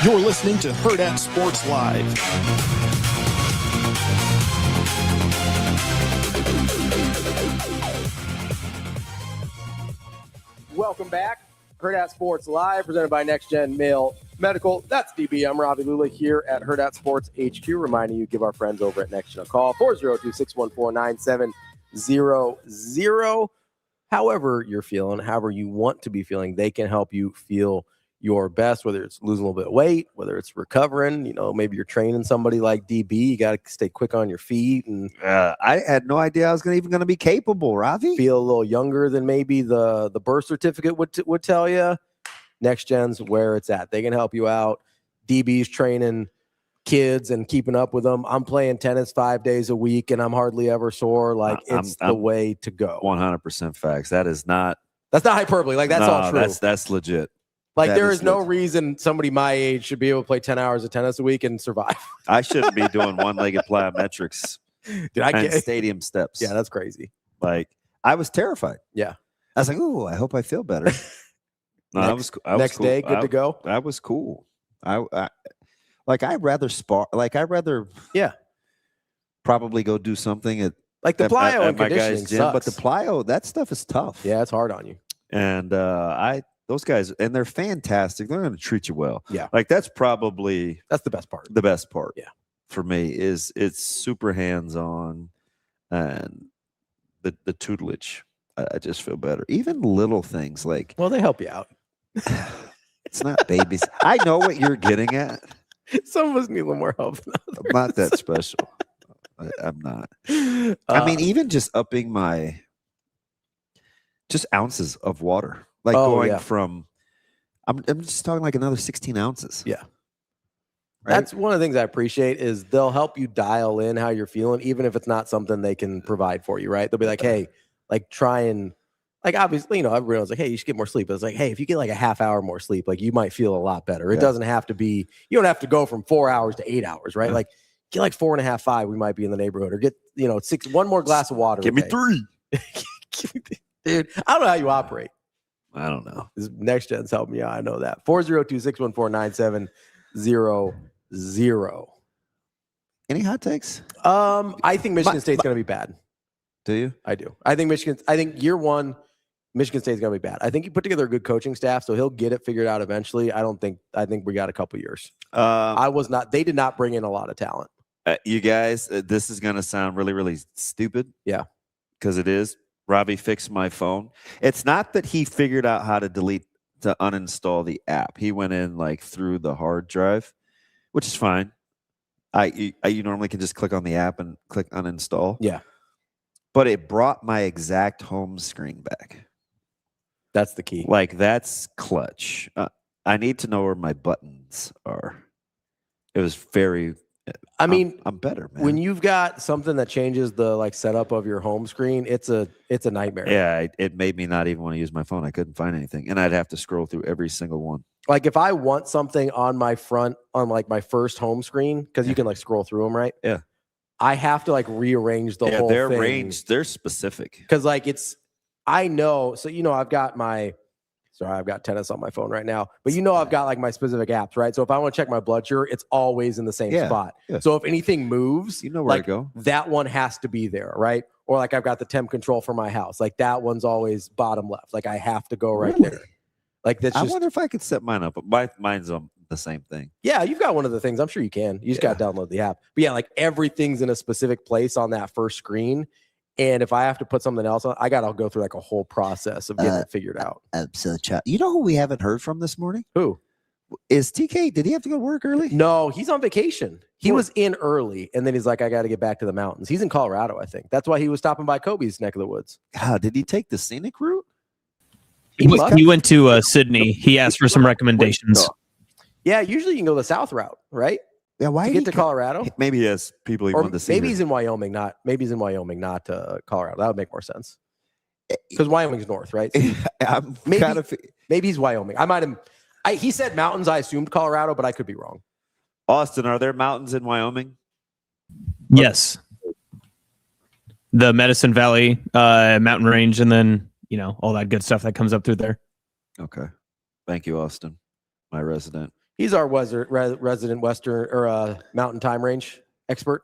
You're listening to Hurrdat Sports Live. Welcome back. Hurrdat Sports Live, presented by Next Gen Mail Medical. That's DB. I'm Ravi Lulla here at Hurrdat Sports HQ, reminding you give our friends over at Next Gen a call, 402-614-9700. However you're feeling, however you want to be feeling, they can help you feel your best, whether it's losing a little bit of weight, whether it's recovering, maybe you're training somebody like DB, you got to stay quick on your feet. And I had no idea I was even going to be capable, Ravi. Feel a little younger than maybe the birth certificate would tell you. Next Gen's where it's at. They can help you out. DB's training kids and keeping up with them. I'm playing tennis 5 days a week and I'm hardly ever sore. Like it's the way to go. 100% facts. That's not hyperbole. Like that's all true. That's legit. Like there is no reason somebody my age should be able to play 10 hours of tennis a week and survive. I shouldn't be doing one-legged plyometrics and stadium steps. Yeah, that's crazy. Like I was terrified. Yeah. I was like, "Ooh, I hope I feel better." No, I was next cool. day, good to go. I was cool. I'd rather spar. Like I'd rather probably go do something at Like the plyo and my conditioning guy's gym, sucks. but the plyo, that stuff is tough. Yeah, it's hard on you. And those guys, and they're fantastic. They're going to treat you well. Yeah, like that's probably the best part. The best part, yeah, for me is it's super hands on, and the tutelage. I just feel better. Even little things like, well, they help you out. It's not babies. I know what you're getting at. Some of us need a little more help. I'm not that special. I'm not. I mean, even just upping my just ounces of water, like going from. I'm just talking like another 16 ounces. Yeah. Right? That's one of the things I appreciate is they'll help you dial in how you're feeling, even if it's not something they can provide for you, right? They'll be like, hey, like try and like obviously, everyone's like, hey, you should get more sleep. But it's like, hey, if you get like a half hour more sleep, like you might feel a lot better. It doesn't have to be, you don't have to go from 4 hours to 8 hours, right? Like get like 4.5, 5, we might be in the neighborhood, or get, 6, one more glass of water. Give me 3. Dude, I don't know how you operate. I don't know. This next gen's helping me out. I know that. 402-614-9700. Any hot takes? I think Michigan State's going to be bad. Do you? I do. I think year one, Michigan State's going to be bad. I think he put together a good coaching staff, so he'll get it figured out eventually. I think we got a couple years. They did not bring in a lot of talent. You guys, this is going to sound really, really stupid. Yeah. Because it is. Ravi fixed my phone. It's not that he figured out how to uninstall the app. He went in like through the hard drive, which is fine. You normally can just click on the app and click uninstall. Yeah. But it brought my exact home screen back. That's the key. Like, that's clutch. I need to know where my buttons are. It was very... I'm better, man. When you've got something that changes the like setup of your home screen, it's a nightmare. Yeah, it made me not even want to use my phone. I couldn't find anything, and I'd have to scroll through every single one. Like if I want something on my like my first home screen, because you can like scroll through them, right? Yeah. I have to like rearrange the whole they're thing. arranged. They're specific. Because like I know. So I've got I've got tennis on my phone right now, but I've got like my specific apps, right? So if I want to check my blood sugar, it's always in the same spot. Yeah. So if anything moves, you know where to go. That one has to be there, right? Or like I've got the temp control for my house, like that one's always bottom left. Like I have to go right there. Like that's. I wonder if I could set mine up. Mine's on the same thing. Yeah, you've got one of the things. I'm sure you can. You just got to download the app. But yeah, like everything's in a specific place on that first screen. And if I have to put something else on, I got to go through like a whole process of getting it figured out. So, you know who we haven't heard from this morning? Who? Is TK? Did he have to go to work early? No, he's on vacation. He was in early, and then he's like, I got to get back to the mountains. He's in Colorado, I think. That's why he was stopping by Kobe's neck of the woods. God, did he take the scenic route? He went to Sydney. He asked for some recommendations. Yeah, usually you can go the south route, right? Yeah, why to get to Colorado? Maybe he has people he wanted to see. Maybe he's in Wyoming, not Colorado. That would make more sense. Because Wyoming's north, right? So maybe he's Wyoming. He said mountains. I assumed Colorado, but I could be wrong. Austin, are there mountains in Wyoming? Yes. The Medicine Valley mountain range, and then, all that good stuff that comes up through there. Okay. Thank you, Austin, my resident. He's our resident Western or mountain time range expert.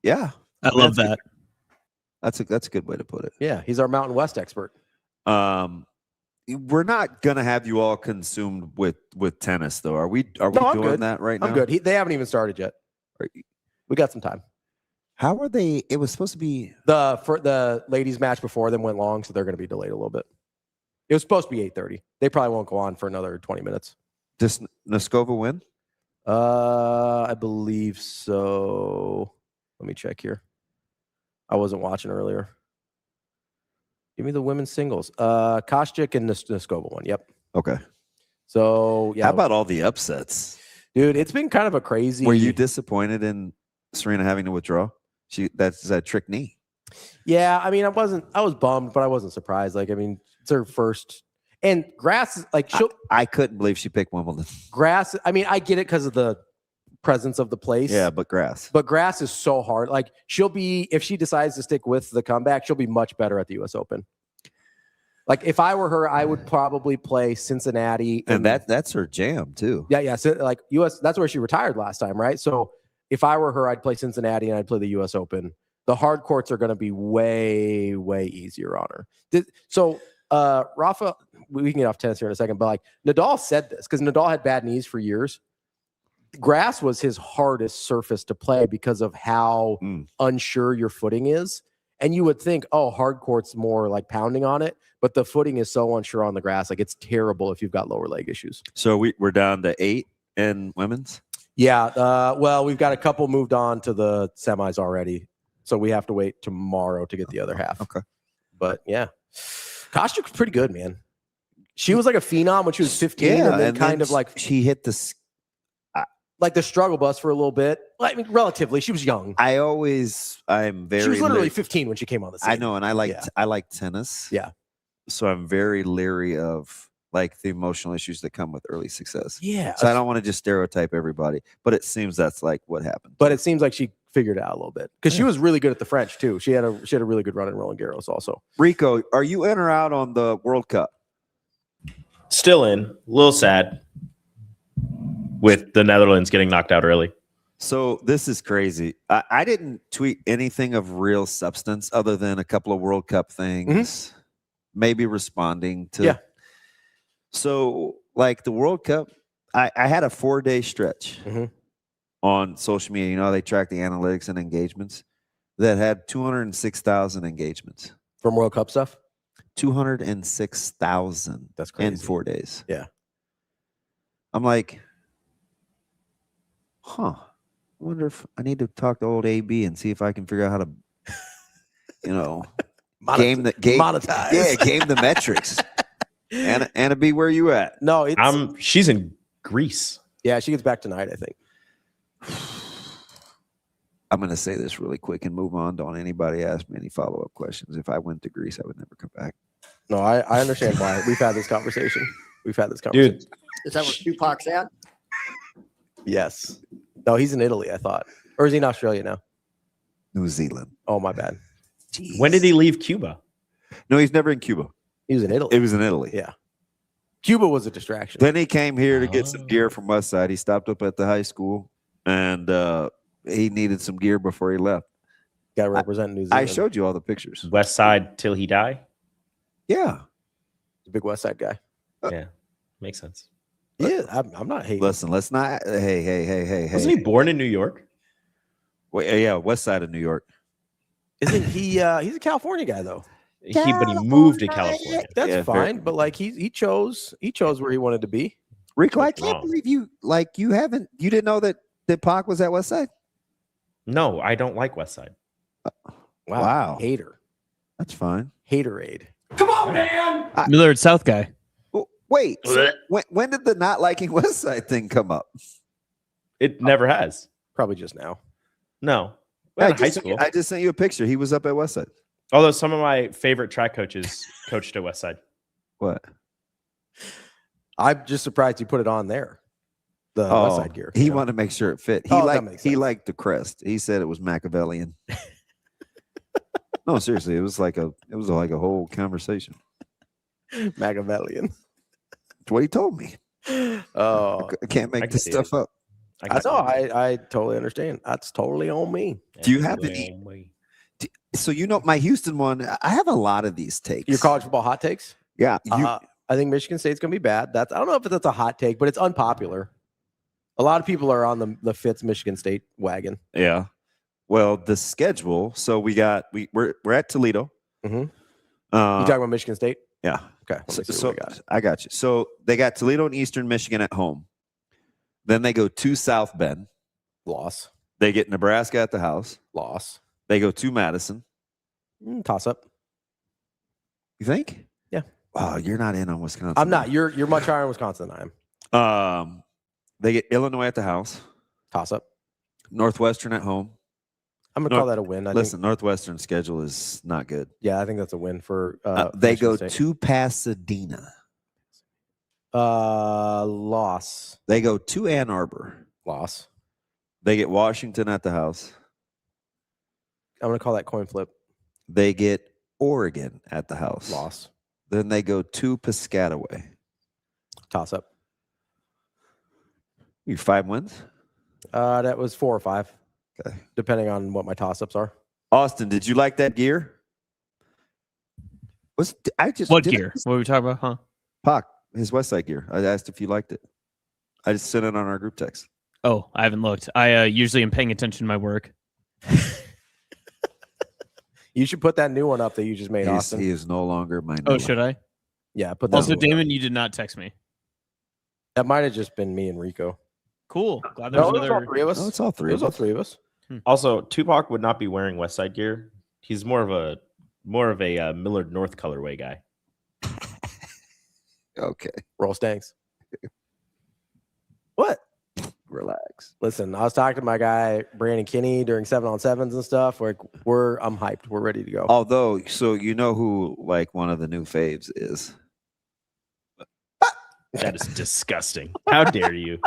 Yeah. I love that. That's a good way to put it. Yeah, he's our Mountain West expert. We're not gonna have you all consumed with tennis, though. Are we doing good. that right now? I'm good. They haven't even started yet. We got some time. How are they? It was supposed to be the ladies' match before them went long, so they're going to be delayed a little bit. It was supposed to be 8:30. They probably won't go on for another 20 minutes. Does Noskova win? I believe so. Let me check here. I wasn't watching earlier. Give me the women's singles. Kostyuk and Noskova won. Yep. Okay. So yeah. How about all the upsets, dude? It's been kind of a crazy. Were you disappointed in Serena having to withdraw? That's a trick knee. Yeah, I mean, I was bummed, but I wasn't surprised. Like, I mean, it's her first. And Grass is like I couldn't believe she picked Wimbledon. Grass. I mean, I get it because of the presence of the place. Yeah, but Grass is so hard. Like she'll be, if she decides to stick with the comeback, she'll be much better at the U.S. Open. Like if I were her, I would probably play Cincinnati, and that's her jam too. Yeah. So like U.S. That's where she retired last time, right? So if I were her, I'd play Cincinnati and I'd play the U.S. Open. The hard courts are going to be way, way easier on her. So, Rafa, we can get off tennis here in a second, but like Nadal said this because Nadal had bad knees for years. Grass was his hardest surface to play because of how unsure your footing is. And you would think, oh, hard court's more like pounding on it, but the footing is so unsure on the grass. Like it's terrible if you've got lower leg issues. So we're down to 8 in women's? Yeah. Well, we've got a couple moved on to the semis already. So we have to wait tomorrow to get the other half. Okay. But yeah, Kostrik's pretty good, man. She was like a phenom when she was 15 and then kind of like she hit the like the struggle bus for a little bit. I mean, relatively, she was young. I'm very. She was literally 15 when she came on the scene. I know, and I like tennis. Yeah. So I'm very leery of like the emotional issues that come with early success. Yeah. So I don't want to just stereotype everybody, but it seems that's like what happened. But it seems like she figured it out a little bit because she was really good at the French too. She had a really good run in Roland Garros also. Rico, are you in or out on the World Cup? Still in. A little sad with the Netherlands getting knocked out early. So this is crazy. I didn't tweet anything of real substance other than a couple of World Cup things, maybe responding to. Yeah. So like the World Cup, I had a 4-day stretch on social media. You know, they track the analytics and engagements that had 206,000 engagements. From World Cup stuff? 206,000. That's crazy. In 4 days. Yeah. I'm like, I wonder if I need to talk to old AB and see if I can figure out how to, game monetize. Yeah, game the metrics. Anna B, where you at? No, she's in Greece. Yeah, she gets back tonight, I think. I'm going to say this really quick and move on. Don't anybody ask me any follow-up questions. If I went to Greece, I would never come back. No, I understand why. We've had this conversation. Dude. Is that where Tupac's at? Yes. No, he's in Italy, I thought. Or is he in Australia now? New Zealand. Oh, my bad. Jeez. When did he leave Cuba? No, he's never in Cuba. He was in Italy. It was in Italy. Yeah. Cuba was a distraction. Then he came here to get some gear from Westside. He stopped up at the high school, and he needed some gear before he left. Got to represent New Zealand. I showed you all the pictures. West Side till he die? Yeah. He's a big West Side guy. Yeah. Makes sense. Yeah, I'm not hating. Listen, let's not. Hey. Wasn't he born in New York? Well, yeah, West Side of New York. Isn't he? He's a California guy, though. But he moved to California. That's fine, but like he chose where he wanted to be. Rico, I can't believe you didn't know that Pac was at West Side? No, I don't like West Side. Wow. Hater. That's fine. Haterade. Come on, man. Millard South guy. Wait, when did the not liking West Side thing come up? It never has. Probably just now. No. I High school. I just sent you a picture. He was up at West Side. Although some of my favorite track coaches coached at West Side. What? I'm just surprised you put it on there. The West Side gear. He wanted to make sure it fit. He liked the crest. He said it was Machiavellian. No, seriously, it was like a whole conversation. Machiavellian. That's what he told me. Oh, I can't make this stuff up. I totally understand. That's totally on me. Do you have any? So my Houston one. I have a lot of these takes. Your college football hot takes? Yeah. I think Michigan State's gonna be bad. I don't know if that's a hot take, but it's unpopular. A lot of people are on the Fitz Michigan State wagon. Yeah. Well, the schedule. So we're at Toledo. Mm-hmm. You talking about Michigan State? Yeah. Okay. So I got you. So they got Toledo and Eastern Michigan at home. Then they go to South Bend. Loss. They get Nebraska at the house. Loss. They go to Madison. Toss up. You think? Yeah. Wow, you're not in on Wisconsin. I'm not. You're much higher in Wisconsin than I am. They get Illinois at the house. Toss up. Northwestern at home. I'm gonna call that a win. Listen, Northwestern schedule is not good. Yeah, I think that's a win for. They go to Pasadena. Loss. They go to Ann Arbor. Loss. They get Washington at the house. I'm gonna call that coin flip. They get Oregon at the house. Loss. Then they go to Piscataway. Toss up. You 5 wins? That was 4 or 5. Okay. Depending on what my toss ups are. Austin, did you like that gear? What gear? What were we talking about? Huh? Pac, his Westside gear. I asked if you liked it. I just sent it on our group text. Oh, I haven't looked. I usually am paying attention to my work. You should put that new one up that you just made, Austin. He is no longer my. Oh, should I? Yeah, put that. Also, Damon, you did not text me. That might have just been me and Rico. Cool. Glad there's another. All three of us. No, it's all three. It was all three of us. Also, Tupac would not be wearing Westside gear. He's more of a Millard North colorway guy. Okay. Roll Stanks. What? Relax. Listen, I was talking to my guy Brandon Kinney during 7-on-7s and stuff. I'm hyped. We're ready to go. Although, so you know who like one of the new faves is? That is disgusting. How dare you,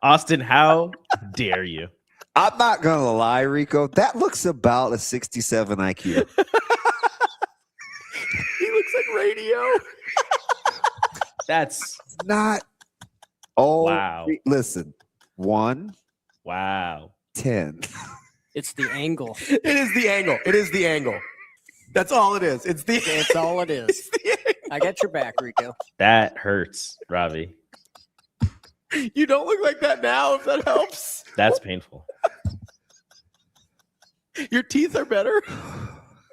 Austin? How dare you? I'm not gonna lie, Rico. That looks about a 67 IQ. He looks like radio. That's not. Oh, wow. Listen, 1. Wow. 10. It's the angle. It is the angle. It is the angle. That's all it is. That's all it is. I got your back, Rico. That hurts, Ravi. You don't look like that now, if that helps. That's painful. Your teeth are better.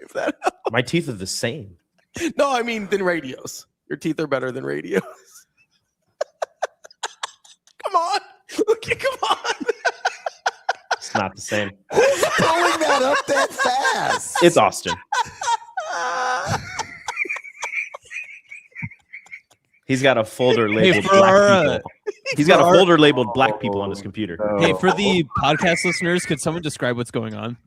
If that helps. My teeth are the same. No, I mean than radios. Your teeth are better than radios. Come on. Come on. It's not the same. Who's pulling that up that fast? It's Austin. He's got a folder labeled black people. He's got a folder labeled black people on his computer. Hey, for the podcast listeners, could someone describe what's going on?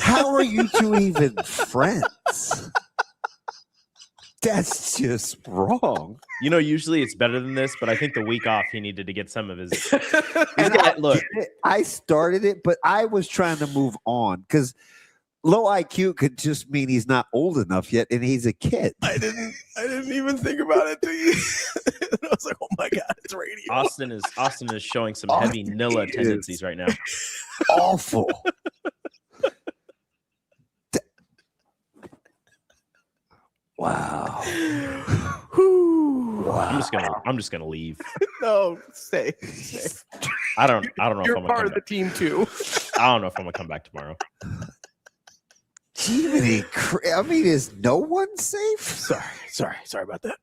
How are you two even friends? That's just wrong. You know, usually it's better than this, but I think the week off he needed to get some of his. Look, I started it, but I was trying to move on because low IQ could just mean he's not old enough yet, and he's a kid. I didn't even think about it. I was like, oh my god, it's radio. Austin is showing some heavy Nilla tendencies right now. Awful. Wow. I'm just gonna leave. No, stay. I don't know You're if I'm part of the team too. I don't know if I'm gonna come back tomorrow. I mean, is no one safe? Sorry about that.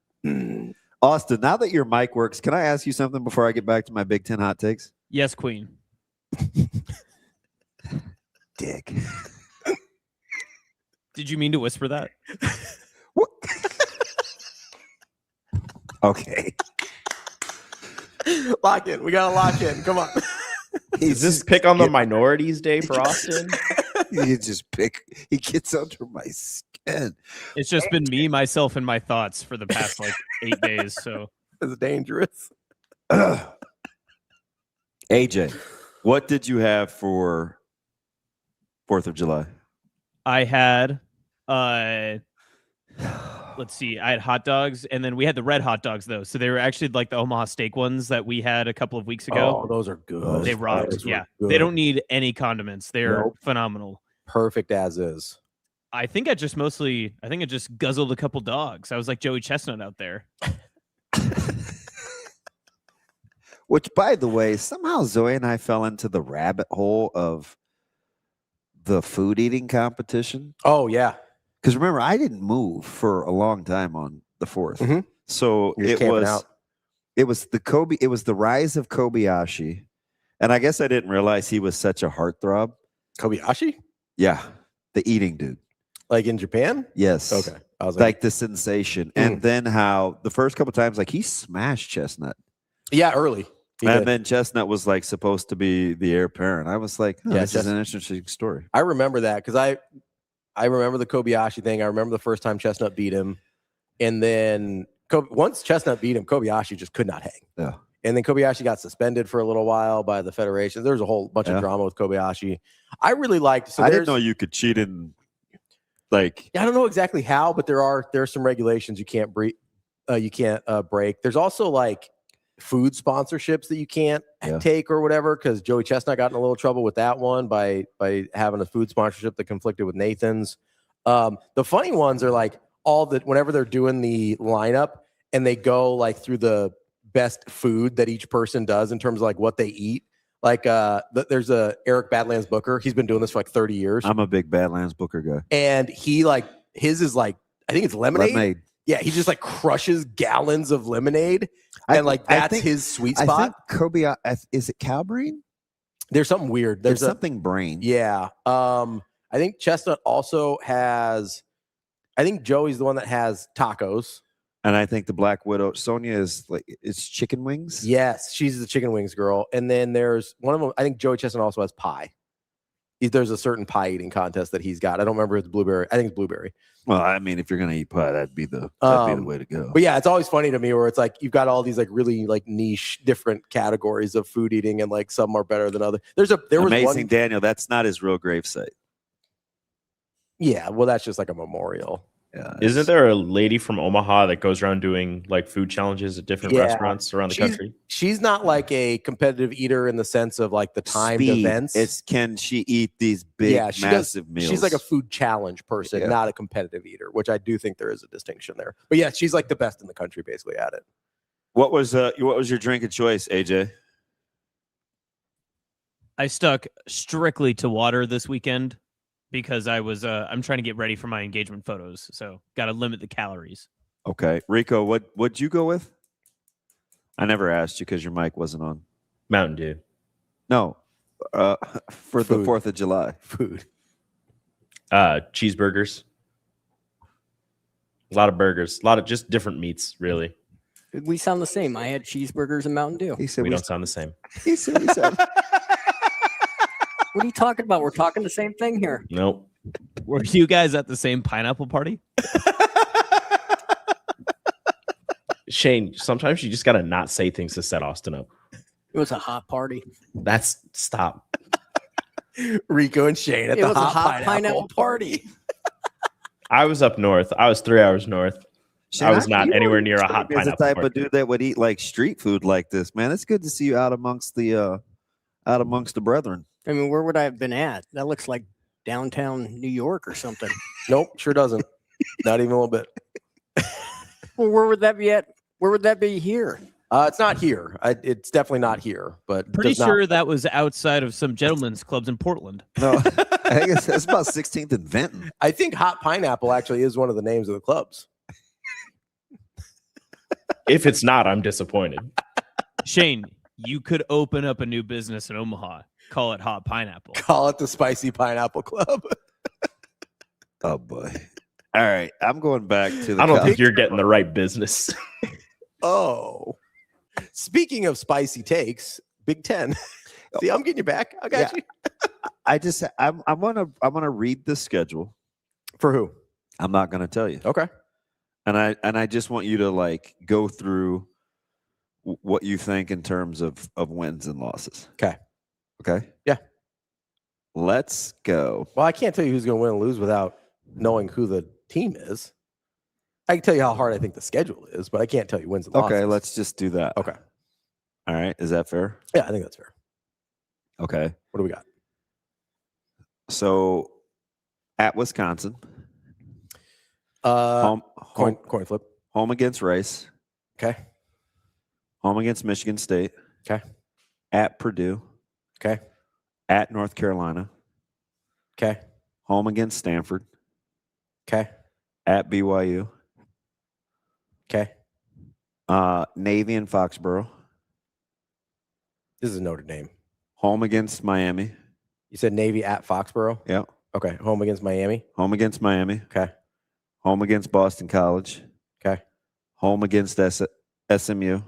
Austin, now that your mic works, can I ask you something before I get back to my Big Ten hot takes? Yes, Queen. Dick. Did you mean to whisper that? Okay. Lock in. We gotta lock in. Come on. Is this pick on the minorities day for Austin? You just pick. He gets under my skin. It's just been me, myself, and my thoughts for the past 8 days. So it's dangerous. AJ, what did you have for 4th of July? I had let's see, I had hot dogs, and then we had the red hot dogs though. So they were actually like the Omaha steak ones that we had a couple of weeks ago. Oh, those are good. They rocked. Yeah. They don't need any condiments. They're phenomenal. Perfect as is. I think I just guzzled a couple dogs. I was like Joey Chestnut out there. Which, by the way, somehow Zoe and I fell into the rabbit hole of the food eating competition. Oh, yeah. Because remember, I didn't move for a long time on the 4th. Mm-hmm. So it was the rise of Kobayashi. And I guess I didn't realize he was such a heartthrob. Kobayashi? Yeah. The eating dude. Like in Japan? Yes. Okay. I was like the sensation. And then how the first couple times, like he smashed Chestnut. Yeah, early. Then Chestnut was like supposed to be the heir apparent. I was like, this is an interesting story. I remember that because I remember the Kobayashi thing. I remember the first time Chestnut beat him. And then once Chestnut beat him, Kobayashi just could not hang. Yeah. And then Kobayashi got suspended for a little while by the Federation. There was a whole bunch of drama with Kobayashi. I really liked. So I didn't know you could cheat in like. I don't know exactly how, but there are some regulations you can't break. There's also like food sponsorships that you can't take or whatever, because Joey Chestnut got in a little trouble with that one by having a food sponsorship that conflicted with Nathan's. The funny ones are like whenever they're doing the lineup and they go like through the best food that each person does in terms of like what they eat. Like there's a Eric Badlands Booker. He's been doing this for like 30 years. I'm a big Badlands Booker guy. And he like his is like I think it's lemonade. Yeah, he just like crushes gallons of lemonade, and like that's his sweet spot. I think Kobe, is it cow brain? There's something weird. There's something brain. Yeah. I think Chestnut also has. I think Joey's the one that has tacos. And I think the Black Widow, Sonia, is like it's chicken wings. Yes, she's the chicken wings girl. And then there's one of them. I think Joey Chestnut also has pie. There's a certain pie eating contest that he's got. I don't remember if it's blueberry. I think it's blueberry. Well, I mean, if you're gonna eat pie, that'd be the way to go. But yeah, it's always funny to me where it's like you've got all these like really like niche different categories of food eating, and like some are better than others. There was Amazing one, Daniel. That's not his real gravesite. Yeah, well, that's just like a memorial. Yeah, isn't there a lady from Omaha that goes around doing like food challenges at different restaurants around the country? She's not like a competitive eater in the sense of like the timed events. It's can she eat these big, massive meals? She's like a food challenge person, not a competitive eater, which I do think there is a distinction there. But yeah, she's like the best in the country basically at it. What was your drink of choice, AJ? I stuck strictly to water this weekend because I was I'm trying to get ready for my engagement photos, so got to limit the calories. Okay, Rico, what'd you go with? I never asked you because your mic wasn't on. Mountain Dew. No, for the 4th of July. Food. Cheeseburgers. A lot of burgers. A lot of just different meats, really. We sound the same. I had cheeseburgers and Mountain Dew. He said we don't sound the same. He said we sound. What are you talking about? We're talking the same thing here. Nope. Were you guys at the same pineapple party? Shane, sometimes you just got to not say things to set Austin up. It was a hot party. Stop. Rico and Shane at the hot pineapple party. I was up north. I was 3 hours north. Shane, I was not anywhere near a hot pineapple the type party. of dude that would eat like street food like this, man. It's good to see you out amongst the brethren. I mean, where would I have been at? That looks like downtown New York or something. Nope, sure doesn't. Not even a little bit. Well, where would that be at? Where would that be here? It's not here. It's definitely not here. But Pretty sure that was outside of some gentlemen's clubs in Portland. No, I think it's about 16th and Vinton. I think Hot Pineapple actually is one of the names of the clubs. If it's not, I'm disappointed. Shane, you could open up a new business in Omaha. Call it Hot Pineapple. Call it the Spicy Pineapple Club. Oh boy. All right, I'm going back to the I don't think you're getting the right business. Oh. Speaking of spicy takes, Big Ten. See, I'm getting you back. I got you. I'm gonna read the schedule. For who? I'm not gonna tell you. Okay. And I just want you to like go through what you think in terms of wins and losses. Okay. Okay. Yeah. Let's go. Well, I can't tell you who's going to win and lose without knowing who the team is. I can tell you how hard I think the schedule is, but I can't tell you wins and losses. Okay, let's just do that. Okay. All right. Is that fair? Yeah, I think that's fair. Okay. What do we got? So at Wisconsin. Coin flip. Home against Rice. Okay. Home against Michigan State. Okay. At Purdue. Okay. At North Carolina. Okay. Home against Stanford. Okay. At BYU. Okay. Navy and Foxborough. This is Notre Dame. Home against Miami. You said Navy at Foxborough? Yeah. Okay. Home against Miami. Home against Miami. Okay. Home against Boston College. Okay. Home against SMU.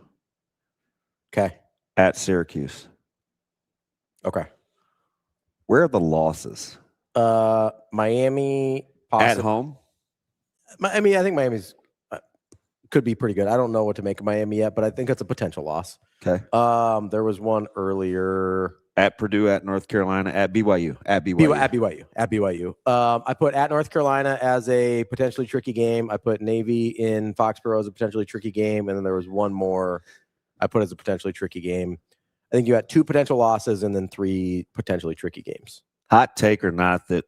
Okay. At Syracuse. Okay. Where are the losses? Miami. At home? I mean, I think Miami's could be pretty good. I don't know what to make of Miami yet, but I think it's a potential loss. Okay. There was one earlier. At Purdue, at North Carolina, at BYU. At BYU. I put at North Carolina as a potentially tricky game. I put Navy in Foxborough as a potentially tricky game. And then there was one more. I put it as a potentially tricky game. I think you had 2 potential losses and then 3 potentially tricky games. Hot take or not that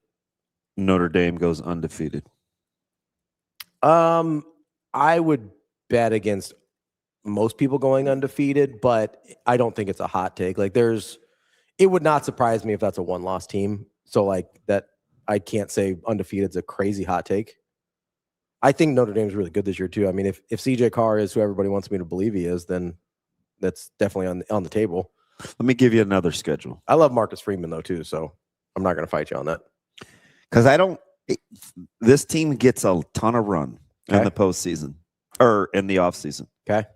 Notre Dame goes undefeated? I would bet against most people going undefeated, but I don't think it's a hot take. Like it would not surprise me if that's a 1-loss team. So like that, I can't say undefeated is a crazy hot take. I think Notre Dame's really good this year too. I mean, if CJ Carr is who everybody wants me to believe he is, then that's definitely on the table. Let me give you another schedule. I love Marcus Freeman though too, so I'm not going to fight you on that. Because this team gets a ton of run in the postseason or in the offseason. Okay.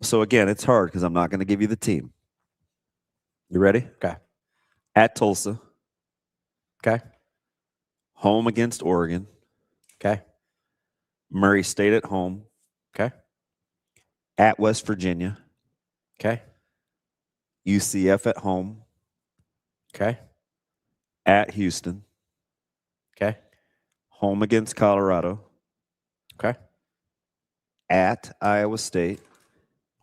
So again, it's hard because I'm not going to give you the team. You ready? Okay. At Tulsa. Okay. Home against Oregon. Okay. Murray State at home. Okay. At West Virginia. Okay. UCF at home. Okay. At Houston. Okay. Home against Colorado. Okay. At Iowa State.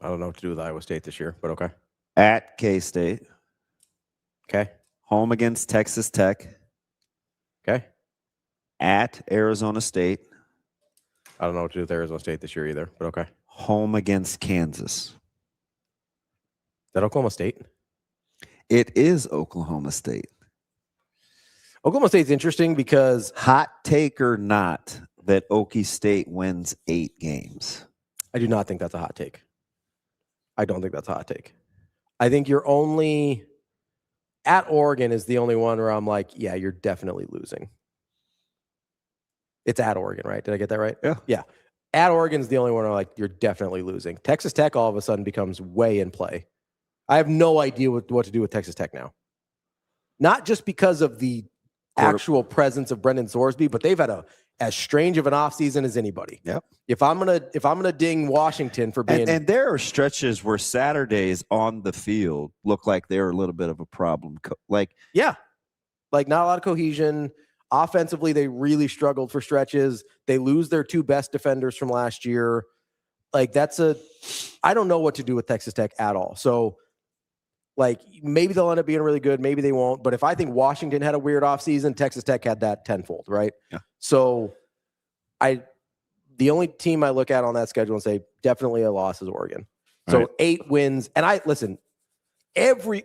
I don't know what to do with Iowa State this year, but okay. At K-State. Okay. Home against Texas Tech. Okay. At Arizona State. I don't know what to do with Arizona State this year either, but okay. Home against Kansas. Is that Oklahoma State? It is Oklahoma State. Oklahoma State's interesting because hot take or not that Okie State wins 8 games. I do not think that's a hot take. I don't think that's a hot take. I think you're only at Oregon is the only one where I'm like, yeah, you're definitely losing. It's at Oregon, right? Did I get that right? Yeah. Yeah. At Oregon's the only one where I'm like, you're definitely losing. Texas Tech all of a sudden becomes way in play. I have no idea what to do with Texas Tech now. Not just because of the actual presence of Brendan Sorsby, but they've had as strange of an offseason as anybody. Yep. If I'm gonna ding Washington for being and there are stretches where Saturdays on the field look like they're a little bit of a problem. Like not a lot of cohesion. Offensively, they really struggled for stretches. They lose their 2 best defenders from last year. Like I don't know what to do with Texas Tech at all. So like maybe they'll end up being really good, maybe they won't. But if I think Washington had a weird offseason, Texas Tech had that tenfold, right? Yeah. So the only team I look at on that schedule and say definitely a loss is Oregon. So 8 wins. And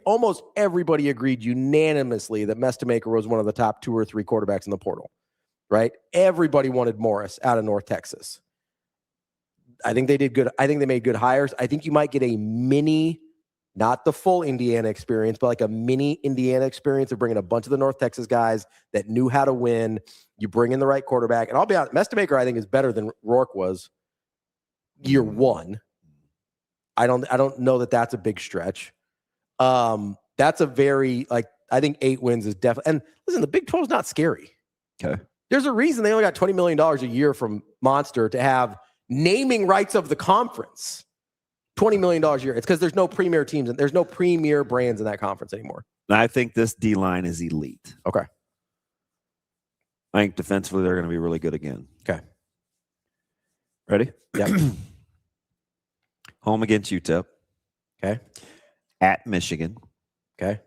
almost everybody agreed unanimously that Mestamaker was one of the top 2 or 3 quarterbacks in the portal, right? Everybody wanted Morris out of North Texas. I think they did good. I think they made good hires. I think you might get a mini, not the full Indiana experience, but like a mini Indiana experience of bringing a bunch of the North Texas guys that knew how to win. You bring in the right quarterback. And I'll be honest, Mestamaker, I think, is better than Rourke was year 1. I don't know that that's a big stretch. That's a very, I think 8 wins is definitely, and listen, the Big 12 is not scary. Okay. There's a reason they only got $20 million a year from Monster to have naming rights of the conference. $20 million a year. It's because there's no premier teams and there's no premier brands in that conference anymore. I think this D-line is elite. Okay. I think defensively they're going to be really good again. Okay. Ready? Yeah. Home against UTEP. Okay. At Michigan. Okay.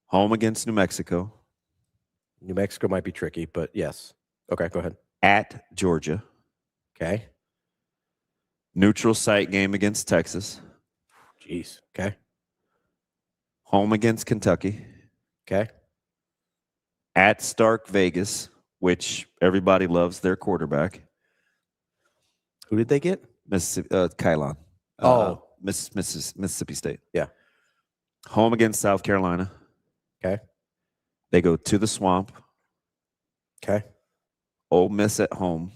Home against New Mexico. New Mexico might be tricky, but yes. Okay, go ahead. At Georgia. Okay. Neutral site game against Texas. Jeez. Okay. Home against Kentucky. Okay. At Stark Vegas, which everybody loves their quarterback. Who did they get? Mississippi, Kylon. Mississippi State. Yeah. Home against South Carolina. Okay. They go to the Swamp. Okay. Ole Miss at home.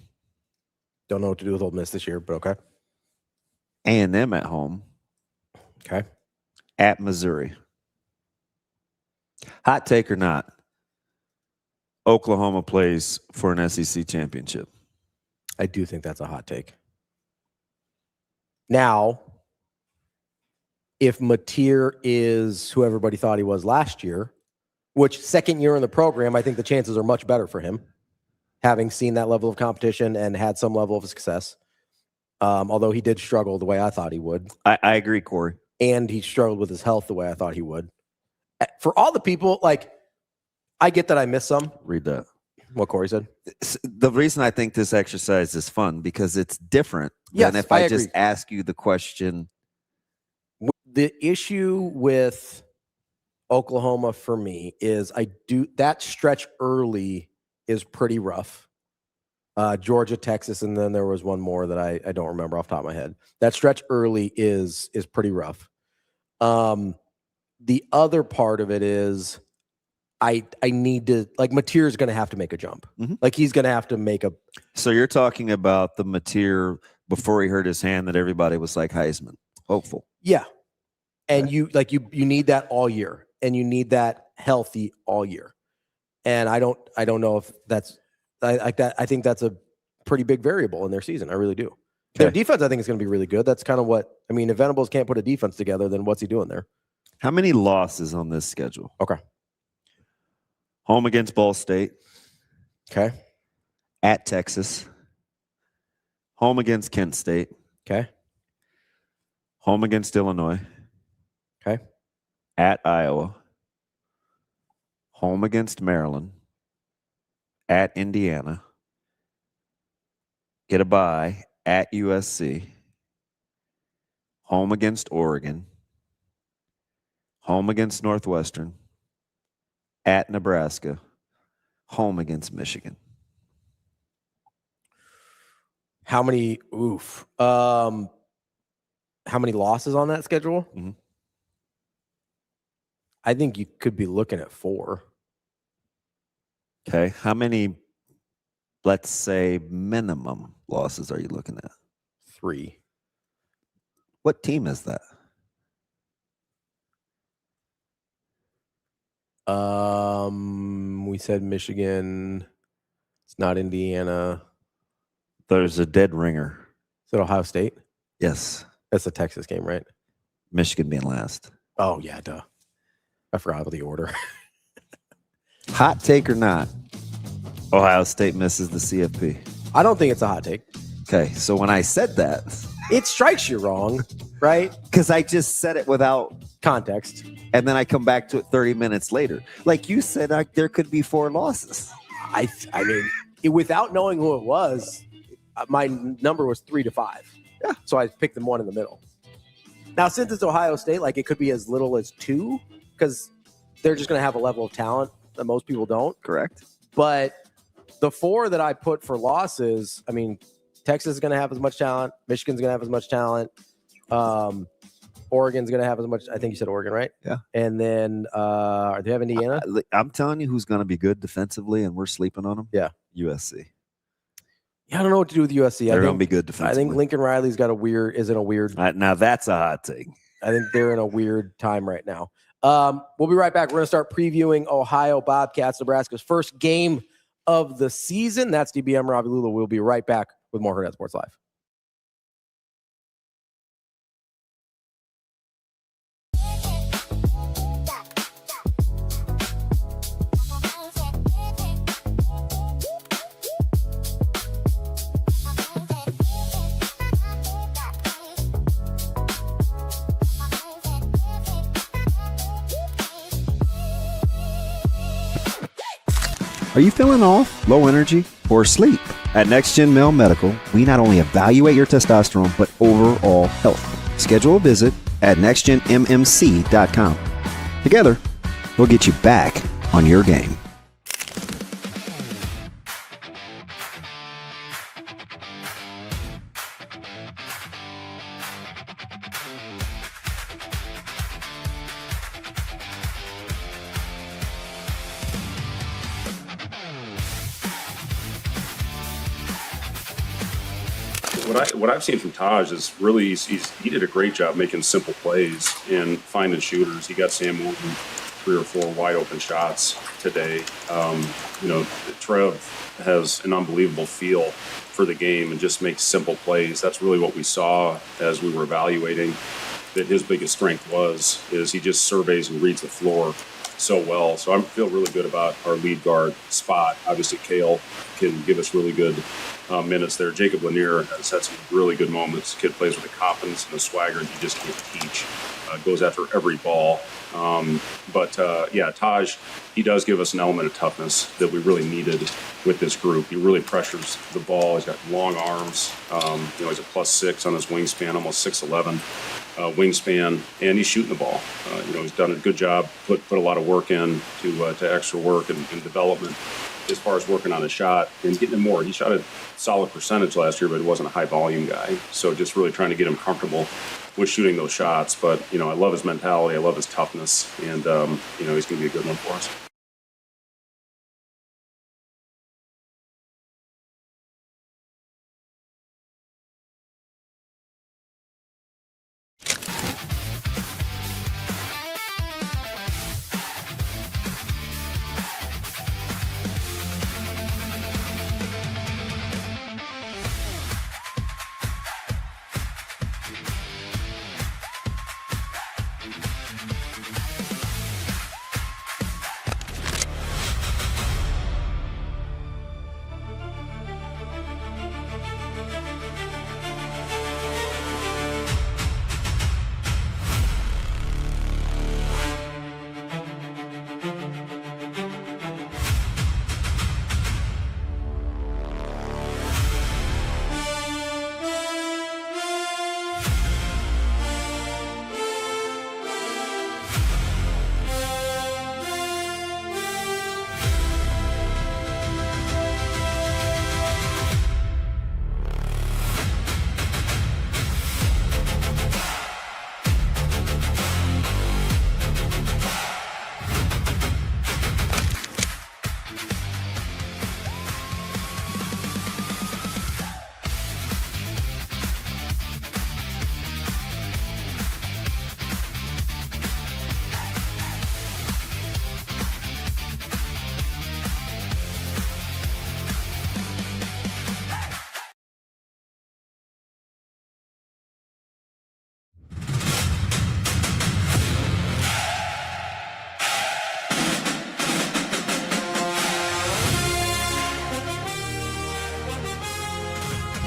Don't know what to do with Ole Miss this year, but okay. A&M at home. Okay. At Missouri. Hot take or not, Oklahoma plays for an SEC championship. I do think that's a hot take. Now, if Mateer is who everybody thought he was last year, which second year in the program, I think the chances are much better for him, having seen that level of competition and had some level of success. Although he did struggle the way I thought he would. I agree, Corey. And he struggled with his health the way I thought he would. For all the people, like, I get that I missed some. Read that. What Corey said. The reason I think this exercise is fun because it's different than if I just ask you the question. The issue with Oklahoma for me is that stretch early is pretty rough. Georgia, Texas, and then there was one more that I don't remember off the top of my head. That stretch early is pretty rough. The other part of it is I need to, like, Mateer's going to have to make a jump. Mm-hmm. Like, he's going to have to make a. So you're talking about the Mateer before he hurt his hand that everybody was like Heisman hopeful. Yeah. And you need that all year, and you need that healthy all year. And I don't know if that's like that. I think that's a pretty big variable in their season. I really do. Okay. Their defense, I think, is going to be really good. That's kind of what I mean. If Venables can't put a defense together, then what's he doing there? How many losses on this schedule? Okay. Home against Ball State. Okay. At Texas. Home against Kent State. Okay. Home against Illinois. Okay. At Iowa. Home against Maryland. At Indiana. Get a bye at USC. Home against Oregon. Home against Northwestern. At Nebraska. Home against Michigan. How many? Oof. How many losses on that schedule? Mm-hmm. I think you could be looking at 4. Okay. How many, let's say, minimum losses are you looking at? 3. What team is that? We said Michigan. It's not Indiana. There's a dead ringer. Is it Ohio State? Yes. That's the Texas game, right? Michigan being last. Oh, yeah, duh. I forgot about the order. Hot take or not? Ohio State misses the CFP. I don't think it's a hot take. Okay, so when I said that, it strikes you wrong, right? Because I just said it without context. And then I come back to it 30 minutes later. Like you said, there could be 4 losses. I mean, without knowing who it was, my number was 3 to 5. Yeah. So I picked them one in the middle. Now, since it's Ohio State, like, it could be as little as 2 because they're just going to have a level of talent that most people don't. Correct. But the 4 that I put for losses, I mean, Texas is going to have as much talent. Michigan's going to have as much talent. Oregon's going to have as much. I think you said Oregon, right? Yeah. And then do they have Indiana? I'm telling you who's going to be good defensively, and we're sleeping on them. Yeah. USC. Yeah, I don't know what to do with USC. They're going to be good defensively. I think Lincoln Riley's got a weird. Now that's a hot take. I think they're in a weird time right now. We'll be right back. We're going to start previewing Ohio Bobcats, Nebraska's first game of the season. That's DBM Ravi Lulla. We'll be right back with more Hurrdat Sports Live. Are you feeling off, low energy, or asleep? At Next Gen Male Medical, we not only evaluate your testosterone, but overall health. Schedule a visit at nextgenmmc.com. Together, we'll get you back on your game. What I've seen from Taj is really he did a great job making simple plays and finding shooters. He got Sam moving 3 or 4 wide open shots today. Trev has an unbelievable feel for the game and just makes simple plays. That's really what we saw as we were evaluating that his biggest strength is he just surveys and reads the floor so well. So I feel really good about our lead guard spot. Obviously, Kale can give us really good minutes there. Jacob Lanier has had some really good moments. Kid plays with a confidence and a swagger that you just can't teach. Goes after every ball. Taj, he does give us an element of toughness that we really needed with this group. He really pressures the ball. He's got long arms. He's a +6 on his wingspan, almost 6'11". Wingspan, and he's shooting the ball. He's done a good job, put a lot of work in to extra work and development as far as working on his shot and getting him more. He shot a solid percentage last year, but he wasn't a high volume guy. So just really trying to get him comfortable with shooting those shots. But, I love his mentality. I love his toughness. And, he's going to be a good one for us.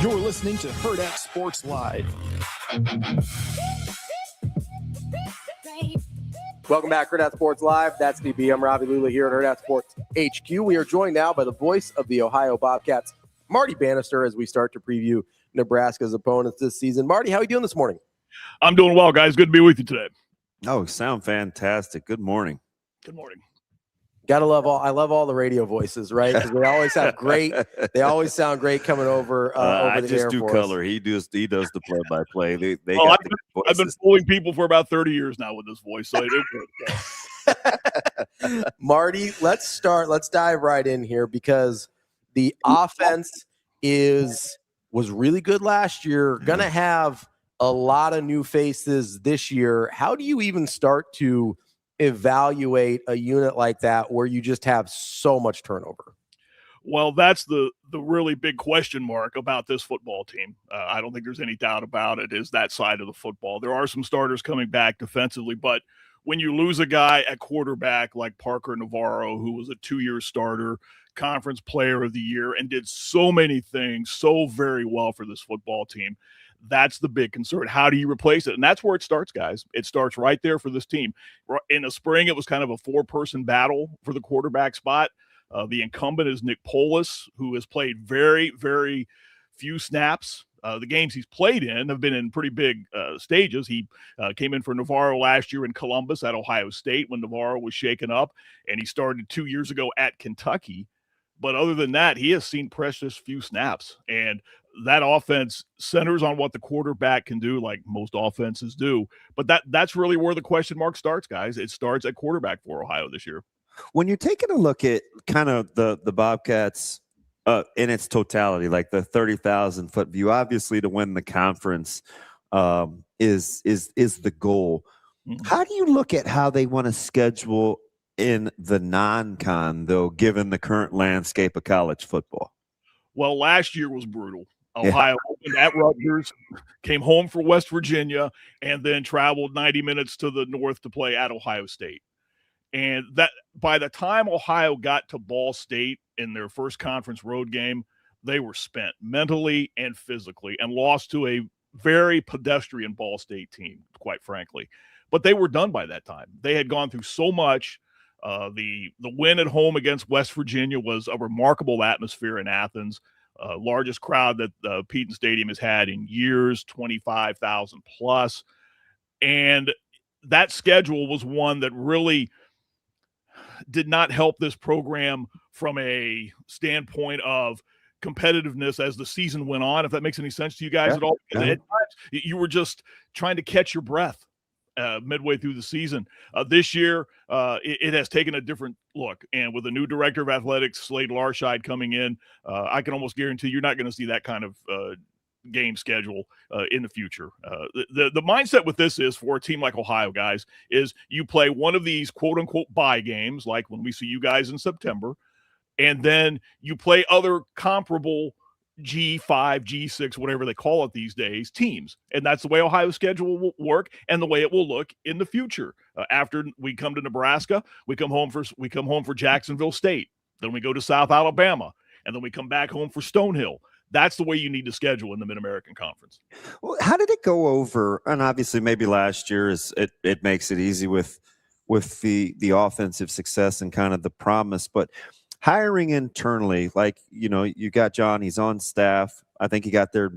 You're listening to Hurrdat Sports Live. Welcome back, Hurrdat Sports Live. That's DB. I'm Ravi Lulla here at Hurrdat Sports HQ. We are joined now by the voice of the Ohio Bobcats, Marty Bannister, as we start to preview Nebraska's opponents this season. Marty, how are you doing this morning? I'm doing well, guys. Good to be with you today. Oh, sound fantastic. Good morning. Good morning. I love all the radio voices, right? Because they always have great. They always sound great coming over. I the just air do for color. us. He does the play-by-play. I've been fooling people for about 30 years now with this voice, so it works. Marty, let's dive right in here because the offense was really good last year. Going to have a lot of new faces this year. How do you even start to evaluate a unit like that where you just have so much turnover? Well, that's the really big question mark about this football team. I don't think there's any doubt about it, is that side of the football. There are some starters coming back defensively, but when you lose a guy at quarterback like Parker Navarro, who was a 2-year starter, conference player of the year, and did so many things so very well for this football team, that's the big concern. How do you replace it? And that's where it starts, guys. It starts right there for this team. In the spring, it was kind of a 4-person battle for the quarterback spot. The incumbent is Nick Polis, who has played very, very few snaps. The games he's played in have been in pretty big stages. He came in for Navarro last year in Columbus at Ohio State when Navarro was shaken up, and he started 2 years ago at Kentucky. But other than that, he has seen precious few snaps. And that offense centers on what the quarterback can do, like most offenses do. But that's really where the question mark starts, guys. It starts at quarterback for Ohio this year. When you're taking a look at kind of the Bobcats in its totality, like the 30,000-foot view, obviously to win the conference is the goal. Mm-hmm. How do you look at how they want to schedule in the non-con, though, given the current landscape of college football? Well, last year was brutal. Ohio opened at Rutgers, came home for West Virginia, and then traveled 90 minutes to the north to play at Ohio State. And that by the time Ohio got to Ball State in their first conference road game, they were spent mentally and physically and lost to a very pedestrian Ball State team, quite frankly. But they were done by that time. They had gone through so much. The win at home against West Virginia was a remarkable atmosphere in Athens. Largest crowd that Peyton Stadium has had in years, 25,000 plus. And that schedule was one that really did not help this program from a standpoint of competitiveness as the season went on, if that makes any sense to you guys at all. Because at times you were just trying to catch your breath midway through the season. This year, it has taken a different look. And with a new director of athletics, Slade Larscheid, coming in, I can almost guarantee you're not going to see that kind of game schedule in the future. The mindset with this is, for a team like Ohio, guys, is you play one of these quote-unquote bye games, like when we see you guys in September, and then you play other comparable G5, G6, whatever they call it these days, teams. And that's the way Ohio's schedule will work and the way it will look in the future. After we come to Nebraska, we come home for Jacksonville State. Then we go to South Alabama, and then we come back home for Stonehill. That's the way you need to schedule in the Mid-American Conference. Well, how did it go over? And obviously maybe last year it makes it easy with the offensive success and kind of the promise, but hiring internally, like, you got John, he's on staff. I think he got there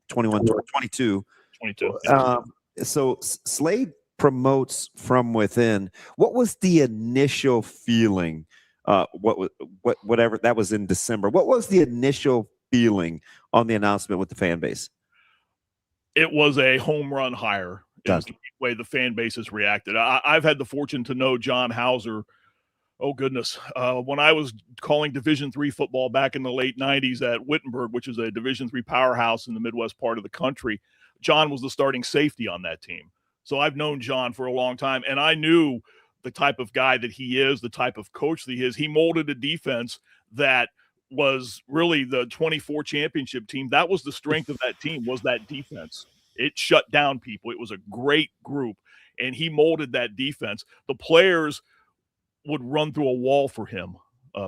22. So Slade promotes from within. What was the initial feeling? Whatever that was in December. What was the initial feeling on the announcement with the fan base? It was a home run hire. Is the way the fan base has reacted. I've had the fortune to know John Hauser. Oh, goodness. When I was calling Division III football back in the late 90s at Wittenberg, which is a Division III powerhouse in the Midwest part of the country, John was the starting safety on that team. So I've known John for a long time, and I knew the type of guy that he is, the type of coach that he is. He molded a defense that was really the 24 championship team. That was the strength of that team, was that defense. It shut down people. It was a great group, and he molded that defense. The players would run through a wall for him,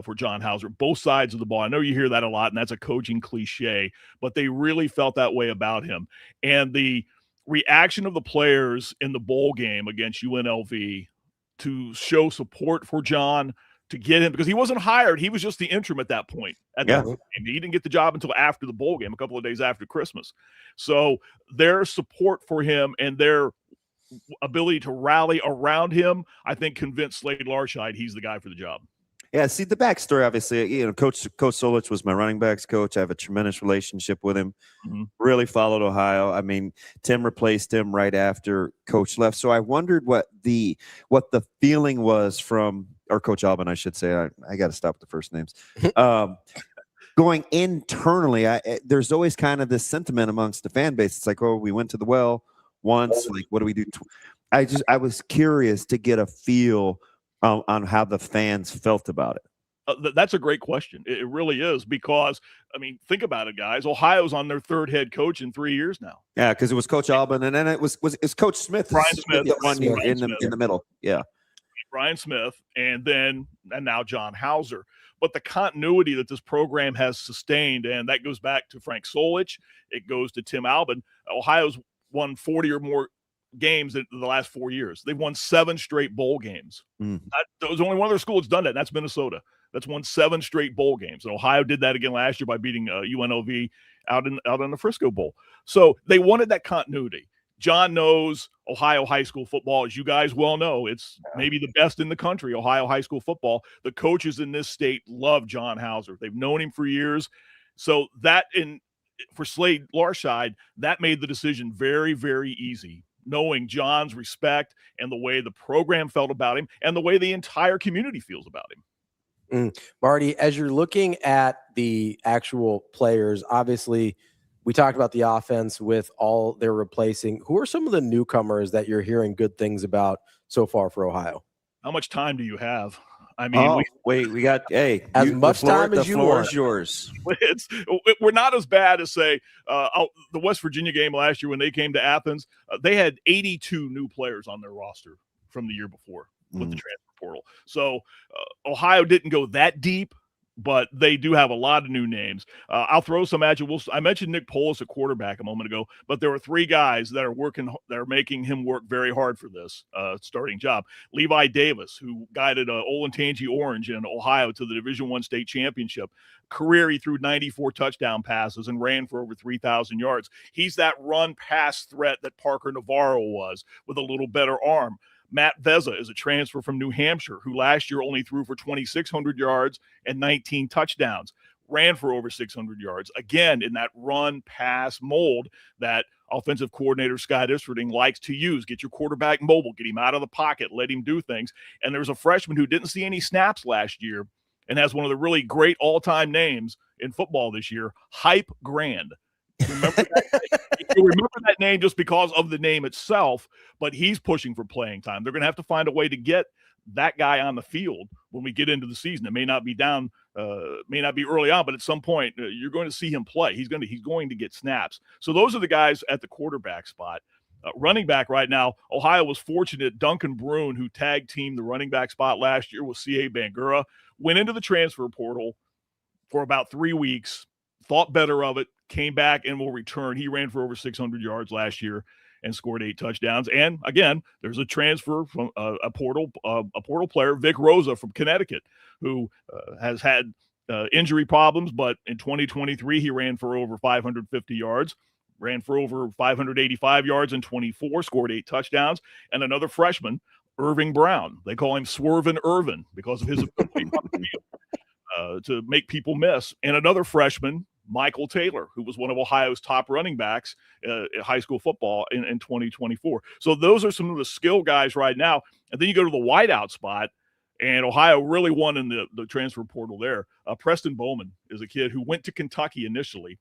for John Hauser, both sides of the ball. I know you hear that a lot, and that's a coaching cliche, but they really felt that way about him. And the reaction of the players in the bowl game against UNLV to show support for John, to get him, because he wasn't hired. He was just the interim at that point. That time. He didn't get the job until after the bowl game, a couple of days after Christmas. So their support for him and their ability to rally around him, I think, convinced Slade Larscheid he's the guy for the job. Yeah, see, the backstory, obviously, Coach Solich was my running backs coach. I have a tremendous relationship with him. Mm-hmm. Really followed Ohio. I mean, Tim replaced him right after Coach left. So I wondered what the feeling was from, or Coach Alban, I should say. I got to stop with the first names. Going internally, there's always kind of this sentiment amongst the fan base. It's like, oh, we went to the well once. Like, what do we do? I was curious to get a feel on how the fans felt about it. That's a great question. It really is, because, I mean, think about it, guys. Ohio's on their third head coach in 3 years now. Yeah, because it was Coach Alban, and then it's Coach Smith. Brian Smith. In the middle. Yeah. Brian Smith, and now John Hauser. But the continuity that this program has sustained, and that goes back to Frank Solich, it goes to Tim Alban. Ohio's won 40 or more games in the last 4 years. They've won 7 straight bowl games. There's only one other school that's done that, and that's Minnesota. That's won 7 straight bowl games. And Ohio did that again last year by beating UNLV out in the Frisco Bowl. So they wanted that continuity. John knows Ohio high school football, as you guys well know. It's maybe the best in the country, Ohio high school football. The coaches in this state love John Hauser. They've known him for years. So for Slade Larscheid, that made the decision very, very easy, knowing John's respect and the way the program felt about him and the way the entire community feels about him. Marty, as you're looking at the actual players, obviously we talked about the offense with all they're replacing. Who are some of the newcomers that you're hearing good things about so far for Ohio? How much time do you have? I mean, we got as much time as you want. The floor is yours. We're not as bad as, say, the West Virginia game last year when they came to Athens. They had 82 new players on their roster from the year before with the transfer portal. So Ohio didn't go that deep, but they do have a lot of new names. I'll throw some at you. I mentioned Nick Polis, a quarterback, a moment ago, but there are 3 guys that are making him work very hard for this starting job. Levi Davis, who guided Olentangy Orange in Ohio to the Division I state championship. Career, he threw 94 touchdown passes and ran for over 3,000 yards. He's that run-pass threat that Parker Navarro was, with a little better arm. Matt Vezza is a transfer from New Hampshire who last year only threw for 2,600 yards and 19 touchdowns, ran for over 600 yards. Again, in that run-pass mold that offensive coordinator Scott Isfording likes to use. Get your quarterback mobile, get him out of the pocket, let him do things. And there's a freshman who didn't see any snaps last year and has one of the really great all-time names in football this year, Hype Grand. Remember you remember that name just because of the name itself, but he's pushing for playing time. They're going to have to find a way to get that guy on the field when we get into the season. It may not be may not be early on, but at some point you're going to see him play. He's going to get snaps. So those are the guys at the quarterback spot. Running back right now, Ohio was fortunate. Duncan Brune, who tag teamed the running back spot last year with C.A. Bangura, went into the transfer portal for about 3 weeks, thought better of it, came back and will return. He ran for over 600 yards last year and scored 8 touchdowns. And again, there's a transfer from a portal player, Vic Rosa from Connecticut, who has had injury problems, but in 2023 he ran for over 550 yards, ran for over 585 yards in 24, scored 8 touchdowns. And another freshman, Irving Brown. They call him Swervin' Irvin because of his ability on the field to make people miss. And another freshman, Michael Taylor, who was one of Ohio's top running backs in high school football in 2024. So those are some of the skill guys right now. And then you go to the wideout spot, and Ohio really won in the transfer portal there. Preston Bowman is a kid who went to Kentucky initially,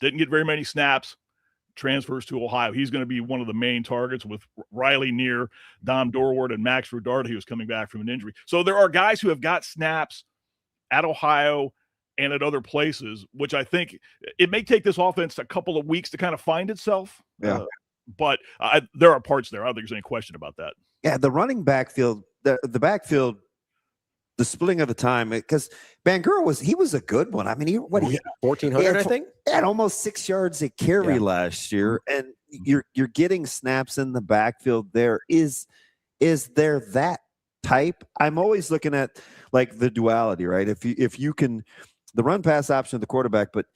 didn't get very many snaps, transfers to Ohio. He's going to be one of the main targets with Riley Neer, Dom Dorward, and Max Rudard, who's coming back from an injury. So there are guys who have got snaps at Ohio and at other places, which I think it may take this offense a couple of weeks to kind of find itself. Yeah. But there are parts there. I don't think there's any question about that. Yeah, the running backfield, the backfield, the splitting of the time, because Bangura was a good one. I mean, he 1,400, I think. He had almost 6 yards a carry last year, and you're getting snaps in the backfield. Is there that type? I'm always looking at like the duality, right? If you can, the run pass option of the quarterback, but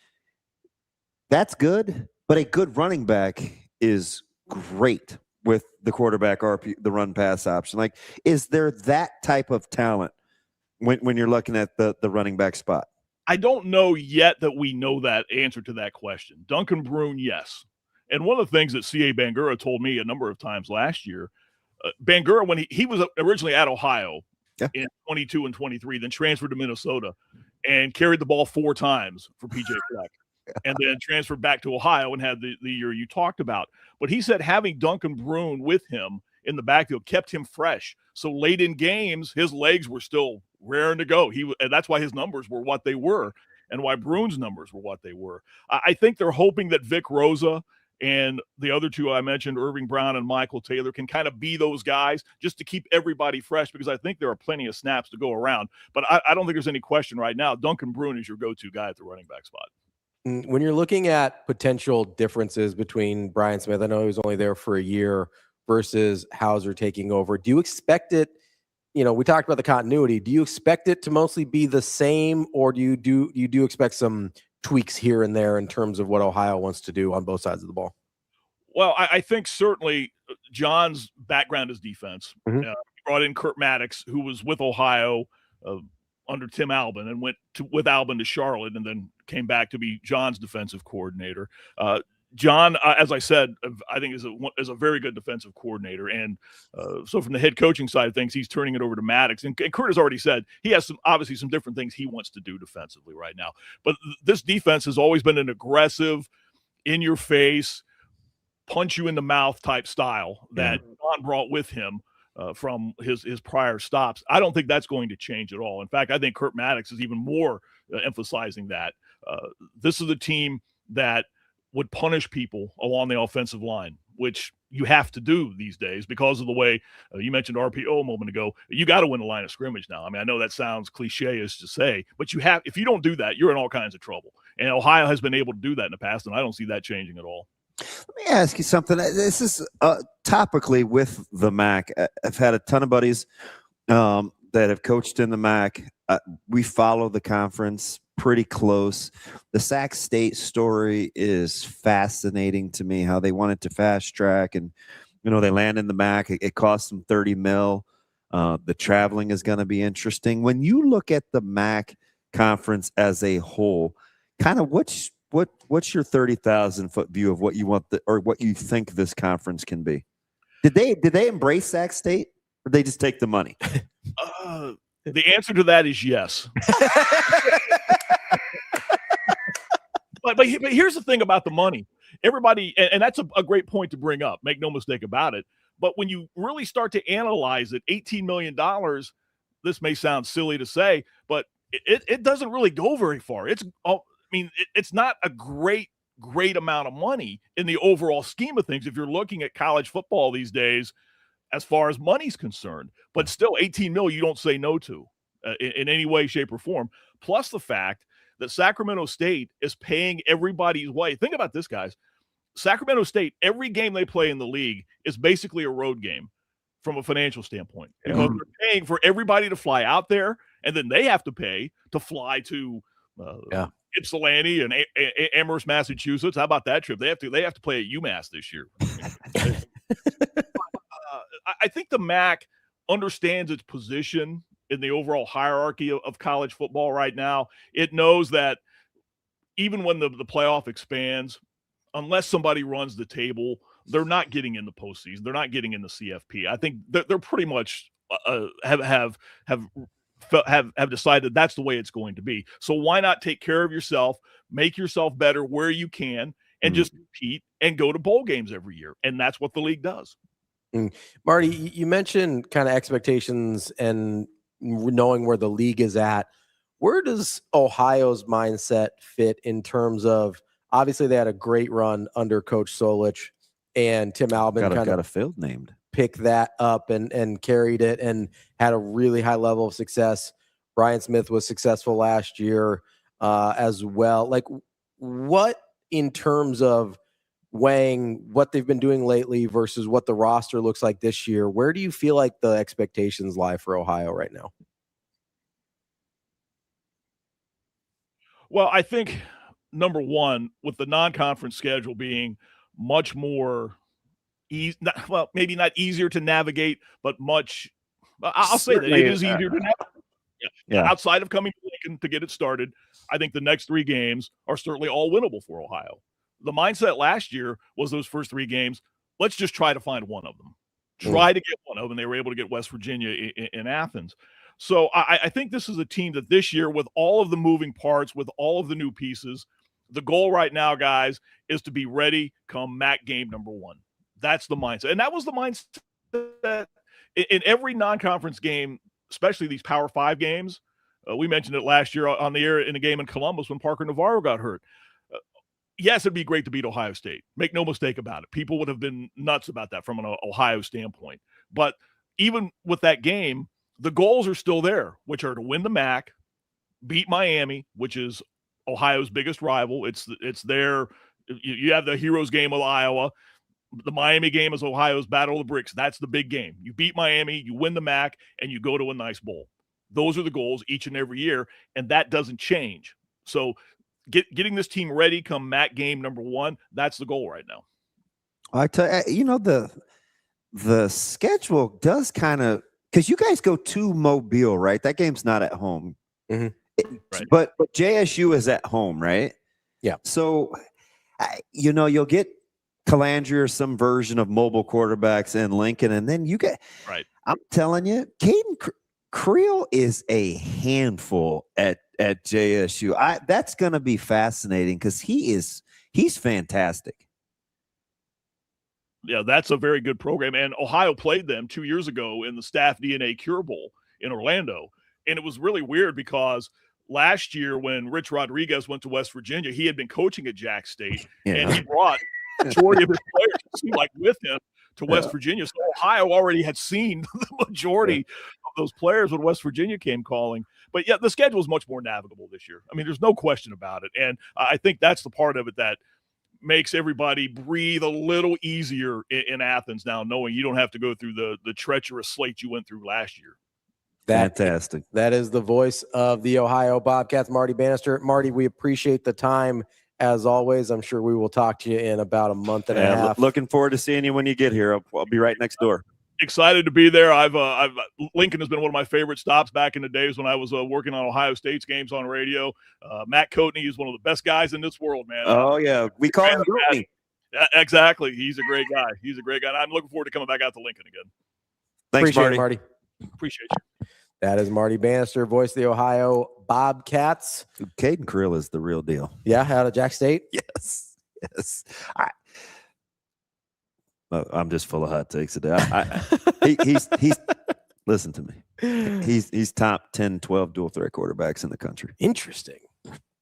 that's good. But a good running back is great with the quarterback RP, the run pass option. Like, is there that type of talent when you're looking at the running back spot? I don't know yet that we know that answer to that question. Duncan Brune, yes. And one of the things that C.A. Bangura told me a number of times last year, Bangura, when he was originally at Ohio in 22 and 23, then transferred to Minnesota and carried the ball 4 times for P.J. Fleck. And then transferred back to Ohio and had the year you talked about. But he said having Duncan Brune with him in the backfield kept him fresh. So late in games, his legs were still raring to go. And that's why his numbers were what they were and why Brune's numbers were what they were. I think they're hoping that Vic Rosa and the other two I mentioned, Irving Brown and Michael Taylor, can kind of be those guys just to keep everybody fresh, because I think there are plenty of snaps to go around. But I don't think there's any question right now. Duncan Brune is your go-to guy at the running back spot. When you're looking at potential differences between Brian Smith, I know he was only there for a year, versus Hauser taking over, do you expect it? You know, we talked about the continuity. Do you expect it to mostly be the same, or do you expect some tweaks here and there in terms of what Ohio wants to do on both sides of the ball? Well, I think certainly John's background is defense. Mm-hmm. He brought in Kurt Maddox, who was with Ohio under Tim Albin, and went with Albin to Charlotte, and then came back to be John's defensive coordinator. John, as I said, I think is a very good defensive coordinator. And so from the head coaching side of things, he's turning it over to Maddox. And Kurt has already said he has obviously some different things he wants to do defensively right now. But this defense has always been an aggressive, in-your-face, punch-you-in-the-mouth type style that John brought with him from his prior stops. I don't think that's going to change at all. In fact, I think Kurt Maddox is even more emphasizing that. This is a team that would punish people along the offensive line which you have to do these days because of the way you mentioned RPO a moment ago. You got to win the line of scrimmage now. I mean, I know that sounds cliche-ish to say, but if you don't do that, you're in all kinds of trouble. And Ohio has been able to do that in the past, and I don't see that changing at all. Let me ask you something. This is topically with the MAC. I've had a ton of buddies that have coached in the MAC. We follow the conference pretty close. The Sac State story is fascinating to me, how they wanted to fast track and, they land in the MAC. It cost them $30 million. The traveling is going to be interesting. When you look at the MAC conference as a whole, kind of what's your 30,000-foot view of what you want or what you think this conference can be? Did they embrace Sac State, or they just take the money? The answer to that is yes. But here's the thing about the money. Everybody, and that's a great point to bring up. Make no mistake about it. But when you really start to analyze it, $18 million, this may sound silly to say, but it doesn't really go very far. It's not a great amount of money in the overall scheme of things if you're looking at college football these days as far as money's concerned. But still, $18 million you don't say no to in any way, shape, or form. Plus the fact that Sacramento State is paying everybody's way. Think about this, guys. Sacramento State, every game they play in the league is basically a road game from a financial standpoint. Because they're paying for everybody to fly out there, and then they have to pay to fly to Ypsilanti and Amherst, Massachusetts. How about that trip? They have to play at UMass this year. I think the MAC understands its position in the overall hierarchy of college football right now. It knows that even when the playoff expands, unless somebody runs the table, they're not getting in the postseason. They're not getting in the CFP. I think they're pretty much have decided that's the way it's going to be. So why not take care of yourself, make yourself better where you can, and just compete and go to bowl games every year? And that's what the league does. Marty, you mentioned kind of expectations and knowing where the league is at. Where does Ohio's mindset fit in terms of, obviously they had a great run under Coach Solich, and Tim Albin got a field named, picked that up and carried it and had a really high level of success. Brian Smith was successful last year as well. Like, what in terms of weighing what they've been doing lately versus what the roster looks like this year, where do you feel like the expectations lie for Ohio right now? Well, I think number one, with the non-conference schedule being much more maybe not easier to navigate, but I'll say that it is easier to navigate. Yeah. Outside of coming to Lincoln to get it started, I think the next 3 games are certainly all winnable for Ohio. The mindset last year was those first 3 games, let's just try to find one of them. Try to get one of them. They were able to get West Virginia in Athens. So I think this is a team that this year, with all of the moving parts, with all of the new pieces, the goal right now, guys, is to be ready come MAC game number 1. That's the mindset. And that was the mindset in every non-conference game, especially these Power 5 games. We mentioned it last year on the air in a game in Columbus when Parker Navarro got hurt. Yes, it'd be great to beat Ohio State. Make no mistake about it. People would have been nuts about that from an Ohio standpoint. But even with that game, the goals are still there, which are to win the MAC, beat Miami, which is Ohio's biggest rival. It's their – you have the Heroes game with Iowa. The Miami game is Ohio's Battle of the Bricks. That's the big game. You beat Miami, you win the MAC, and you go to a nice bowl. Those are the goals each and every year, and that doesn't change. So – getting this team ready come MAC game number 1, that's the goal right now. I tell you, the schedule does kind of, because you guys go to Mobile, right? That game's not at home. Right. But JSU is at home, right? Yeah. So, you'll get Calandry or some version of mobile quarterbacks in Lincoln, and then you get – right. I'm telling you, Caden Creel is a handful at JSU. That's going to be fascinating because he's fantastic. Yeah, that's a very good program. And Ohio played them 2 years ago in the Staff DNA Cure Bowl in Orlando. And it was really weird because last year when Rich Rodriguez went to West Virginia, he had been coaching at Jack State, and he brought majority of his players seemed like with him to West Virginia. So Ohio already had seen the majority of those players when West Virginia came calling. But yeah, the schedule is much more navigable this year. I mean, there's no question about it. And I think that's the part of it that makes everybody breathe a little easier in Athens now, knowing you don't have to go through the treacherous slate you went through last year. Fantastic. That is the voice of the Ohio Bobcats, Marty Bannister. Marty, we appreciate the time as always. I'm sure we will talk to you in about a month and a half. Looking forward to seeing you when you get here. I'll be right next door. Excited to be there. I've Lincoln has been one of my favorite stops back in the days when I was working on Ohio State's games on radio. Matt Coatney is one of the best guys in this world, man. Oh yeah, we call him Coatney. Yeah, exactly. He's a great guy. And I'm looking forward to coming back out to Lincoln again. Thanks, Appreciate Marty. it, Marty. Appreciate you. That is Marty Bannister, voice of the Ohio Bobcats. Caden Krill is the real deal. Yeah, out of Jack State. Yes. I'm just full of hot takes today. He's listen to me. He's top 10, 12 dual threat quarterbacks in the country. Interesting.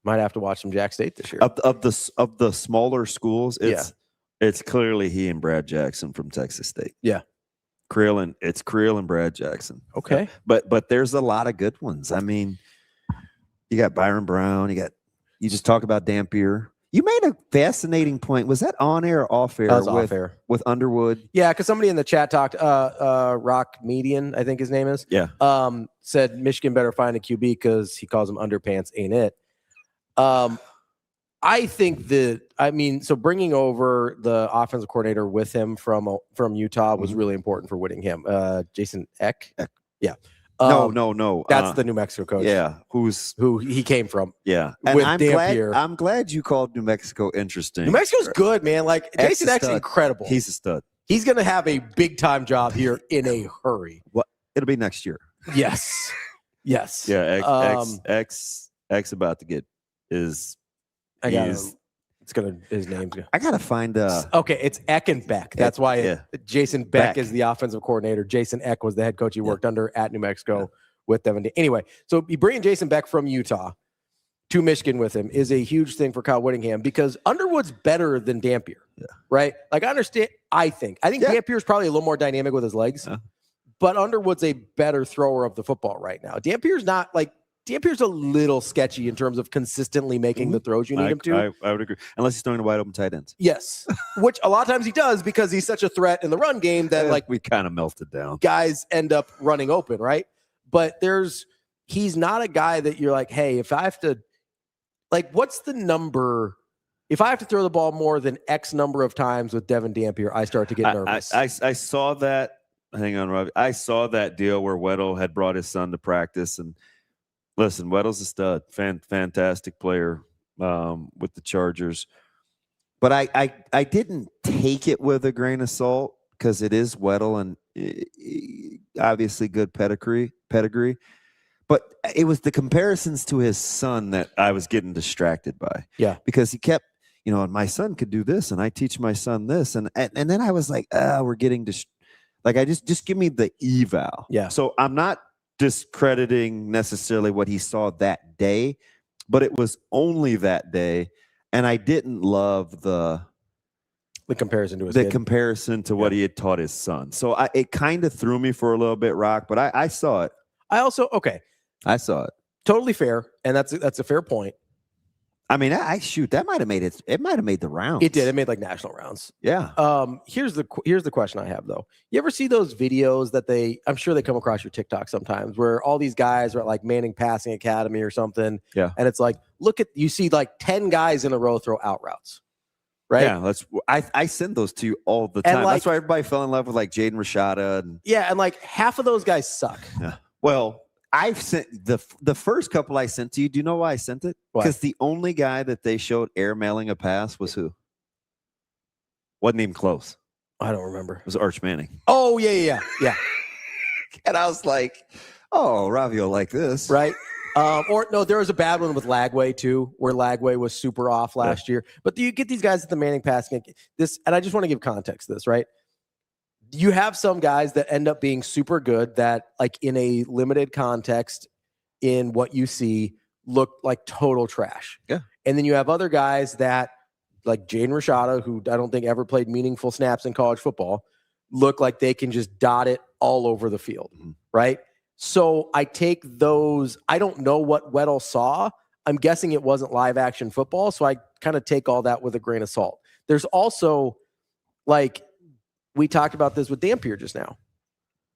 Might have to watch some Jack State this year. Of the smaller schools, it's clearly he and Brad Jackson from Texas State. Yeah. It's Krill and Brad Jackson. Okay. But there's a lot of good ones. I mean, you got Byron Brown, you just talk about Dampier. You made a fascinating point. Was that on air or off air? That was off air. With Underwood? Yeah, because somebody in the chat talked, Rock Median, I think his name is. Yeah. Said Michigan better find a QB because he calls them underpants, ain't it? I think so bringing over the offensive coordinator with him from Utah was really important for Whittingham. Jason Eck. Yeah. No. That's the New Mexico coach. Yeah. Who he came from. Yeah. And with I'm glad you called New Mexico interesting. New Mexico's good, man. Like Jason Eck's incredible. He's a stud. He's going to have a big time job here in a hurry. What? It'll be next year. Yes. Yes. Yeah. X about to get his. His name's gonna. I gotta find. Okay, it's Eck and Beck. That's why Jason Beck is the offensive coordinator. Jason Eck was the head coach he worked under at New Mexico with Devin. Anyway, so you bring Jason Beck from Utah to Michigan with him is a huge thing for Kyle Whittingham because Underwood's better than Dampier. Yeah. Right? Like I understand. I think Dampier's probably a little more dynamic with his legs, but Underwood's a better thrower of the football right now. Dampier's a little sketchy in terms of consistently making the throws you need him to. I would agree. Unless he's throwing the wide open tight ends. Yes. Which a lot of times he does because he's such a threat in the run game that we kind of melted down. Guys end up running open, right? But he's not a guy that you're like, hey, if I have to, what's the number? If I have to throw the ball more than X number of times with Devin Dampier, I start to get nervous. I saw that. Hang on, Ravi. I saw that deal where Weddle had brought his son to practice and listen, Weddle's a stud, fantastic player with the Chargers. But I didn't take it with a grain of salt because it is Weddle and obviously good pedigree. But it was the comparisons to his son that I was getting distracted by. Yeah. Because he kept, and my son could do this and I teach my son this. And then I was like, we're getting just give me the eval. Yeah. So I'm not discrediting necessarily what he saw that day, but it was only that day, and I didn't love the comparison to his kid. Comparison to what he had taught his son. So it kind of threw me for a little bit, Rock, but I saw it. I saw it. Totally fair, and that's a fair point. I mean, that might have made it. It might have made the rounds. It did. It made national rounds. Yeah. Here's the question I have though. You ever see those videos that I'm sure they come across your TikTok sometimes, where all these guys are at Manning Passing Academy or something. Yeah. And it's you see 10 guys in a row throw out routes. Right. Yeah. I send those to you all the time. That's why everybody fell in love with Jaden Rashada. And half of those guys suck. Yeah. Well, I've sent the first couple I sent to you. Do you know why I sent it? Because the only guy that they showed airmailing a pass was who? Wasn't even close. I don't remember. It was Arch Manning. Oh, yeah. And I was like, oh, Ravi will like this. Right. Or no, there was a bad one with Lagway too, where Lagway was super off last year. But you get these guys at the Manning passing this, and I just want to give context to this, right? You have some guys that end up being super good that in a limited context in what you see look like total trash. Yeah. And then you have other guys that like Jaden Rashada, who I don't think ever played meaningful snaps in college football, look like they can just dot it all over the field, right? So I take those. I don't know what Weddle saw. I'm guessing it wasn't live action football, so I kind of take all that with a grain of salt. There's also, like, we talked about this with Dampier just now.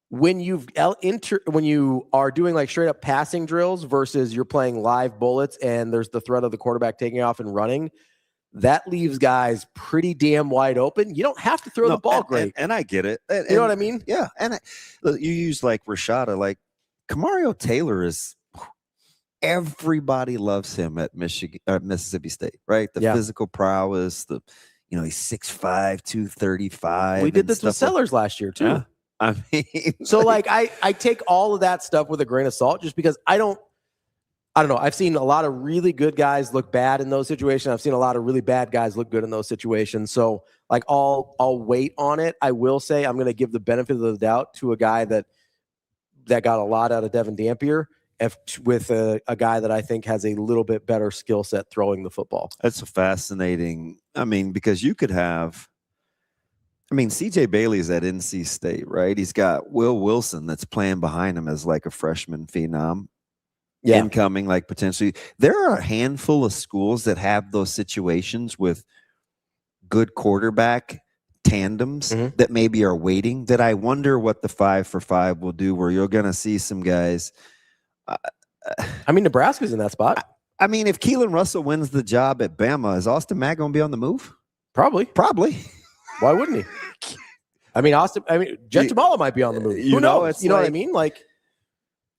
When you are doing like straight up passing drills versus you're playing live bullets and there's the threat of the quarterback taking off and running, that leaves guys pretty damn wide open. You don't have to throw the ball great. And I get it. You know what I mean? Yeah. And you use like Rashada, like Kamario Taylor is, everybody loves him at Mississippi State, right? The physical prowess, he's 6'5", 235. We did this with Sellers last year too. Yeah. I mean, so like I take all of that stuff with a grain of salt, just because I don't know. I've seen a lot of really good guys look bad in those situations. I've seen a lot of really bad guys look good in those situations. So like I'll wait on it. I will say I'm going to give the benefit of the doubt to a guy that got a lot out of Devin Dampier, with a guy that I think has a little bit better skill set throwing the football. That's a fascinating. I mean, because you could have. I mean, CJ Bailey's at NC State, right? He's got Will Wilson that's playing behind him as like a freshman phenom. Incoming, like potentially. There are a handful of schools that have those situations with good quarterback tandems that maybe are waiting, that I wonder what the 5-for-5 will do, where you're going to see some guys. I mean, Nebraska's in that spot. I mean, if Keelan Russell wins the job at Bama, is Austin Mack going to be on the move? Probably. Why wouldn't he? Jet Jamala might be on the move. Who knows? You know what I mean? Like,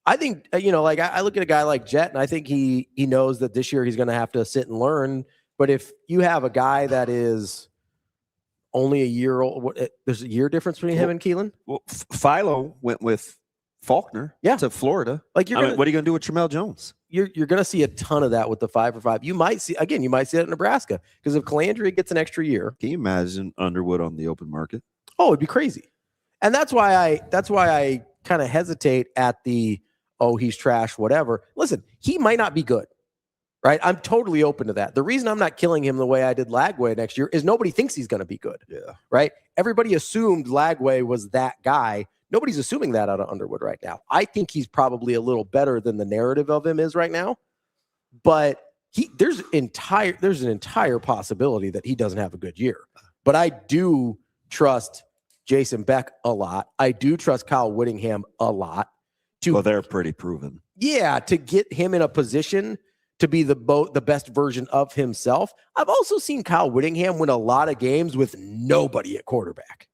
I think, like I look at a guy like Jet, and I think he knows that this year he's going to have to sit and learn. But if you have a guy that is only a year old, there's a year difference between him and Keelan. Well, Philo went with Faulkner to Florida. Like, what are you going to do with Tramel Jones? You're going to see a ton of that with the 5-for-5. You might see that in Nebraska, because if Calandry gets an extra year. Can you imagine Underwood on the open market? Oh, it'd be crazy. And that's why I kind of hesitate at the, he's trash, whatever. Listen, he might not be good, right? I'm totally open to that. The reason I'm not killing him the way I did Lagway next year is nobody thinks he's going to be good. Yeah. Right? Everybody assumed Lagway was that guy. Nobody's assuming that out of Underwood right now. I think he's probably a little better than the narrative of him is right now. But there's an entire possibility that he doesn't have a good year. But I do trust Jason Beck a lot. I do trust Kyle Whittingham a lot. Well, they're pretty proven. Yeah, to get him in a position to be the best version of himself. I've also seen Kyle Whittingham win a lot of games with nobody at quarterback.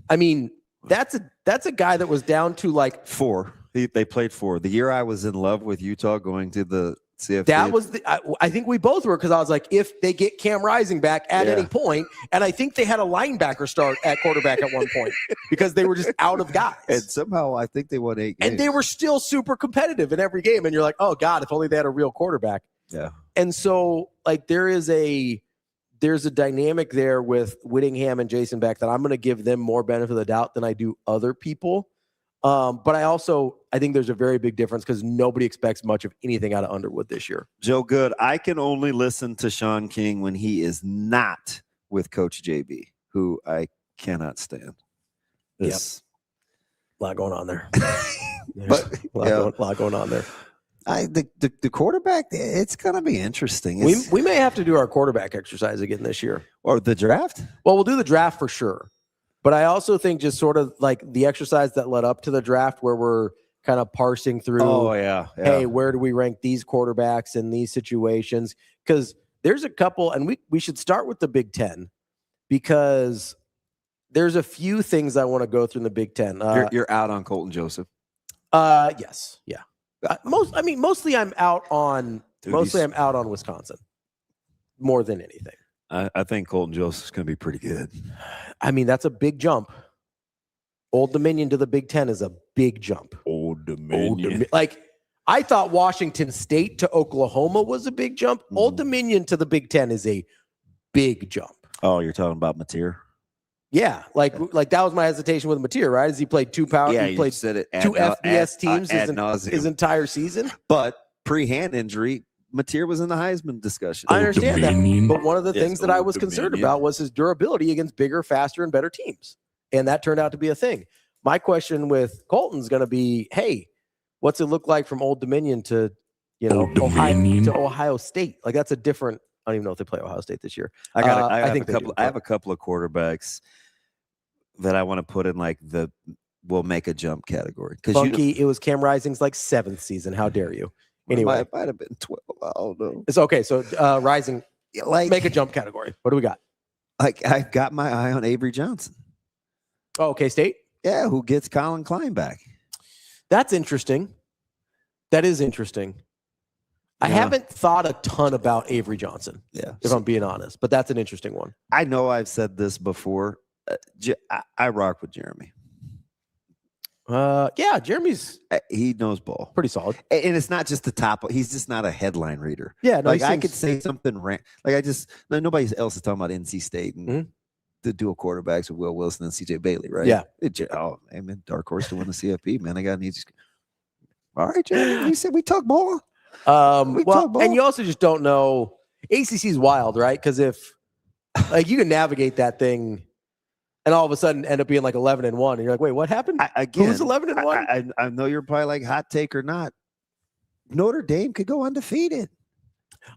I mean, that's a guy that was down to like 4. They played 4. The year I was in love with Utah going to the CFP. That was I think we both were, because I was like, if they get Cam Rising back at any point, and I think they had a linebacker start at quarterback at one point because they were just out of guys. And somehow I think they won 8 games. And they were still super competitive in every game. And you're like, oh God, if only they had a real quarterback. Yeah. And so like there's a dynamic there with Whittingham and Jason Beck that I'm going to give them more benefit of the doubt than I do other people. But I think there's a very big difference, because nobody expects much of anything out of Underwood this year. Joe Good, I can only listen to Sean King when he is not with Coach JB, who I cannot stand. A lot going on there. But a lot going on there. The quarterback, it's going to be interesting. We may have to do our quarterback exercise again this year. Or the draft? Well, we'll do the draft for sure. But I also think just sort of like the exercise that led up to the draft, where we're kind of parsing through, hey, where do we rank these quarterbacks in these situations? Because there's a couple, and we should start with the Big Ten, because there's a few things I want to go through in the Big Ten. You're out on Colton Joseph. Yes. Yeah. Mostly I'm out on Wisconsin more than anything. I think Colton Joseph's going to be pretty good. I mean, that's a big jump. Old Dominion to the Big Ten is a big jump. Old Dominion. Like, I thought Washington State to Oklahoma was a big jump. Old Dominion to the Big Ten is a big jump. Oh, you're talking about Mateer? Yeah, like that was my hesitation with Mateer, right? As he played 2 pounds, he played said it two FBS teams his entire season. But pre-hand injury, Mateer was in the Heisman discussion. I understand that, but one of the Yes, things that I was concerned about was his durability against bigger, faster, and better teams, and that turned out to be a thing. My question with Colton's going to be, hey, what's it look like from Old Dominion to, Ohio State? Like that's a different. I don't even know if they play Ohio State this year. I have a couple of quarterbacks that I want to put in like the will make a jump category. Funky, it was Cam Rising's like 7th season. How dare you? Anyway, it might have been 12. I don't know. It's okay. So Rising, make a jump category. What do we got? Like I've got my eye on Avery Johnson. Oh, okay, State. Yeah, who gets Colin Klein back? That's interesting. That is interesting. I haven't thought a ton about Avery Johnson, if I'm being honest, but that's an interesting one. I know I've said this before. I rock with Jeremy. Yeah, Jeremy's he knows ball, pretty solid, and it's not just the top. He's just not a headline reader. Yeah, no, like I could say something nobody else is talking about NC State and the dual quarterbacks with Will Wilson and CJ Bailey, right? Yeah. Man, dark horse to win the CFP, man. I got needs. All right, Jeremy. You said we talk ball. And you also just don't know. ACC is wild, right? Because if like you can navigate that thing, and all of a sudden end up being like 11-1, and you're like, wait, what happened? Again, who's 11-1? I know you're probably like hot take or not. Notre Dame could go undefeated.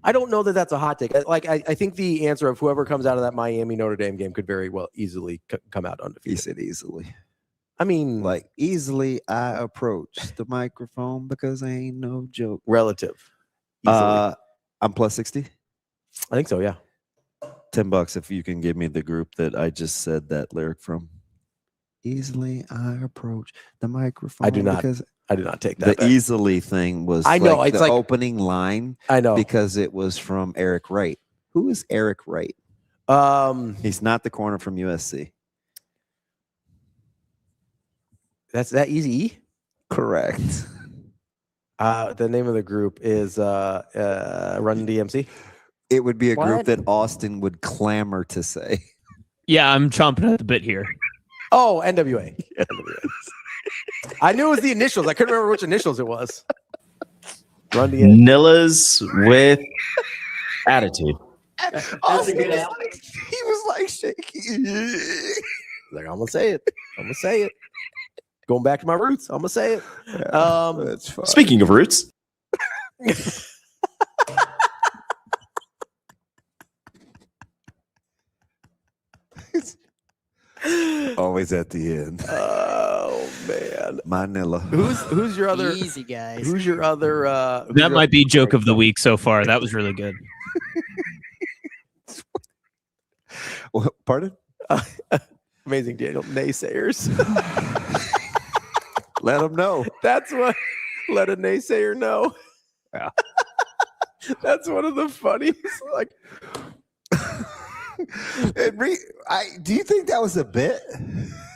I don't know that that's a hot take. I think the answer of whoever comes out of that Miami Notre Dame game could very well easily come out undefeated. He said easily. I mean, like easily, I approach the microphone because I ain't no joke. Relative. Easily. I'm plus 60. I think so. Yeah. $10 if you can give me the group that I just said that lyric from. Easily, I approach the microphone. I do not take that. The easily thing was. I know like it's the like opening line. I know because it was from Eric Wright. Who is Eric Wright? He's not the corner from USC. That's that easy. Correct. The name of the group is Run DMC. It would be a group that Austin would clamor to say. Yeah, I'm chomping at the bit here. Oh, NWA. NWA. I knew it was the initials. I couldn't remember which initials it was. Run DMC. Nillas with attitude. Austin he was like shaking. Like, I'm gonna say it. I'm gonna say it. Going back to my roots, I'm gonna say it. That's fine. Speaking of roots, always at the end. Oh man, Manila. Who's your other easy guys? Who's your other? That might be joke of the week so far. That was really good. Pardon? Amazing, Daniel. Naysayers. Let them know. That's what. Let a naysayer know. Yeah. That's one of the funniest. Like, do you think that was a bit?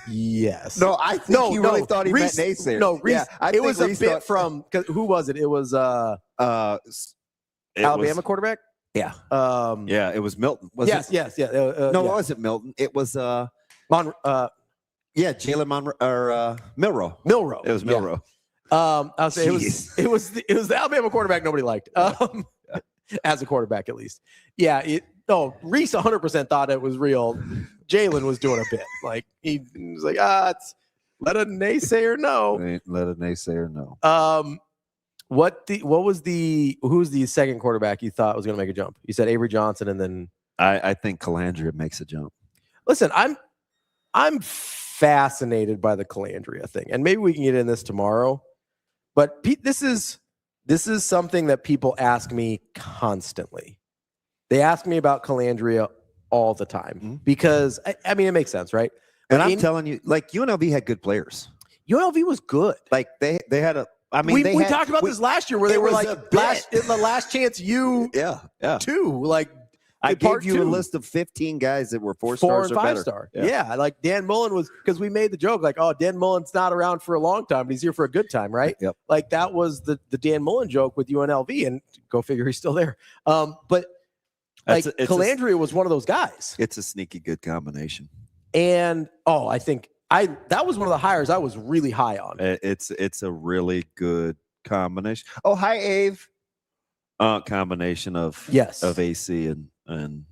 Yes. No, I think he really thought he meant naysayer. No, Reese, yeah, it was a bit from. Who was it? It was Alabama quarterback. Yeah. Yeah, it was Milton. Yes. No, yeah. it wasn't Milton. It was Jalen Milroe. Milroe. It was Milroe. Yeah. I'll say it was the Alabama quarterback nobody liked. As a quarterback, at least. Yeah. Reese 100% thought it was real. Jalen was doing a bit. Like he was like, let a naysayer know. Let a naysayer know. Who's the second quarterback you thought was going to make a jump? You said Avery Johnson, and then I think Calandria makes a jump. Listen, I'm fascinated by the Calandria thing, and maybe we can get in this tomorrow. But Pete, this is something that people ask me constantly. They ask me about Calandria all the time because I mean it makes sense, right? And I'm telling you, like UNLV had good players. UNLV was good. Like they had a. I mean, we talked about this last year where they were like in the last chance you too. Like I gave you a list of 15 guys that were 4 stars and or 5 better. Star. Yeah, like Dan Mullen was, because we made the joke like, oh, Dan Mullen's not around for a long time, but he's here for a good time, right? Yep. Like that was the Dan Mullen joke with UNLV, and go figure he's still there. But like Calandria was one of those guys. It's a sneaky good combination. And I think that was one of the hires I was really high on. It's a really good combination. Oh, hi, Ave. Combination of AC and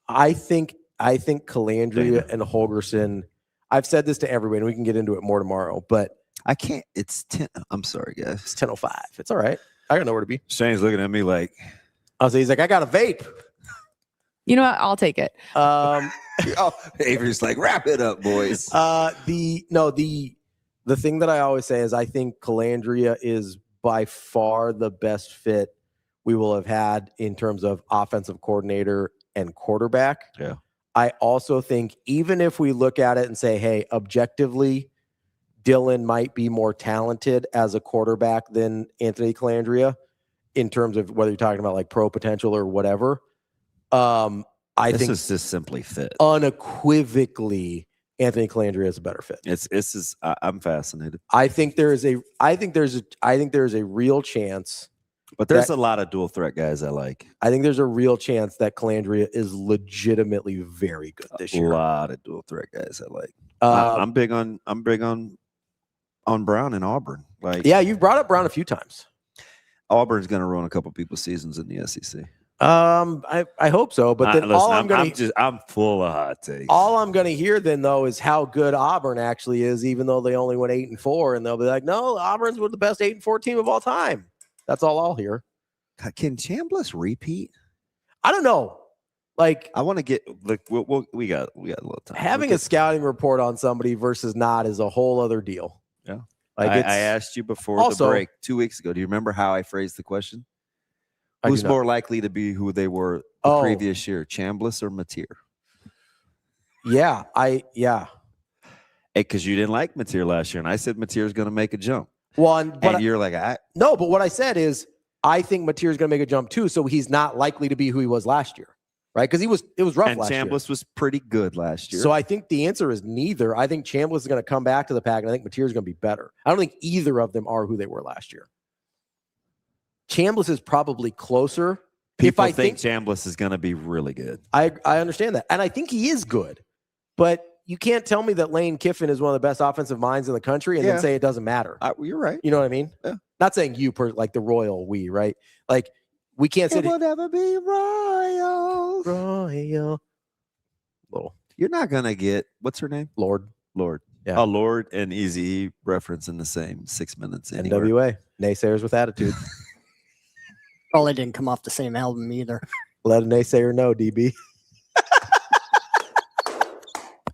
I think Calandria and Holgerson. I've said this to everyone. We can get into it more tomorrow, but I can't. It's 10. I'm sorry, guys. It's 10:05. It's all right. I got nowhere to be. Shane's looking at me like, he's like, I got a vape. You know what? I'll take it. Avery's like, wrap it up, boys. The thing that I always say is I think Calandria is by far the best fit we will have had in terms of offensive coordinator and quarterback. Yeah. I also think even if we look at it and say, hey, objectively, Dylan might be more talented as a quarterback than Anthony Calandria in terms of whether you're talking about like pro potential or whatever. I think this is just simply fit. Unequivocally, Anthony Calandria is a better fit. I'm fascinated. I think there's a real chance. But there's a lot of dual threat guys I like. I think there's a real chance that Calandria is legitimately very good this year. A lot of dual threat guys I like. I'm big on Brown and Auburn. Like, yeah, you've brought up Brown a few times. Auburn's going to ruin a couple people's seasons in the SEC. I hope so. But then I'm full of hot takes. All I'm going to hear then though is how good Auburn actually is, even though they only went 8-4, and they'll be like, no, Auburn's the best 8-4 team of all time. That's all I'll hear. Can Chambliss repeat? I don't know. Like, I want to get like we got a little time. Having a scouting report on somebody versus not is a whole other deal. Yeah. Like I asked you before the break 2 weeks ago. Do you remember how I phrased the question? Who's more likely to be who they were the previous year, Chambliss or Mateer? Yeah, because you didn't like Mateer last year, and I said Mateer's going to make a jump. Well, and you're like, no, but what I said is I think Mateer's going to make a jump too, so he's not likely to be who he was last year, right? Because it was rough last year. And Chambliss was pretty good last year. So I think the answer is neither. I think Chambliss is going to come back to the pack, and I think Mateer's going to be better. I don't think either of them are who they were last year. Chambliss is probably closer. People think Chambliss is going to be really good. I understand that, and I think he is good, but you can't tell me that Lane Kiffin is one of the best offensive minds in the country and then say it doesn't matter. You're right. You know what I mean? Yeah. Not saying you like the royal we, right? Like we can't say it will never be royal. Little. You're not gonna get what's her name? Lord. Yeah. Lord and Easy reference in the same 6 minutes. Anywhere. NWA. Naysayers with attitude. Probably didn't come off the same album either. Let a naysayer know, DB.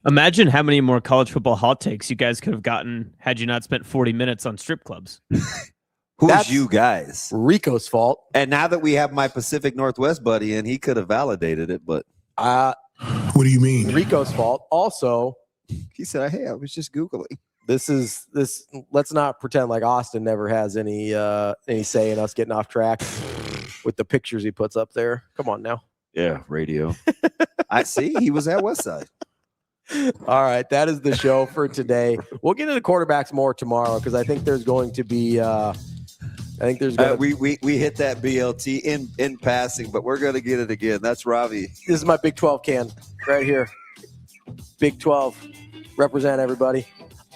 Imagine how many more college football hot takes you guys could have gotten had you not spent 40 minutes on strip clubs. Who's you guys? Rico's fault. And now that we have my Pacific Northwest buddy in, he could have validated it, but what do you mean? Rico's fault. Also, he said, "Hey, I was just Googling." This. Let's not pretend like Austin never has any say in us getting off track with the pictures he puts up there. Come on now. Yeah, radio. I see. He was at Westside. All right, that is the show for today. We'll get into quarterbacks more tomorrow because I think there's going to be. We hit that BLT in passing, but we're going to get it again. That's Ravi. This is my Big 12 can right here. Big 12, represent everybody.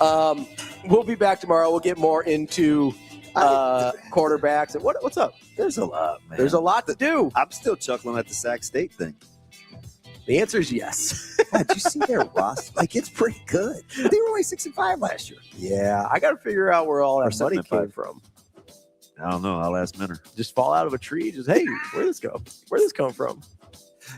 We'll be back tomorrow. We'll get more into quarterbacks. And what's up? There's a lot, man. There's a lot to do. I'm still chuckling at the Sac State thing. The answer is yes. Did you see their roster? Like, it's pretty good. They were only 6-5 last year. Yeah, I got to figure out where all that money came from. I don't know. I'll ask Minner. Just fall out of a tree. Just, hey, where'd this go? Where'd this come from?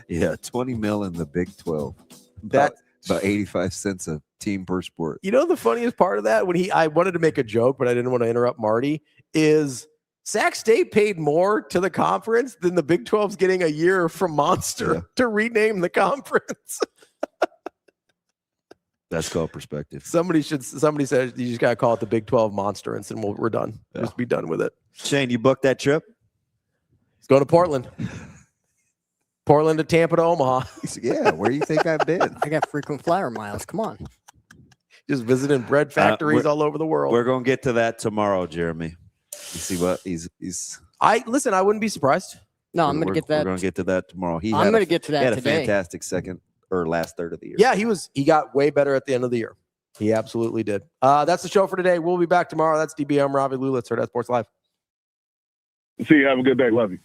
Yeah, 20 mil in the Big 12. About 85 cents a team per sport. You know the funniest part of that, I wanted to make a joke, but I didn't want to interrupt Marty, is Sac State paid more to the conference than the Big 12's getting a year from Monster to rename the conference. That's called perspective. Somebody said you just got to call it the Big 12 Monster, and we're done. Yeah. Just be done with it. Shane, you booked that trip? He's going to Portland. Portland to Tampa to Omaha. Yeah, where do you think I've been? I got frequent flyer miles. Come on. Just visiting bread factories all over the world. We're going to get to that tomorrow, Jeremy. You see what he's. I wouldn't be surprised. No, I'm going to get that. We're going to get to that tomorrow. I'm going to get to that today. He had a fantastic second or last third of the year. Yeah, he got way better at the end of the year. He absolutely did. That's the show for today. We'll be back tomorrow. That's DB. I'm Ravi Lulla. It's Hurrdat Sports Live. See you. Have a good day. Love you.